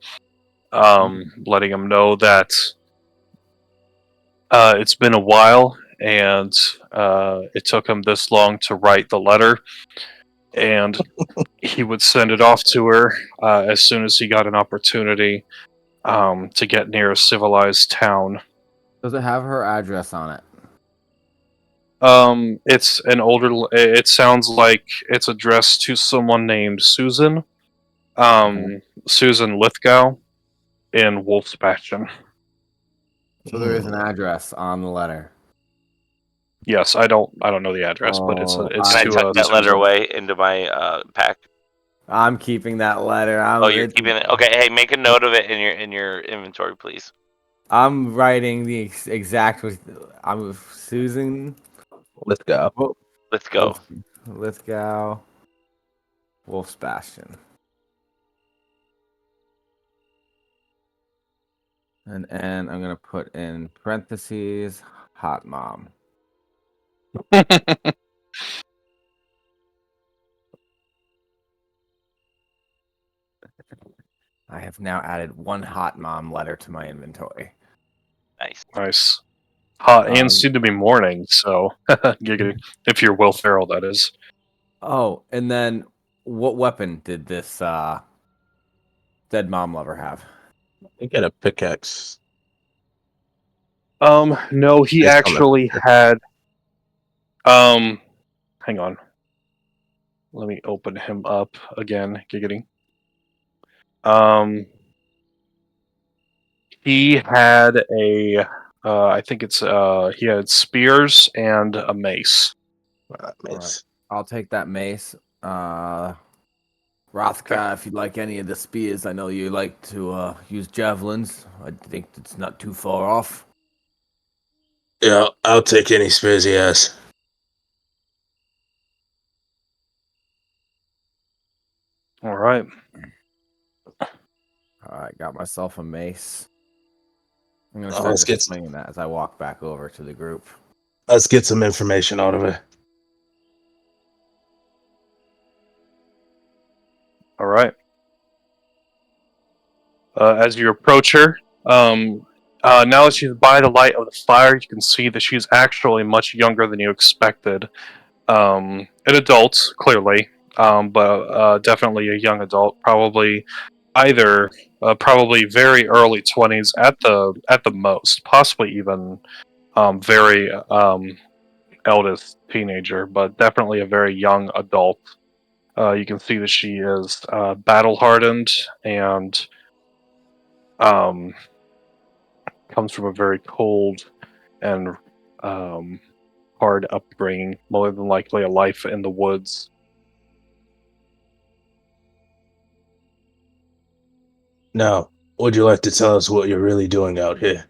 letting him know that it's been a while and it took him this long to write the letter, and he would send it off to her as soon as he got an opportunity to get near a civilized town. Does it have her address on it? It's an older. It sounds like it's addressed to someone named Susan. Susan Lithgow in Wolf's Bastion. So there is an address on the letter. Yes, I don't know the address, but it's Oh, it's Can I to tuck that letter Susan. away into my pack? I'm keeping that letter. Oh, you're keeping it. Okay, hey, make a note of it in your inventory, please. I'm writing the exact. I'm with Susan. Let's go. Let's go. Lithgow. Wolf Sebastian. And I'm gonna put in parentheses hot mom. I have now added one hot mom letter to my inventory. Nice. Nice. Hot and Um, soon to be morning, so giggity. If you're Will Ferrell, that is. Oh, and then what weapon did this dead mom lover have? You get a pickaxe. No, he It's on the actually picture. had. Hang on. Let me open him up again. Giggity. He had a. I think it's. He had spears and a mace. Mace. I'll take that mace. Okay. Rothka, if you'd like any of the spears, I know you like to use javelins. I think it's not too far off. Yeah, I'll take any spears he has. All right. All right, got myself a mace. I'm gonna Oh, start just swinging that as I walk back over to the group. Let's get some information out of it. All right. As you approach her, now that she's by the light of the fire, you can see that she's actually much younger than you expected. An adult, clearly, but definitely a young adult. Probably either probably very early 20s at the most, possibly even very eldest teenager, but definitely a very young adult. You can see that she is battle hardened and um, comes from a very cold and hard upbringing, more than likely a life in the woods. Now, would you like to tell us what you're really doing out here?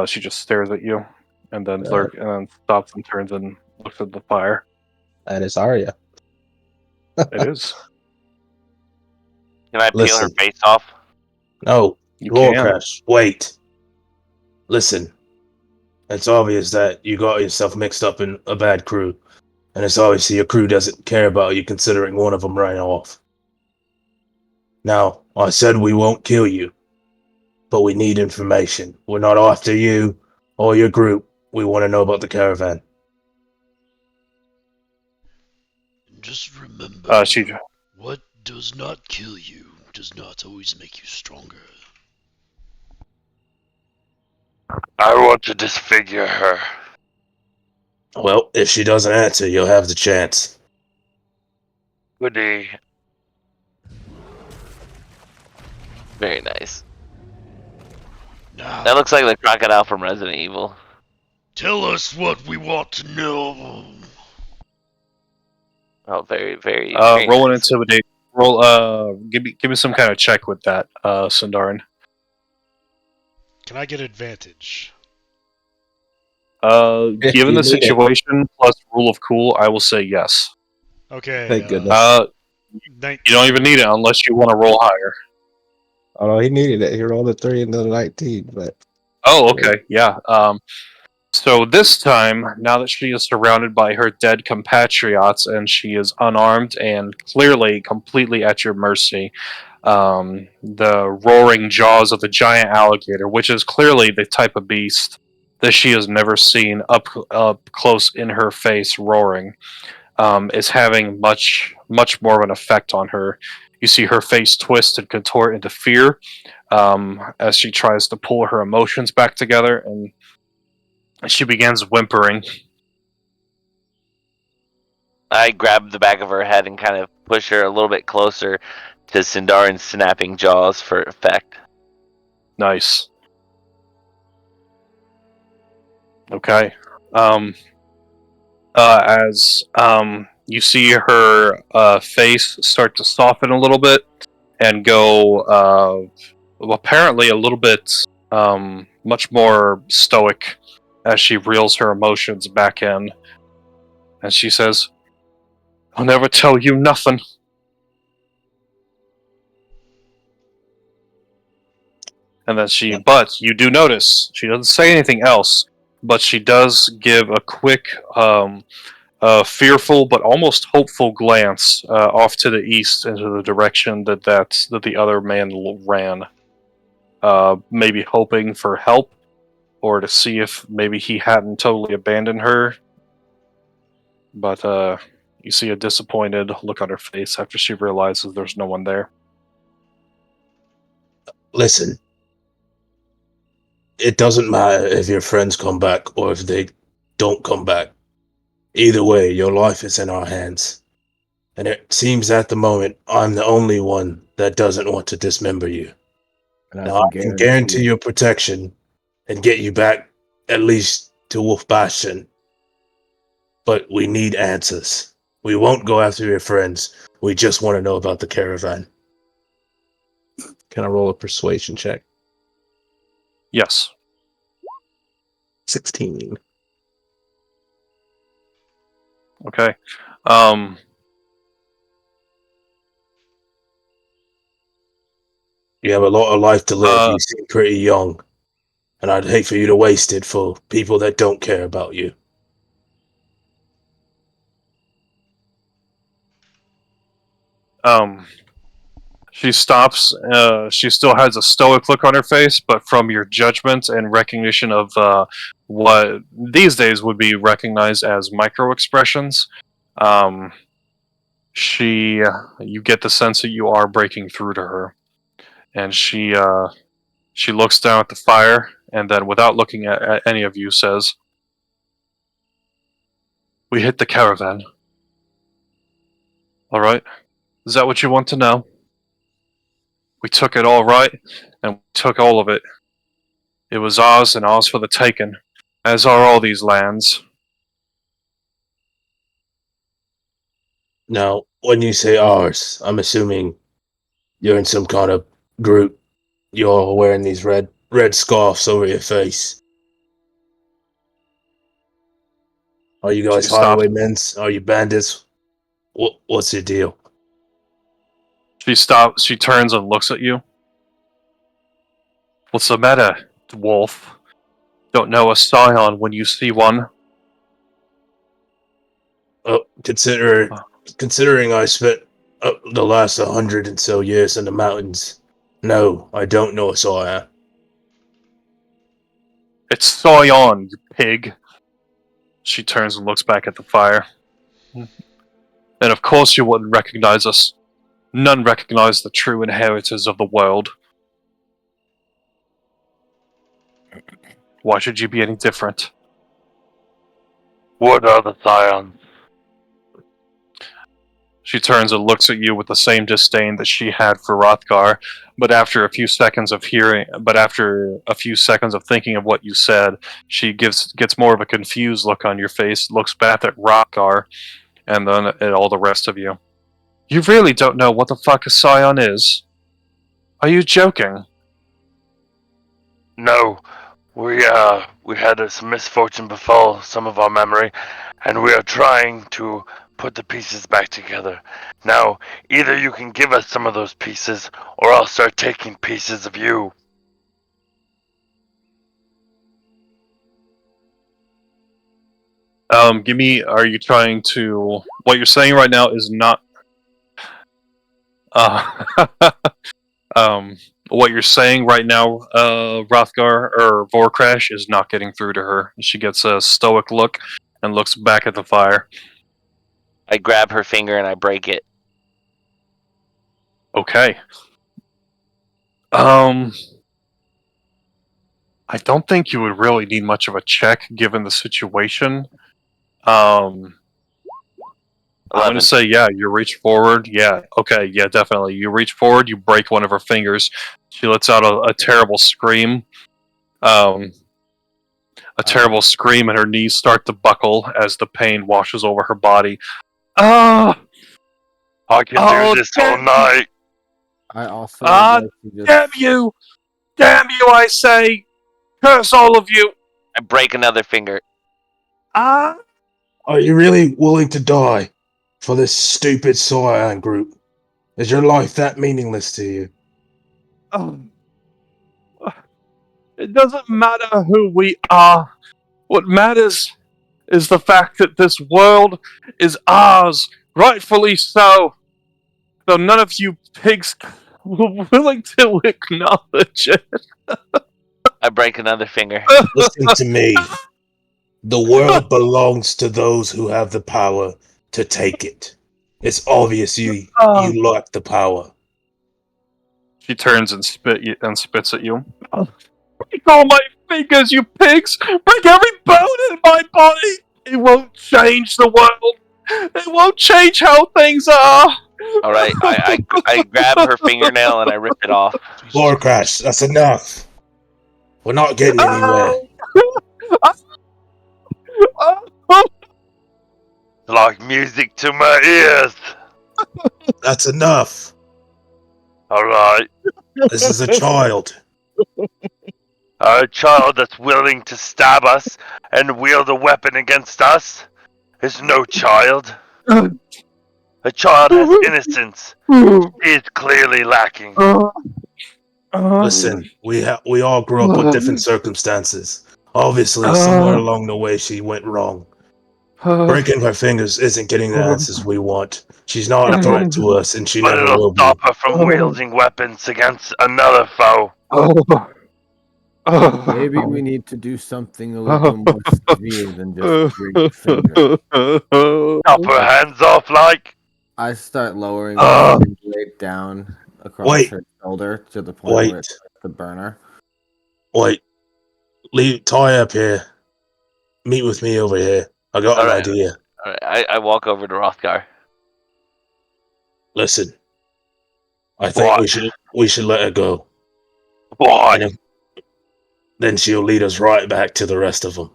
She just stares at you, and then Uh, and then stops and turns and looks at the fire. that is Arya. It is. Can I peel her Listen. face off? No, You Lord can. Crash, wait. Listen, it's obvious that you got yourself mixed up in a bad crew, and it's obvious your crew doesn't care about you considering one of them ran off. Now, I said we won't kill you, but we need information. We're not after you or your group. We want to know about the caravan. Just remember, She what does not kill you does not always make you stronger. I want to disfigure her. Well, if she doesn't answer, you'll have the chance. Goody. Very nice. Now, That looks like the crocodile from Resident Evil. tell us what we want to know. Oh, very, very. roll an nice. intimidate. Roll. Give me some kind of check with that, Sundarin. Can I get advantage? If Given you the need it. situation plus rule of cool, I will say yes. Okay. Thank goodness. You You don't even need it unless you want to roll higher. Although he needed it. He rolled a 3 and then a 19, but Oh, okay, yeah. So this time, now that she is surrounded by her dead compatriots and she is unarmed and clearly completely at your mercy, the roaring jaws of the giant alligator, which is clearly the type of beast that she has never seen up close in her face roaring, is having much more of an effect on her. You see her face twist and contort into fear as she tries to pull her emotions back together, and she begins whimpering. I grab the back of her head and kind of push her a little bit closer to Sindarin's snapping jaws, for effect. Nice. Okay. As you see her face start to soften a little bit and go apparently a little bit much more stoic as she reels her emotions back in. And she says, I'll never tell you nothing. And then but you do notice, she doesn't say anything else, but she does give a quick, fearful but almost hopeful glance off to the east into the direction that the other man ran. Maybe hoping for help, or to see if maybe he hadn't totally abandoned her. But you see a disappointed look on her face after she realizes there's no one there. Listen, it doesn't matter if your friends come back or if they don't come back. Either way, your life is in our hands. And it seems at the moment I'm the only one that doesn't want to dismember you. And Now, I can guarantee your protection and get you back at least to Wolf Bastion. But we need answers. We won't go after your friends. We just want to know about the caravan. Can I roll a persuasion check? Yes. 16. Okay. You have a lot of life to live. You seem pretty young. And I'd hate for you to waste it for people that don't care about you. She stops. She still has a stoic look on her face, but from your judgment and recognition of what these days would be recognized as micro expressions, you get the sense that you are breaking through to her, and she looks down at the fire, and then, without looking at any of you, says, "We hit the caravan. All right. Is that what you want to know? We took it all right, and we took all of it. It was ours and ours for the taking, as are all these lands." Now, when you say ours, I'm assuming you're in some kind of group. You're wearing these red scarves over your face. Are you guys She stops. highwaymen? Are you bandits? What's your deal? She stops. She turns and looks at you. What's the matter, wolf? Don't know a scion when you see one? Considering I spent the last 100 and so years in the mountains, no, I don't know a scion. It's scion, you pig. She turns and looks back at the fire. And of course you wouldn't recognize us. None recognize the true inheritors of the world. Why should you be any different? What are the scions? She turns and looks at you with the same disdain that she had for Rothgar, but after a few seconds of thinking of what you said, she gets more of a confused look on your face, looks back at Rothgar, and then at all the rest of you. You really don't know what the fuck a scion is? Are you joking? No, we had some misfortune befall some of our memory, and we are trying to put the pieces back together. Now, either you can give us some of those pieces, or I'll start taking pieces of you. Are you trying to, what you're saying right now is not, what you're saying right now, Rothgar, or Vorcrash, is not getting through to her. She gets a stoic look and looks back at the fire. I grab her finger and I break it. Okay. I don't think you would really need much of a check given the situation. I'm gonna say, yeah, you reach forward. Yeah, okay, yeah, definitely. You reach forward, you break one of her fingers. She lets out a terrible scream. A terrible scream and her knees start to buckle as the pain washes over her body. Ah! I can do this all night. I also would like to just... Damn you! Damn you, I say! Curse all of you! I break another finger. Ah! Are you really willing to die for this stupid Cyan group? Is your life that meaningless to you? It doesn't matter who we are. What matters is the fact that this world is ours, rightfully so. Though none of you pigs were willing to acknowledge it. I break another finger. Listen to me. The world belongs to those who have the power to take it. It's obvious you lack the power. She turns and spits at you. Break all my fingers, you pigs! Break every bone in my body! It won't change the world! It won't change how things are! Alright, I grab her fingernail and I rip it off. Lord Crash, that's enough. We're not getting anywhere. Like music to my ears. That's enough. Alright. This is a child. A child that's willing to stab us and wield a weapon against us is no child. A child has innocence. It's clearly lacking. Listen, we all grew up with different circumstances. Obviously, somewhere along the way, she went wrong. Breaking her fingers isn't getting the answers we want. She's not a threat to us, and she But never it'll will be. stop her from wielding weapons against another foe. Maybe we need to do something a little more severe than just break finger. Chop her hands off, like. I start lowering my blade down across her shoulder to the point where it's the burner. Wait. Tie up here. Meet with me over here. I got an idea. Alright, I walk over to Rothgar. Listen. I think we should let her go. Why? Then she'll lead us right back to the rest of them.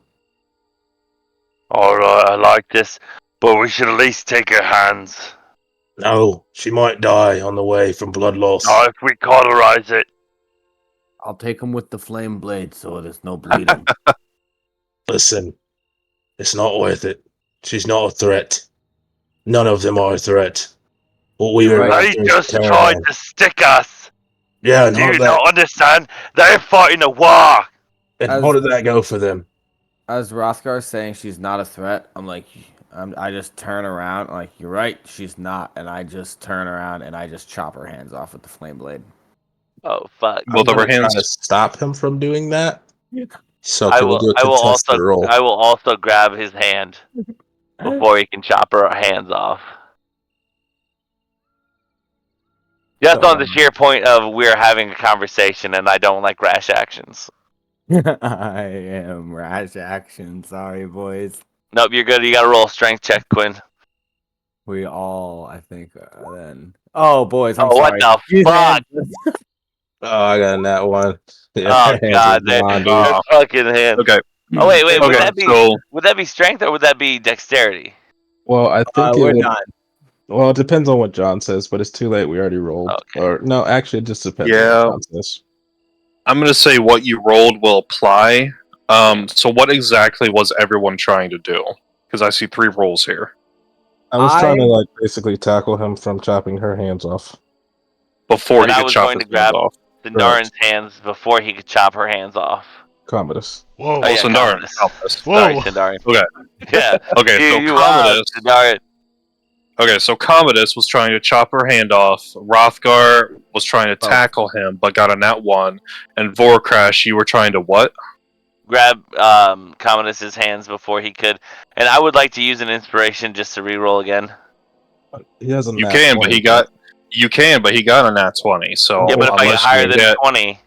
Alright, I like this. But we should at least take her hands. No, she might die on the way from blood loss. Or if we cauterize it. I'll take him with the flame blade so there's no bleeding. Listen, it's not worth it. She's not a threat. None of them are a threat. What we were They just tried to stick us. Yeah, and do you not understand? They're fighting a war. And how did that go for them? As Rothgar's saying she's not a threat, I'm like, I just turn around, I'm like, you're right, she's not, and I just turn around and I just chop her hands off with the flame blade. Oh fuck! Both of her hands to stop him from doing that. So I will also grab his hand before he can chop her hands off. Just on the sheer point of we're having a conversation and I don't like rash actions. I am rash action. Sorry, boys. Nope, you're good. You gotta roll a strength check, Quinn. We all, I think, then. Oh, boys, I'm sorry. What the fuck? Oh, I got that one. Yeah, oh god, they're fucking hands. Okay. Oh wait, would that be strength or would that be dexterity? Well, I think we're not. Well, it depends on what John says, but it's too late. We already rolled. Okay. Or no, actually, it just depends on what John says. I'm gonna say what you rolled will apply. So what exactly was everyone trying to do? Because I see 3 rolls here. I was trying to basically tackle him from chopping her hands off. Before he could chop his hands off. Sindarin's hands before he could chop her hands off. Commodus. Whoa. Oh, Sindarin. Sorry, Sindarin. Okay. Yeah. Okay, so Commodus. Okay, so Commodus was trying to chop her hand off. Rothgar was trying to tackle him, but got a nat 1. And Vorcrash, you were trying to what? Grab Commodus's hands before he could. And I would like to use an inspiration just to re-roll again. He has a You can, but he got a nat 20. So yeah, but if I get higher than 20.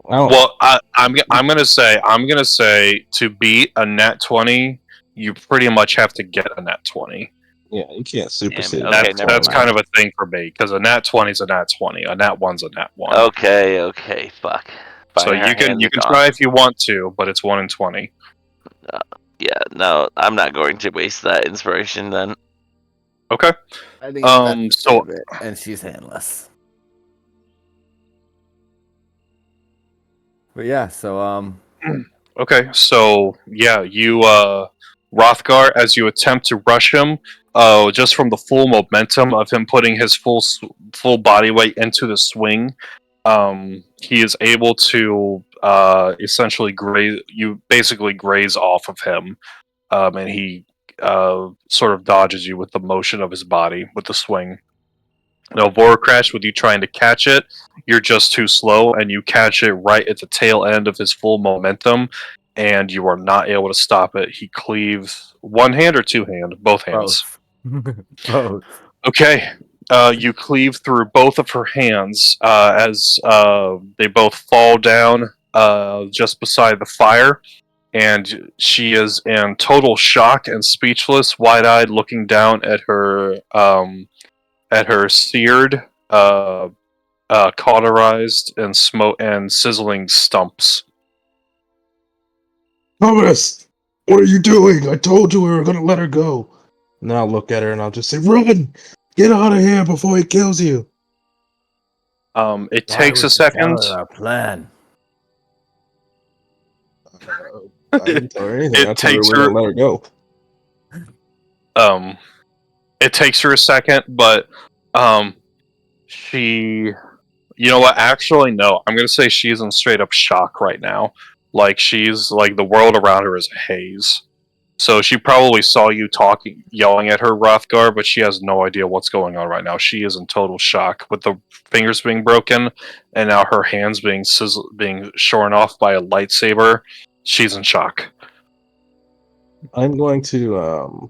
Well, I'm gonna say to beat a nat 20, you pretty much have to get a nat 20. Yeah, you can't supersede. That's kind of a thing for me because a nat 20 is a nat 20. A nat 1's a nat 1. Okay, fuck. So you can try if you want to, but it's 1 in 20. Yeah, no, I'm not going to waste that inspiration then. Okay. I think it's best to So save it, and she's handless. But yeah, so okay, so yeah, you Rothgar, as you attempt to rush him, just from the full momentum of him putting his full body weight into the swing, he is able to essentially graze. You basically graze off of him, and he sort of dodges you with the motion of his body with the swing. No, Voracrash, with you trying to catch it, you're just too slow, and you catch it right at the tail end of his full momentum, and you are not able to stop it. He cleaves one hand or two hand, both hands. both. Both. Okay, you cleave through both of her hands as they both fall down just beside the fire, and she is in total shock and speechless, wide-eyed, looking down at her seared, cauterized, and smoke and sizzling stumps. Thomas, what are you doing? I told you we were gonna let her go. And then I'll look at her and I'll just say, "Run! Get out of here before he kills you." It Why takes a would you tell second. her our plan? I didn't tell her anything. I It told her takes we're her. gonna let her go. Um, it takes her a second, but she. You know what? Actually, no. I'm gonna say she's in straight up shock right now. Like she's like the world around her is a haze. So she probably saw you talking, yelling at her, Rothgar, but she has no idea what's going on right now. She is in total shock with the fingers being broken, and now her hands being shorn off by a lightsaber. She's in shock. I'm going to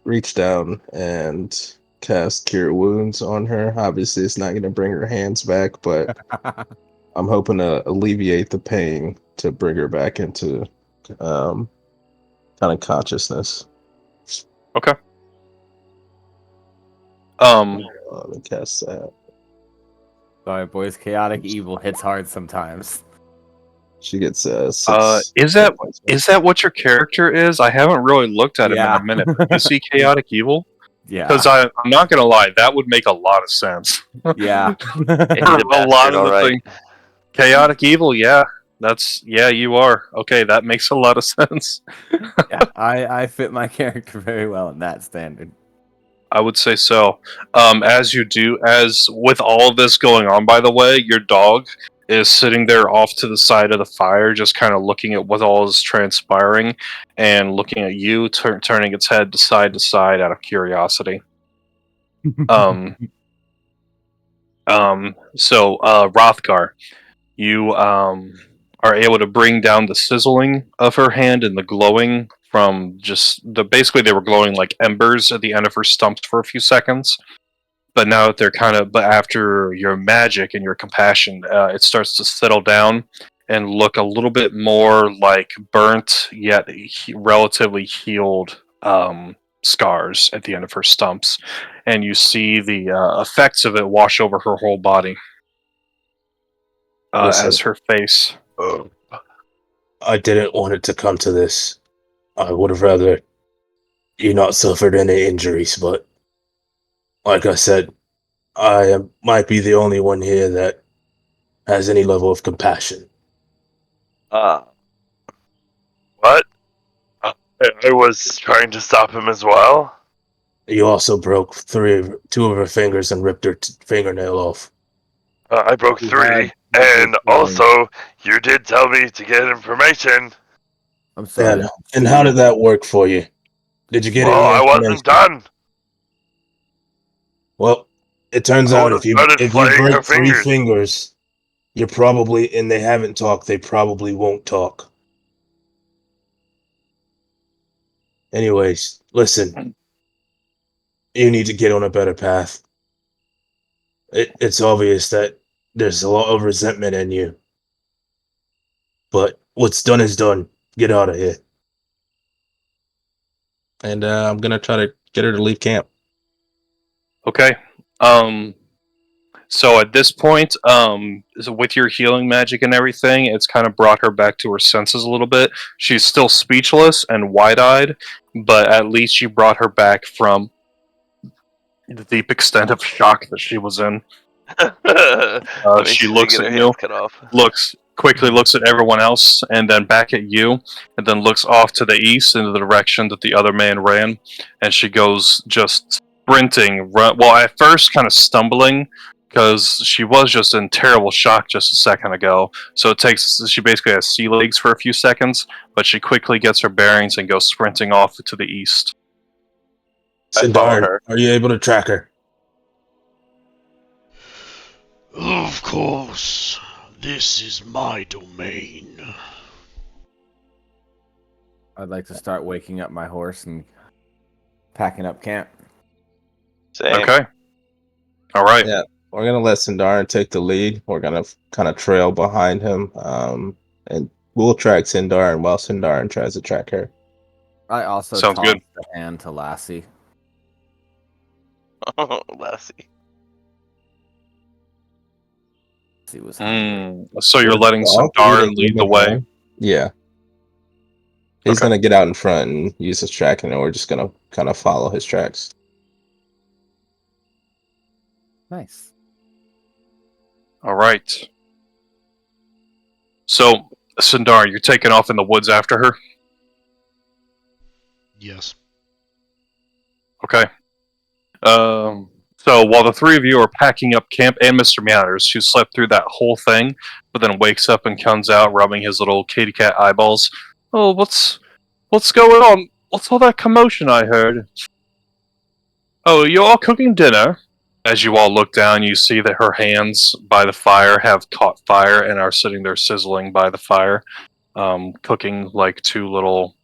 reach down and cast Cure Wounds on her. Obviously, it's not going to bring her hands back, but I'm hoping to alleviate the pain to bring her back into kind of consciousness. Okay. Let me cast that. Sorry, boys. Chaotic evil hits hard sometimes. She gets 6. Is that what your character is? I haven't really looked at him in Yeah. a minute. You see chaotic evil? Because Yeah. I'm not gonna lie, that would make a lot of sense. Yeah. He's For a a lot bastard, of the alright. thing. Chaotic evil, yeah. Yeah, you are. Okay, that makes a lot of sense. Yeah. I fit my character very well in that standard. I would say so. As with all of this going on, by the way, your dog is sitting there off to the side of the fire, just kind of looking at what all is transpiring, and looking at you, turning its head to side out of curiosity. Um, Rothgar, you are able to bring down the sizzling of her hand and the glowing from just basically they were glowing like embers at the end of her stumps for a few seconds. But now that but after your magic and your compassion, it starts to settle down and look a little bit more like burnt yet relatively healed scars at the end of her stumps, and you see the effects of it wash over her whole body Listen, as her face. I didn't want it to come to this. I would have rather you not suffered any injuries, but like I said, might be the only one here that has any level of compassion. What? I was trying to stop him as well. You also broke 2 of her fingers and ripped her fingernail off. I broke You 3, had and this feeling. also, you did tell me to get information. I'm sorry. And how did that work for you? Did you get Well, any I wasn't information? done. Well, it turns I out would have started if you flaying her break 3 fingers. fingers, you're probably and they haven't talked, they probably won't talk. Anyways, listen. You need to get on a better path. It's obvious that there's a lot of resentment in you. But what's done is done. Get out of here. And I'm gonna try to get her to leave camp. Okay. So at this point, so with your healing magic and everything, it's kind of brought her back to her senses a little bit. She's still speechless and wide-eyed, but at least you brought her back from the deep extent of shock that she was in. Let me She see her looks get at her you, hands cut off. quickly looks at everyone else, and then back at you, and then looks off to the east in the direction that the other man ran, and she goes just sprinting. Well, at first, kind of stumbling because she was just in terrible shock just a second ago. So she basically has sea legs for a few seconds, but she quickly gets her bearings and goes sprinting off to the east. I follow Sindar, her. are you able to track her? Of course. This is my domain. I'd like to start waking up my horse and packing up camp. Same. Okay. All right. Yeah, we're gonna let Sindar take the lead. We're gonna kind of trail behind him, and we'll track Sindar, and while Sindar tries to track her. I also Sounds tossed good. the hand to Lassie. Lassie. Lassie was hungry. So you're letting Dog Sandar eating lead the human way. hand? Yeah. He's Okay. gonna get out in front and use his tracking, and we're just gonna kind of follow his tracks. Nice. All right. So, Sandar, you're taking off in the woods after her? Yes. Okay. So while the three of you are packing up camp, and Mr. Meowders, who slept through that whole thing, but then wakes up and comes out rubbing his little kitty cat eyeballs. Oh, what's going on? What's all that commotion I heard? Oh, you're all cooking dinner? As you all look down, you see that her hands by the fire have caught fire and are sitting there sizzling by the fire, cooking like two little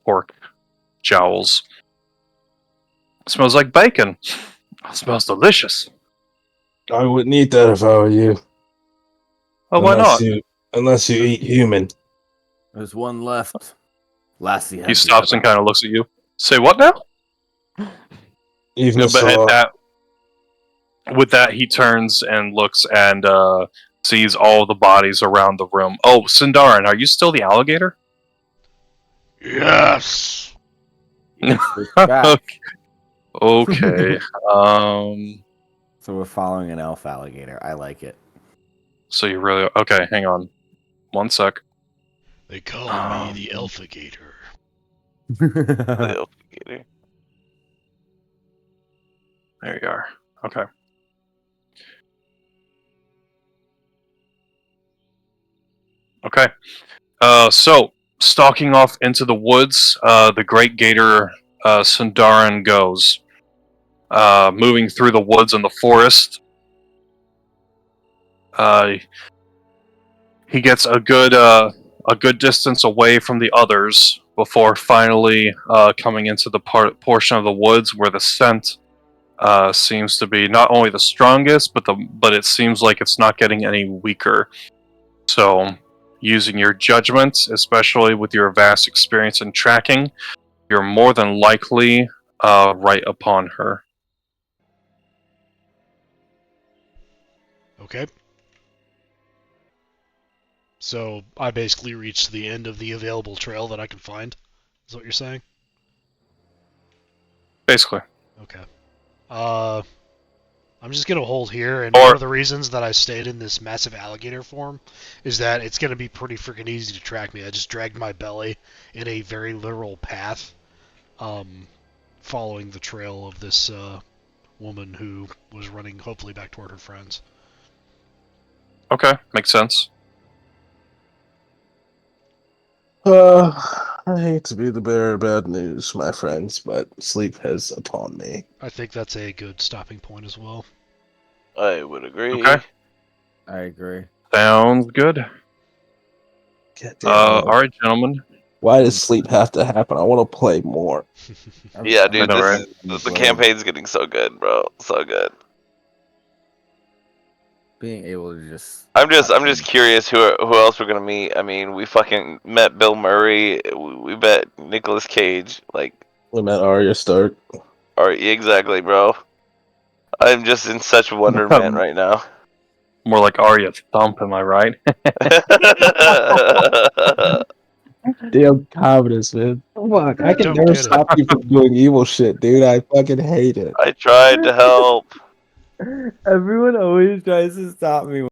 pork jowls. It smells like bacon. It smells delicious. I wouldn't eat that if I were you. Oh, why not? Unless you eat human. There's one left. Lassie has He the stops other. and kind of looks at you. Say what now? Even But so, with that, he turns and looks and sees all the bodies around the room. Oh, Sindarin, are you still the alligator? Yes. It's back. Okay. So we're following an elf alligator. I like it. So you really okay? Hang on, 1 sec. They call me the Elfigator. The Elfigator. There you are. Okay. Okay. So stalking off into the woods, the Great Gator Sindarin goes, moving through the woods and the forest. He gets a good distance away from the others before finally coming into the portion of the woods where the scent seems to be not only the strongest, but it seems like it's not getting any weaker. So, using your judgment, especially with your vast experience in tracking, you're more than likely right upon her. Okay. So I basically reached the end of the available trail that I can find. Is what you're saying? Basically. Okay. I'm just gonna hold here, and one of the reasons that I stayed in this massive alligator form is that it's gonna be pretty freaking easy to track me. I just dragged my belly in a very literal path, following the trail of this woman who was running hopefully back toward her friends. Okay, makes sense. I hate to be the bearer of bad news, my friends, but sleep has upon me. I think that's a good stopping point as well. I would agree. Okay. I agree. Sounds good. Goddamn, All right, gentlemen. why does sleep have to happen? I want to play more. Yeah, dude, know, this right? is, the campaign's getting so good, bro. So good. Being able to just. I'm just curious who else we're gonna meet. I mean, we fucking met Bill Murray. We met Nicolas Cage. Like, We met Arya Stark. or exactly, bro. I'm just in such wonderment right now. More like Arya Thump, am I right? Damn confidence, man. Fuck, I can Don't never get it. stop you from doing evil shit, dude. I fucking hate it. I tried to help. Everyone always tries to stop me